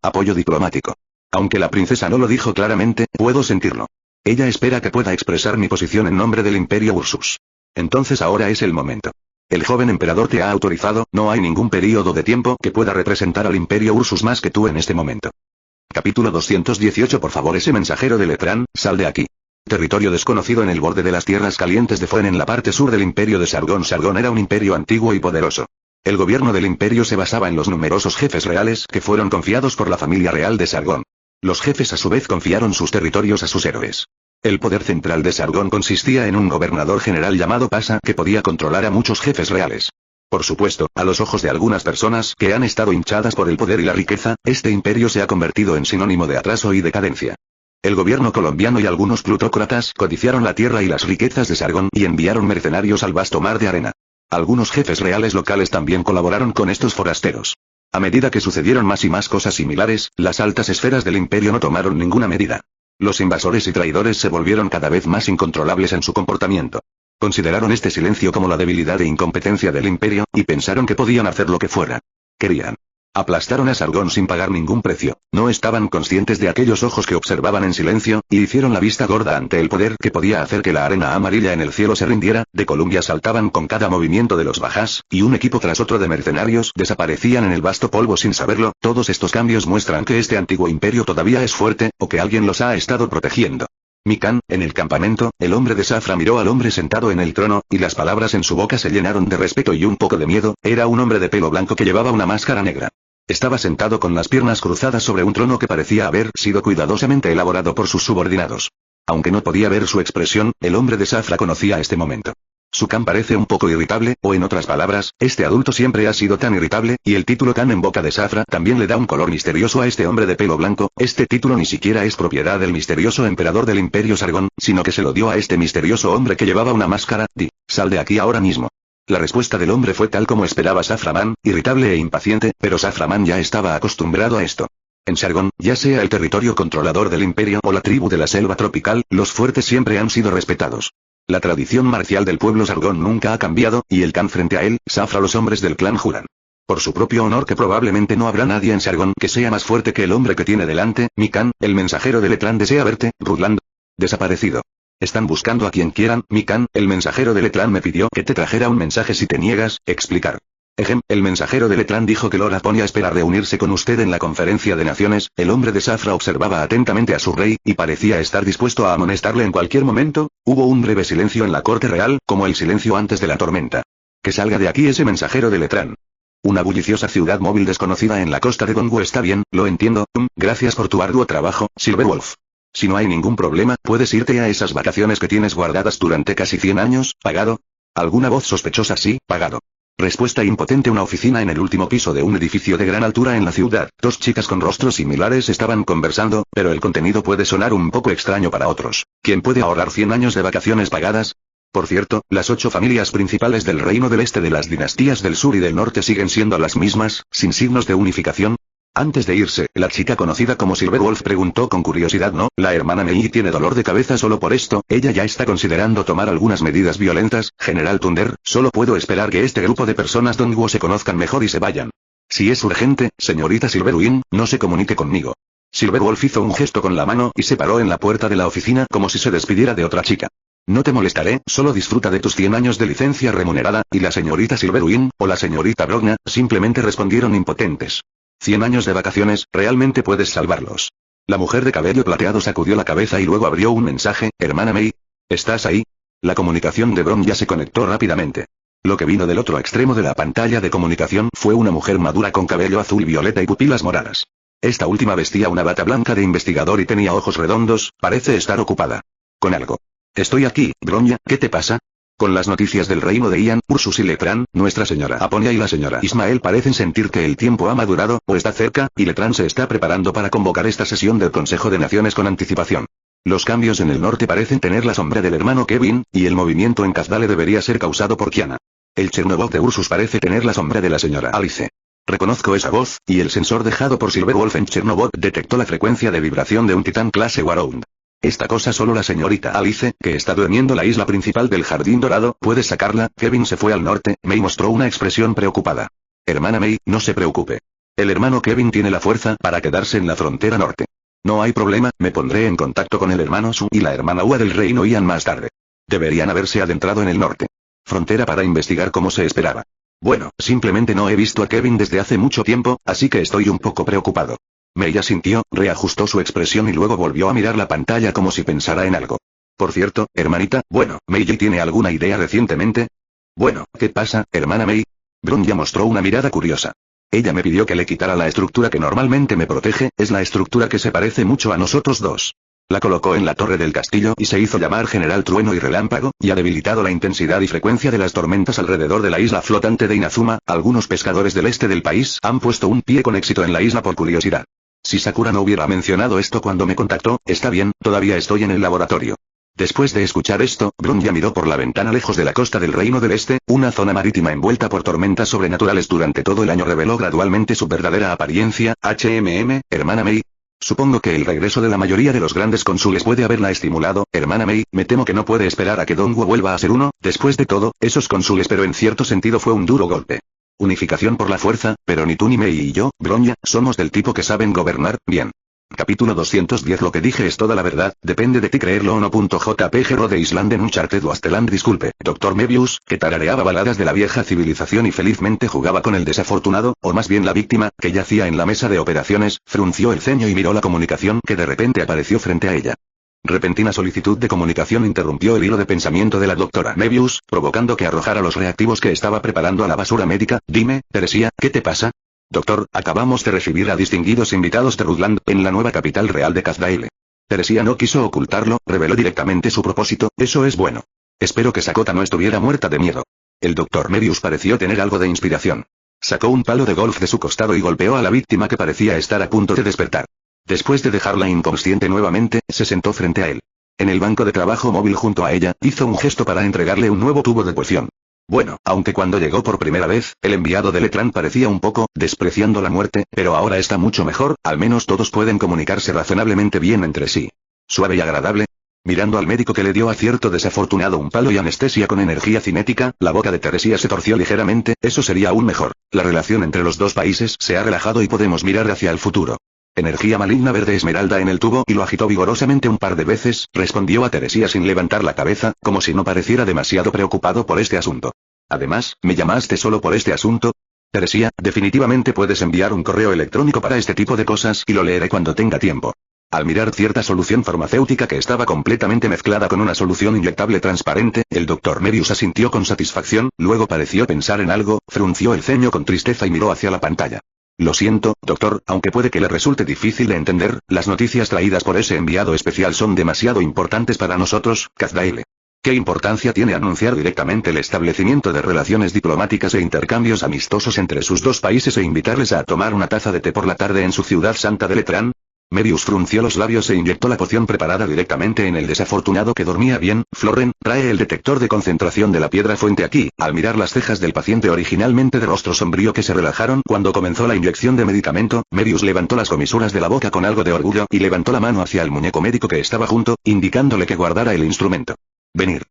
Apoyo diplomático. Aunque la princesa no lo dijo claramente, puedo sentirlo. Ella espera que pueda expresar mi posición en nombre del Imperio Ursus. Entonces ahora es el momento. El joven emperador te ha autorizado, no hay ningún período de tiempo que pueda representar al Imperio Ursus más que tú en este momento. Capítulo 218. Por favor, ese mensajero de Letran, sal de aquí. Territorio desconocido en el borde de las tierras calientes de Foen en la parte sur del Imperio de Sargón. Sargón era un imperio antiguo y poderoso. El gobierno del imperio se basaba en los numerosos jefes reales que fueron confiados por la familia real de Sargón. Los jefes a su vez confiaron sus territorios a sus héroes. El poder central de Sargón consistía en un gobernador general llamado Pasa que podía controlar a muchos jefes reales. Por supuesto, a los ojos de algunas personas que han estado hinchadas por el poder y la riqueza, este imperio se ha convertido en sinónimo de atraso y decadencia. El gobierno colombiano y algunos plutócratas codiciaron la tierra y las riquezas de Sargón y enviaron mercenarios al vasto mar de arena. Algunos jefes reales locales también colaboraron con estos forasteros. A medida que sucedieron más y más cosas similares, las altas esferas del imperio no tomaron ninguna medida. Los invasores y traidores se volvieron cada vez más incontrolables en su comportamiento. Consideraron este silencio como la debilidad e incompetencia del imperio, y pensaron que podían hacer lo que fuera. Querían. Aplastaron a Sargón sin pagar ningún precio. No estaban conscientes de aquellos ojos que observaban en silencio, y hicieron la vista gorda ante el poder que podía hacer que la arena amarilla en el cielo se rindiera. De Columbia saltaban con cada movimiento de los Bajás, y un equipo tras otro de mercenarios desaparecían en el vasto polvo sin saberlo. Todos estos cambios muestran que este antiguo imperio todavía es fuerte, o que alguien los ha estado protegiendo. Mikan, en el campamento, el hombre de Zafra miró al hombre sentado en el trono, y las palabras en su boca se llenaron de respeto y un poco de miedo. Era un hombre de pelo blanco que llevaba una máscara negra. Estaba sentado con las piernas cruzadas sobre un trono que parecía haber sido cuidadosamente elaborado por sus subordinados. Aunque no podía ver su expresión, el hombre de Zafra conocía este momento. Su Khan parece un poco irritable, o en otras palabras, este adulto siempre ha sido tan irritable, y el título Khan en boca de Zafra también le da un color misterioso a este hombre de pelo blanco. Este título ni siquiera es propiedad del misterioso emperador del Imperio Sargón, sino que se lo dio a este misterioso hombre que llevaba una máscara. Sal de aquí ahora mismo. La respuesta del hombre fue tal como esperaba Saframan, irritable e impaciente, pero Saframan ya estaba acostumbrado a esto. En Sargón, ya sea el territorio controlador del imperio o la tribu de la selva tropical, los fuertes siempre han sido respetados. La tradición marcial del pueblo Sargón nunca ha cambiado, y el Khan frente a él, Zafra los hombres del clan juran. Por su propio honor que probablemente no habrá nadie en Sargón que sea más fuerte que el hombre que tiene delante. Mikan, el mensajero de Letran desea verte, Rutland. Desaparecido. Están buscando a quien quieran. Mikan, el mensajero de Letran me pidió que te trajera un mensaje si te niegas, explicar. El mensajero de Letran dijo que Lora Ponia espera reunirse con usted en la conferencia de naciones. El hombre de Zafra observaba atentamente a su rey, y parecía estar dispuesto a amonestarle en cualquier momento. Hubo un breve silencio en la corte real, como el silencio antes de la tormenta. Que salga de aquí ese mensajero de Letran. Una bulliciosa ciudad móvil desconocida en la costa de Gongu está bien, lo entiendo. Gracias por tu arduo trabajo, Silverwolf. Si no hay ningún problema, puedes irte a esas vacaciones que tienes guardadas durante casi 100 años, ¿pagado? ¿Alguna voz sospechosa? Sí, pagado. Respuesta impotente. Una oficina en el último piso de un edificio de gran altura en la ciudad. Dos chicas con rostros similares estaban conversando, pero el contenido puede sonar un poco extraño para otros. ¿Quién puede ahorrar 100 años de vacaciones pagadas? Por cierto, las 8 familias principales del reino del este de las dinastías del sur y del norte siguen siendo las mismas, sin signos de unificación. Antes de irse, la chica conocida como Silverwolf preguntó con curiosidad. No, la hermana Mei tiene dolor de cabeza solo por esto. Ella ya está considerando tomar algunas medidas violentas. General Thunder, solo puedo esperar que este grupo de personas Dongwu se conozcan mejor y se vayan. Si es urgente, señorita Silverwing, no se comunique conmigo. Silverwolf hizo un gesto con la mano y se paró en la puerta de la oficina como si se despidiera de otra chica. No te molestaré, solo disfruta de tus 100 años de licencia remunerada. Y la señorita Silverwing, o la señorita Brogna, simplemente respondieron impotentes. 100 años de vacaciones, realmente puedes salvarlos. La mujer de cabello plateado sacudió la cabeza y luego abrió un mensaje. Hermana Mei, ¿estás ahí? La comunicación de Bron ya se conectó rápidamente. Lo que vino del otro extremo de la pantalla de comunicación fue una mujer madura con cabello azul violeta y pupilas moradas. Esta última vestía una bata blanca de investigador y tenía ojos redondos. Parece estar ocupada con algo. Estoy aquí, Bronya, ¿qué te pasa? Con las noticias del reino de Ian, Ursus y Letran, Nuestra Señora Aponia y la señora Ismael parecen sentir que el tiempo ha madurado, o está cerca, y Letran se está preparando para convocar esta sesión del Consejo de Naciones con anticipación. Los cambios en el norte parecen tener la sombra del hermano Kevin, y el movimiento en Kazdale debería ser causado por Kiana. El Chernobog de Ursus parece tener la sombra de la señora Alice. Reconozco esa voz, y el sensor dejado por Silverwolf en Chernobog detectó la frecuencia de vibración de un titán clase Waround. Esta cosa solo la señorita Alice, que está durmiendo la isla principal del Jardín Dorado, puede sacarla. Kevin se fue al norte. Mei mostró una expresión preocupada. Hermana Mei, no se preocupe. El hermano Kevin tiene la fuerza para quedarse en la frontera norte. No hay problema, me pondré en contacto con el hermano Su y la hermana Ua del reino Ian más tarde. Deberían haberse adentrado en el norte. Frontera para investigar como se esperaba. Bueno, simplemente no he visto a Kevin desde hace mucho tiempo, así que estoy un poco preocupado. Mei asintió, reajustó su expresión y luego volvió a mirar la pantalla como si pensara en algo. Por cierto, hermanita, bueno, ¿Mei tiene alguna idea recientemente? Bueno, ¿qué pasa, hermana Mei? Brun ya mostró una mirada curiosa. Ella me pidió que le quitara la estructura que normalmente me protege, es la estructura que se parece mucho a nosotros dos. La colocó en la torre del castillo y se hizo llamar General Trueno y Relámpago, y ha debilitado la intensidad y frecuencia de las tormentas alrededor de la isla flotante de Inazuma. Algunos pescadores del este del país han puesto un pie con éxito en la isla por curiosidad. Si Sakura no hubiera mencionado esto cuando me contactó, está bien, todavía estoy en el laboratorio. Después de escuchar esto, Bronya miró por la ventana lejos de la costa del Reino del Este, una zona marítima envuelta por tormentas sobrenaturales durante todo el año reveló gradualmente su verdadera apariencia. Hermana Mei. Supongo que el regreso de la mayoría de los grandes cónsules puede haberla estimulado, hermana Mei. Me temo que no puede esperar a que Dongwu vuelva a ser uno. Después de todo, esos cónsules, pero en cierto sentido fue un duro golpe. Unificación por la fuerza, pero ni tú ni Mei y yo, Bronya, somos del tipo que saben gobernar bien. Capítulo 210. Lo que dije es toda la verdad, depende de ti creerlo o no. JPG Rhode Island en Uncharted Wasteland. Disculpe, Dr. Mebius, que tarareaba baladas de la vieja civilización y felizmente jugaba con el desafortunado, o más bien la víctima, que yacía en la mesa de operaciones, frunció el ceño y miró la comunicación que de repente apareció frente a ella. Repentina solicitud de comunicación interrumpió el hilo de pensamiento de la doctora Mebius, provocando que arrojara los reactivos que estaba preparando a la basura médica. Dime, Teresia, ¿qué te pasa? Doctor, acabamos de recibir a distinguidos invitados de Rutland, en la nueva capital real de Kazdaile. Teresia no quiso ocultarlo, reveló directamente su propósito. Eso es bueno. Espero que Sakota no estuviera muerta de miedo. El Dr. Mebius pareció tener algo de inspiración. Sacó un palo de golf de su costado y golpeó a la víctima que parecía estar a punto de despertar. Después de dejarla inconsciente nuevamente, se sentó frente a él. En el banco de trabajo móvil junto a ella, hizo un gesto para entregarle un nuevo tubo de cocción. Bueno, aunque cuando llegó por primera vez, el enviado de Letran parecía un poco, despreciando la muerte, pero ahora está mucho mejor, al menos todos pueden comunicarse razonablemente bien entre sí. Suave y agradable. Mirando al médico que le dio a cierto desafortunado un palo y anestesia con energía cinética, la boca de Teresia se torció ligeramente. Eso sería aún mejor. La relación entre los dos países se ha relajado y podemos mirar hacia el futuro. Energía maligna verde esmeralda en el tubo y lo agitó vigorosamente un par de veces, respondió a Teresia sin levantar la cabeza, como si no pareciera demasiado preocupado por este asunto. Además, ¿me llamaste solo por este asunto? Teresia, definitivamente puedes enviar un correo electrónico para este tipo de cosas y lo leeré cuando tenga tiempo. Al mirar cierta solución farmacéutica que estaba completamente mezclada con una solución inyectable transparente, el Dr. Mebius asintió con satisfacción, luego pareció pensar en algo, frunció el ceño con tristeza y miró hacia la pantalla. Lo siento, doctor, aunque puede que le resulte difícil de entender, las noticias traídas por ese enviado especial son demasiado importantes para nosotros, Kazdaile. ¿Qué importancia tiene anunciar directamente el establecimiento de relaciones diplomáticas e intercambios amistosos entre sus dos países e invitarles a tomar una taza de té por la tarde en su ciudad santa de Letran? Mebius frunció los labios e inyectó la poción preparada directamente en el desafortunado que dormía bien. Floren, trae el detector de concentración de la piedra fuente aquí. Al mirar las cejas del paciente originalmente de rostro sombrío que se relajaron cuando comenzó la inyección de medicamento, Mebius levantó las comisuras de la boca con algo de orgullo y levantó la mano hacia el muñeco médico que estaba junto, indicándole que guardara el instrumento. Venir.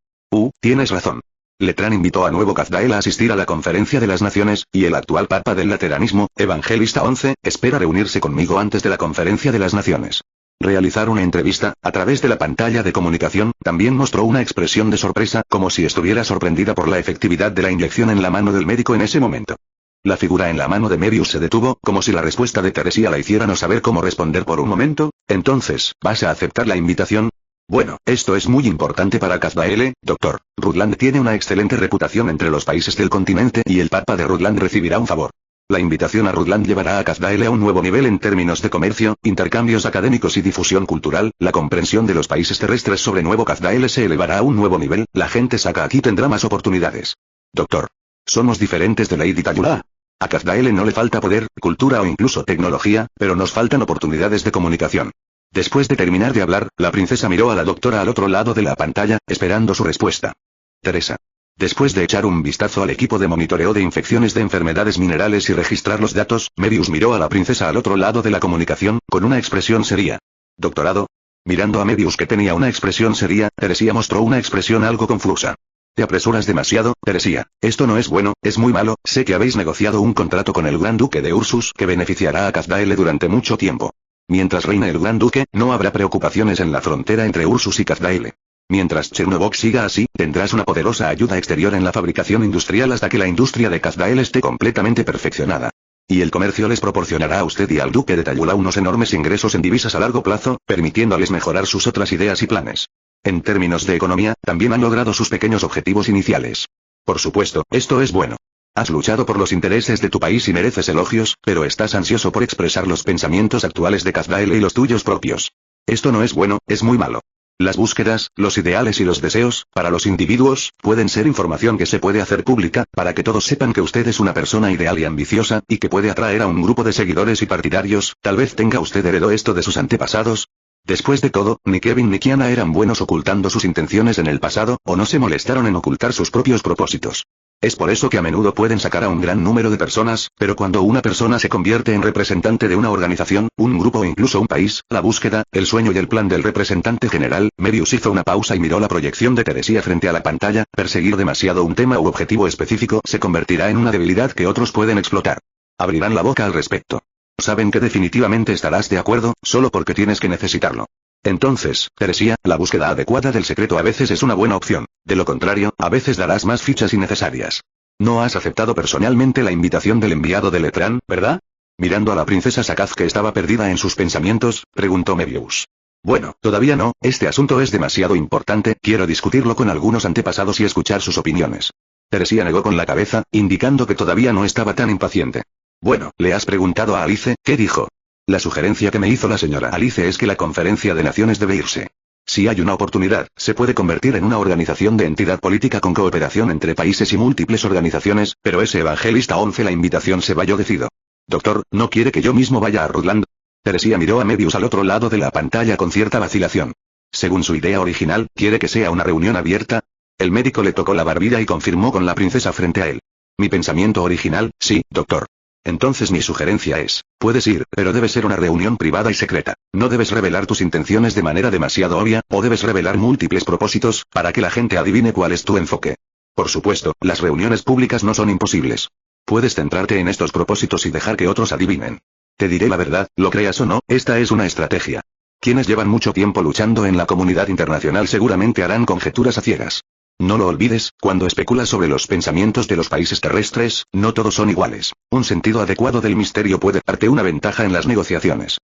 Tienes razón. Letran invitó a Nuevo Kazdael a asistir a la Conferencia de las Naciones, y el actual Papa del Lateranismo, Evangelista 11, espera reunirse conmigo antes de la Conferencia de las Naciones. Realizar una entrevista, a través de la pantalla de comunicación, también mostró una expresión de sorpresa, como si estuviera sorprendida por la efectividad de la inyección en la mano del médico en ese momento. La figura en la mano de Mebius se detuvo, como si la respuesta de Teresia la hiciera no saber cómo responder por un momento. Entonces, ¿vas a aceptar la invitación? Bueno, esto es muy importante para Kazdaele, doctor. Rutland tiene una excelente reputación entre los países del continente y el Papa de Rutland recibirá un favor. La invitación a Rutland llevará a Kazdaele a un nuevo nivel en términos de comercio, intercambios académicos y difusión cultural. La comprensión de los países terrestres sobre Nuevo Kazdaele se elevará a un nuevo nivel. La gente saca aquí tendrá más oportunidades. Doctor. Somos diferentes de Lady Tayula. A Kazdaele no le falta poder, cultura o incluso tecnología, pero nos faltan oportunidades de comunicación. Después de terminar de hablar, la princesa miró a la doctora al otro lado de la pantalla, esperando su respuesta. Teresa. Después de echar un vistazo al equipo de monitoreo de infecciones de enfermedades minerales y registrar los datos, Mebius miró a la princesa al otro lado de la comunicación, con una expresión seria. ¿Doctorado? Mirando a Mebius que tenía una expresión seria, Teresia mostró una expresión algo confusa. Te apresuras demasiado, Teresia. Esto no es bueno, es muy malo. Sé que habéis negociado un contrato con el Gran Duque de Ursus que beneficiará a Kazdaele durante mucho tiempo. Mientras reine el Gran Duque, no habrá preocupaciones en la frontera entre Ursus y Kazdaele. Mientras Chernobog siga así, tendrás una poderosa ayuda exterior en la fabricación industrial hasta que la industria de Kazdaele esté completamente perfeccionada. Y el comercio les proporcionará a usted y al Duque de Tayula unos enormes ingresos en divisas a largo plazo, permitiéndoles mejorar sus otras ideas y planes. En términos de economía, también han logrado sus pequeños objetivos iniciales. Por supuesto, esto es bueno. Has luchado por los intereses de tu país y mereces elogios, pero estás ansioso por expresar los pensamientos actuales de Kazdaele y los tuyos propios. Esto no es bueno, es muy malo. Las búsquedas, los ideales y los deseos, para los individuos, pueden ser información que se puede hacer pública, para que todos sepan que usted es una persona ideal y ambiciosa, y que puede atraer a un grupo de seguidores y partidarios. Tal vez tenga usted heredó esto de sus antepasados. Después de todo, ni Kevin ni Kiana eran buenos ocultando sus intenciones en el pasado, o no se molestaron en ocultar sus propios propósitos. Es por eso que a menudo pueden sacar a un gran número de personas, pero cuando una persona se convierte en representante de una organización, un grupo o incluso un país, la búsqueda, el sueño y el plan del representante general, Mebius hizo una pausa y miró la proyección de Teresia frente a la pantalla. Perseguir demasiado un tema u objetivo específico se convertirá en una debilidad que otros pueden explotar. Abrirán la boca al respecto. Saben que definitivamente estarás de acuerdo, solo porque tienes que necesitarlo. Entonces, Teresia, la búsqueda adecuada del secreto a veces es una buena opción. De lo contrario, a veces darás más fichas innecesarias. No has aceptado personalmente la invitación del enviado de Letran, ¿verdad? Mirando a la princesa Sakaz que estaba perdida en sus pensamientos, preguntó Mebius. Bueno, todavía no, este asunto es demasiado importante, quiero discutirlo con algunos antepasados y escuchar sus opiniones. Teresia negó con la cabeza, indicando que todavía no estaba tan impaciente. Bueno, ¿le has preguntado a Alice, qué dijo? La sugerencia que me hizo la señora Alice es que la Conferencia de Naciones debe irse. Si hay una oportunidad, se puede convertir en una organización de entidad política con cooperación entre países y múltiples organizaciones, pero ese evangelista 11 la invitación se va yo decido. Doctor, ¿no quiere que yo mismo vaya a Rutland? Teresia miró a Mebius al otro lado de la pantalla con cierta vacilación. Según su idea original, ¿quiere que sea una reunión abierta? El médico le tocó la barbilla y confirmó con la princesa frente a él. Mi pensamiento original, sí, doctor. Entonces mi sugerencia es, puedes ir, pero debe ser una reunión privada y secreta. No debes revelar tus intenciones de manera demasiado obvia, o debes revelar múltiples propósitos, para que la gente adivine cuál es tu enfoque. Por supuesto, las reuniones públicas no son imposibles. Puedes centrarte en estos propósitos y dejar que otros adivinen. Te diré la verdad, lo creas o no, esta es una estrategia. Quienes llevan mucho tiempo luchando en la comunidad internacional seguramente harán conjeturas a ciegas. No lo olvides, cuando especulas sobre los pensamientos de los países terrestres, no todos son iguales. Un sentido adecuado del misterio puede darte una ventaja en las negociaciones.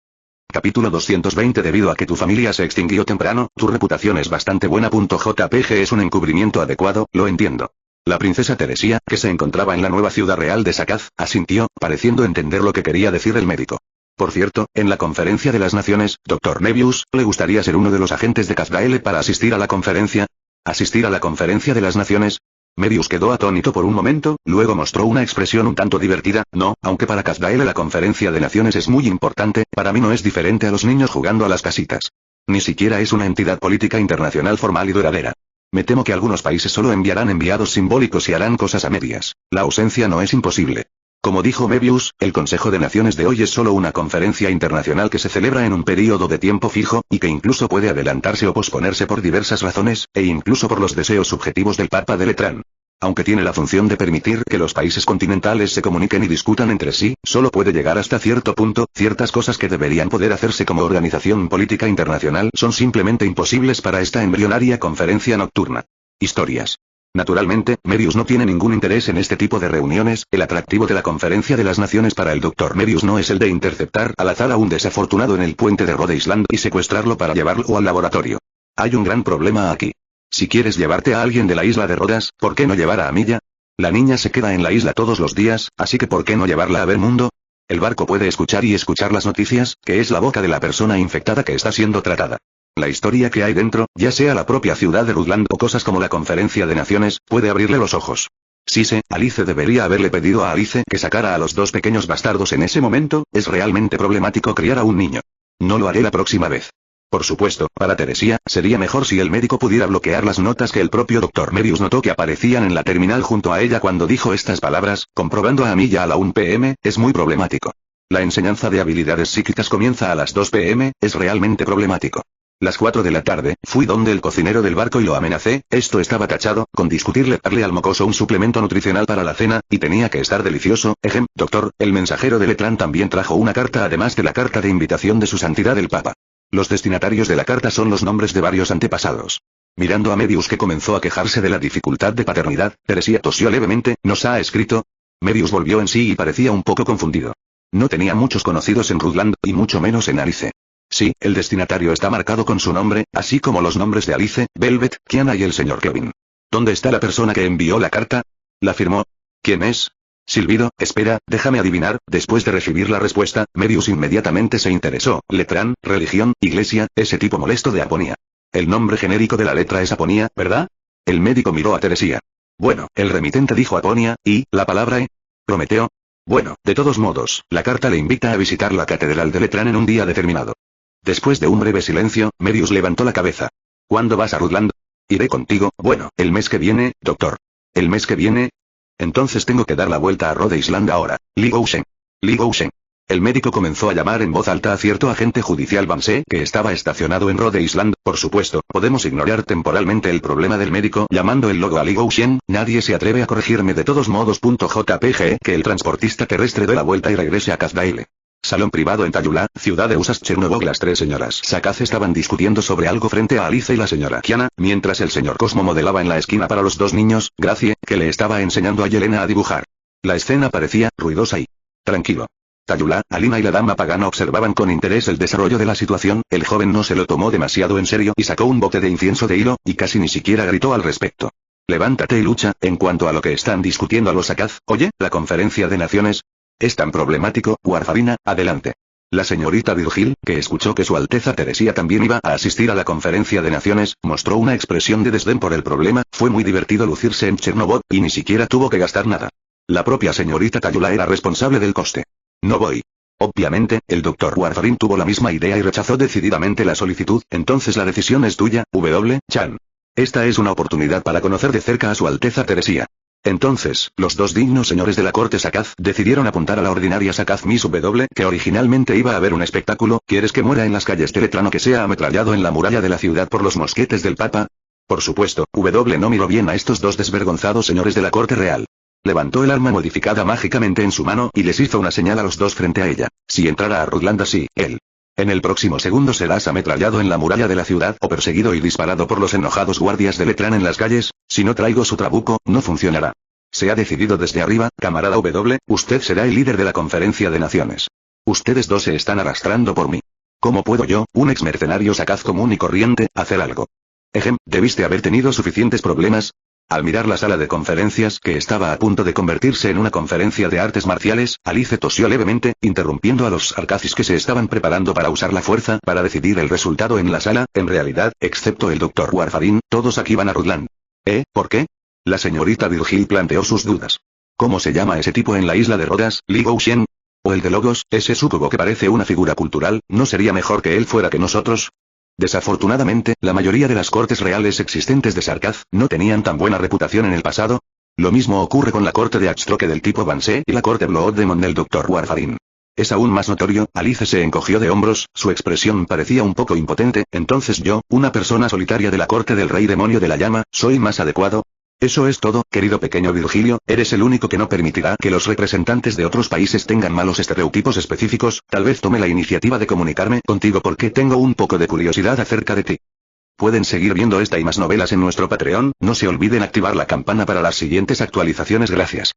Capítulo 220. Debido a que tu familia se extinguió temprano, tu reputación es bastante buena. JPG es un encubrimiento adecuado, lo entiendo. La princesa Teresia, que se encontraba en la nueva ciudad real de Sakaz, asintió, pareciendo entender lo que quería decir el médico. Por cierto, en la conferencia de las naciones, Dr. Mebius, ¿le gustaría ser uno de los agentes de Kazgael para asistir a la conferencia? ¿Asistir a la conferencia de las naciones? Mebius quedó atónito por un momento, luego mostró una expresión un tanto divertida. No, aunque para Kazgael la conferencia de naciones es muy importante, para mí no es diferente a los niños jugando a las casitas. Ni siquiera es una entidad política internacional formal y duradera. Me temo que algunos países solo enviarán enviados simbólicos y harán cosas a medias. La ausencia no es imposible. Como dijo Mebius, el Consejo de Naciones de hoy es solo una conferencia internacional que se celebra en un período de tiempo fijo, y que incluso puede adelantarse o posponerse por diversas razones, e incluso por los deseos subjetivos del Papa de Letran. Aunque tiene la función de permitir que los países continentales se comuniquen y discutan entre sí, solo puede llegar hasta cierto punto. Ciertas cosas que deberían poder hacerse como organización política internacional son simplemente imposibles para esta embrionaria conferencia nocturna. Historias. Naturalmente, Mebius no tiene ningún interés en este tipo de reuniones. El atractivo de la conferencia de las naciones para el Dr. Mebius no es el de interceptar al azar a un desafortunado en el puente de Rhode Island y secuestrarlo para llevarlo al laboratorio. Hay un gran problema aquí. Si quieres llevarte a alguien de la isla de Rodas, ¿por qué no llevar a Milla? La niña se queda en la isla todos los días, así que ¿por qué no llevarla a ver mundo? El barco puede escuchar y escuchar las noticias, que es la boca de la persona infectada que está siendo tratada. La historia que hay dentro, ya sea la propia ciudad de Rutland o cosas como la Conferencia de Naciones, puede abrirle los ojos. Sí sé, Alice debería haberle pedido a Alice que sacara a los dos pequeños bastardos en ese momento. Es realmente problemático criar a un niño. No lo haré la próxima vez. Por supuesto, para Teresia, sería mejor si el médico pudiera bloquear las notas que el propio Dr. Mebius notó que aparecían en la terminal junto a ella cuando dijo estas palabras, comprobando a Milla a la 1 p.m., es muy problemático. La enseñanza de habilidades psíquicas comienza a las 2 p.m., es realmente problemático. Las 4 de la tarde, fui donde el cocinero del barco y lo amenacé. Esto estaba tachado, con discutirle darle al mocoso un suplemento nutricional para la cena, y tenía que estar delicioso. Doctor, el mensajero de Letran también trajo una carta además de la carta de invitación de su santidad el Papa. Los destinatarios de la carta son los nombres de varios antepasados. Mirando a Mebius que comenzó a quejarse de la dificultad de paternidad, Teresia tosió levemente. ¿Nos ha escrito? Mebius volvió en sí y parecía un poco confundido. No tenía muchos conocidos en Rutland, y mucho menos en Alice. Sí, el destinatario está marcado con su nombre, así como los nombres de Alice, Velvet, Kiana y el señor Kevin. ¿Dónde está la persona que envió la carta? ¿La firmó? ¿Quién es? Silbido, espera, déjame adivinar, después de recibir la respuesta, Medius inmediatamente se interesó, Letrán, religión, iglesia, ese tipo molesto de Aponia. El nombre genérico de la letra es Aponia, ¿verdad? El médico miró a Teresía. Bueno, el remitente dijo Aponia, ¿y la palabra E? Prometeo. Bueno, de todos modos, la carta le invita a visitar la catedral de Letrán en un día determinado. Después de un breve silencio, Medius levantó la cabeza. ¿Cuándo vas a Rutland? Iré contigo, bueno, el mes que viene, doctor. ¿El mes que viene? Entonces tengo que dar la vuelta a Rhode Island ahora. Li Gouchen. Li Gouchen. El médico comenzó a llamar en voz alta a cierto agente judicial Vance que estaba estacionado en Rhode Island. Por supuesto, podemos ignorar temporalmente el problema del médico llamando el logo a Li Gouchen. Nadie se atreve a corregirme de todos modos. JPG que el transportista terrestre dé la vuelta y regrese a Casdale. Salón privado en Tayula, ciudad de Usas Chernobyl. Las tres señoras Sakaz estaban discutiendo sobre algo frente a Alice y la señora Kiana, mientras el señor Cosmo modelaba en la esquina para los dos niños, Gracie, que le estaba enseñando a Yelena a dibujar. La escena parecía ruidosa y tranquilo. Tayula, Alina y la dama pagana observaban con interés el desarrollo de la situación. El joven no se lo tomó demasiado en serio y sacó un bote de incienso de hilo, y casi ni siquiera gritó al respecto. Levántate y lucha. En cuanto a lo que están discutiendo a los Sakaz, oye, la conferencia de naciones. Es tan problemático, Warfarina, adelante. La señorita Virgil, que escuchó que su Alteza Teresía también iba a asistir a la conferencia de naciones, mostró una expresión de desdén por el problema. Fue muy divertido lucirse en Chernobyl, y ni siquiera tuvo que gastar nada. La propia señorita Tayula era responsable del coste. No voy. Obviamente, el Dr. Warfarin tuvo la misma idea y rechazó decididamente la solicitud. Entonces la decisión es tuya, Chan. Esta es una oportunidad para conocer de cerca a su Alteza Teresía. Entonces, los dos dignos señores de la corte Sakaz decidieron apuntar a la ordinaria Sakaz Miss que originalmente iba a haber un espectáculo. ¿Quieres que muera en las calles de Letrán o que sea ametrallado en la muralla de la ciudad por los mosquetes del Papa? Por supuesto, no miró bien a estos dos desvergonzados señores de la corte real. Levantó el arma modificada mágicamente en su mano y les hizo una señal a los dos frente a ella. Si entrara a Rutland así, él. En el próximo segundo serás ametrallado en la muralla de la ciudad o perseguido y disparado por los enojados guardias de Letrán en las calles. Si no traigo su trabuco, no funcionará. Se ha decidido desde arriba, camarada usted será el líder de la conferencia de naciones. Ustedes dos se están arrastrando por mí. ¿Cómo puedo yo, un ex mercenario Sakaz común y corriente, hacer algo? Debiste haber tenido suficientes problemas. Al mirar la sala de conferencias que estaba a punto de convertirse en una conferencia de artes marciales, Alice tosió levemente, interrumpiendo a los Sarkazis que se estaban preparando para usar la fuerza para decidir el resultado en la sala. En realidad, excepto el Dr. Warfarin, todos aquí van a Rutland. ¿Por qué? La señorita Virgil planteó sus dudas. ¿Cómo se llama ese tipo en la isla de Rodas, Li Gouchen? ¿O el de Logos, ese súcubo que parece una figura cultural? ¿No sería mejor que él fuera que nosotros? Desafortunadamente, la mayoría de las cortes reales existentes de Sarkaz no tenían tan buena reputación en el pasado. Lo mismo ocurre con la corte de Axtroque del tipo Vance y la corte Blood Demon del Dr. Warfarin. Es aún más notorio. Alice se encogió de hombros, su expresión parecía un poco impotente. Entonces yo, una persona solitaria de la corte del rey demonio de la llama, ¿soy más adecuado? Eso es todo, querido pequeño Virgilio. Eres el único que no permitirá que los representantes de otros países tengan malos estereotipos específicos. Tal vez tome la iniciativa de comunicarme contigo porque tengo un poco de curiosidad acerca de ti. Pueden seguir viendo esta y más novelas en nuestro Patreon. No se olviden activar la campana para las siguientes actualizaciones. Gracias.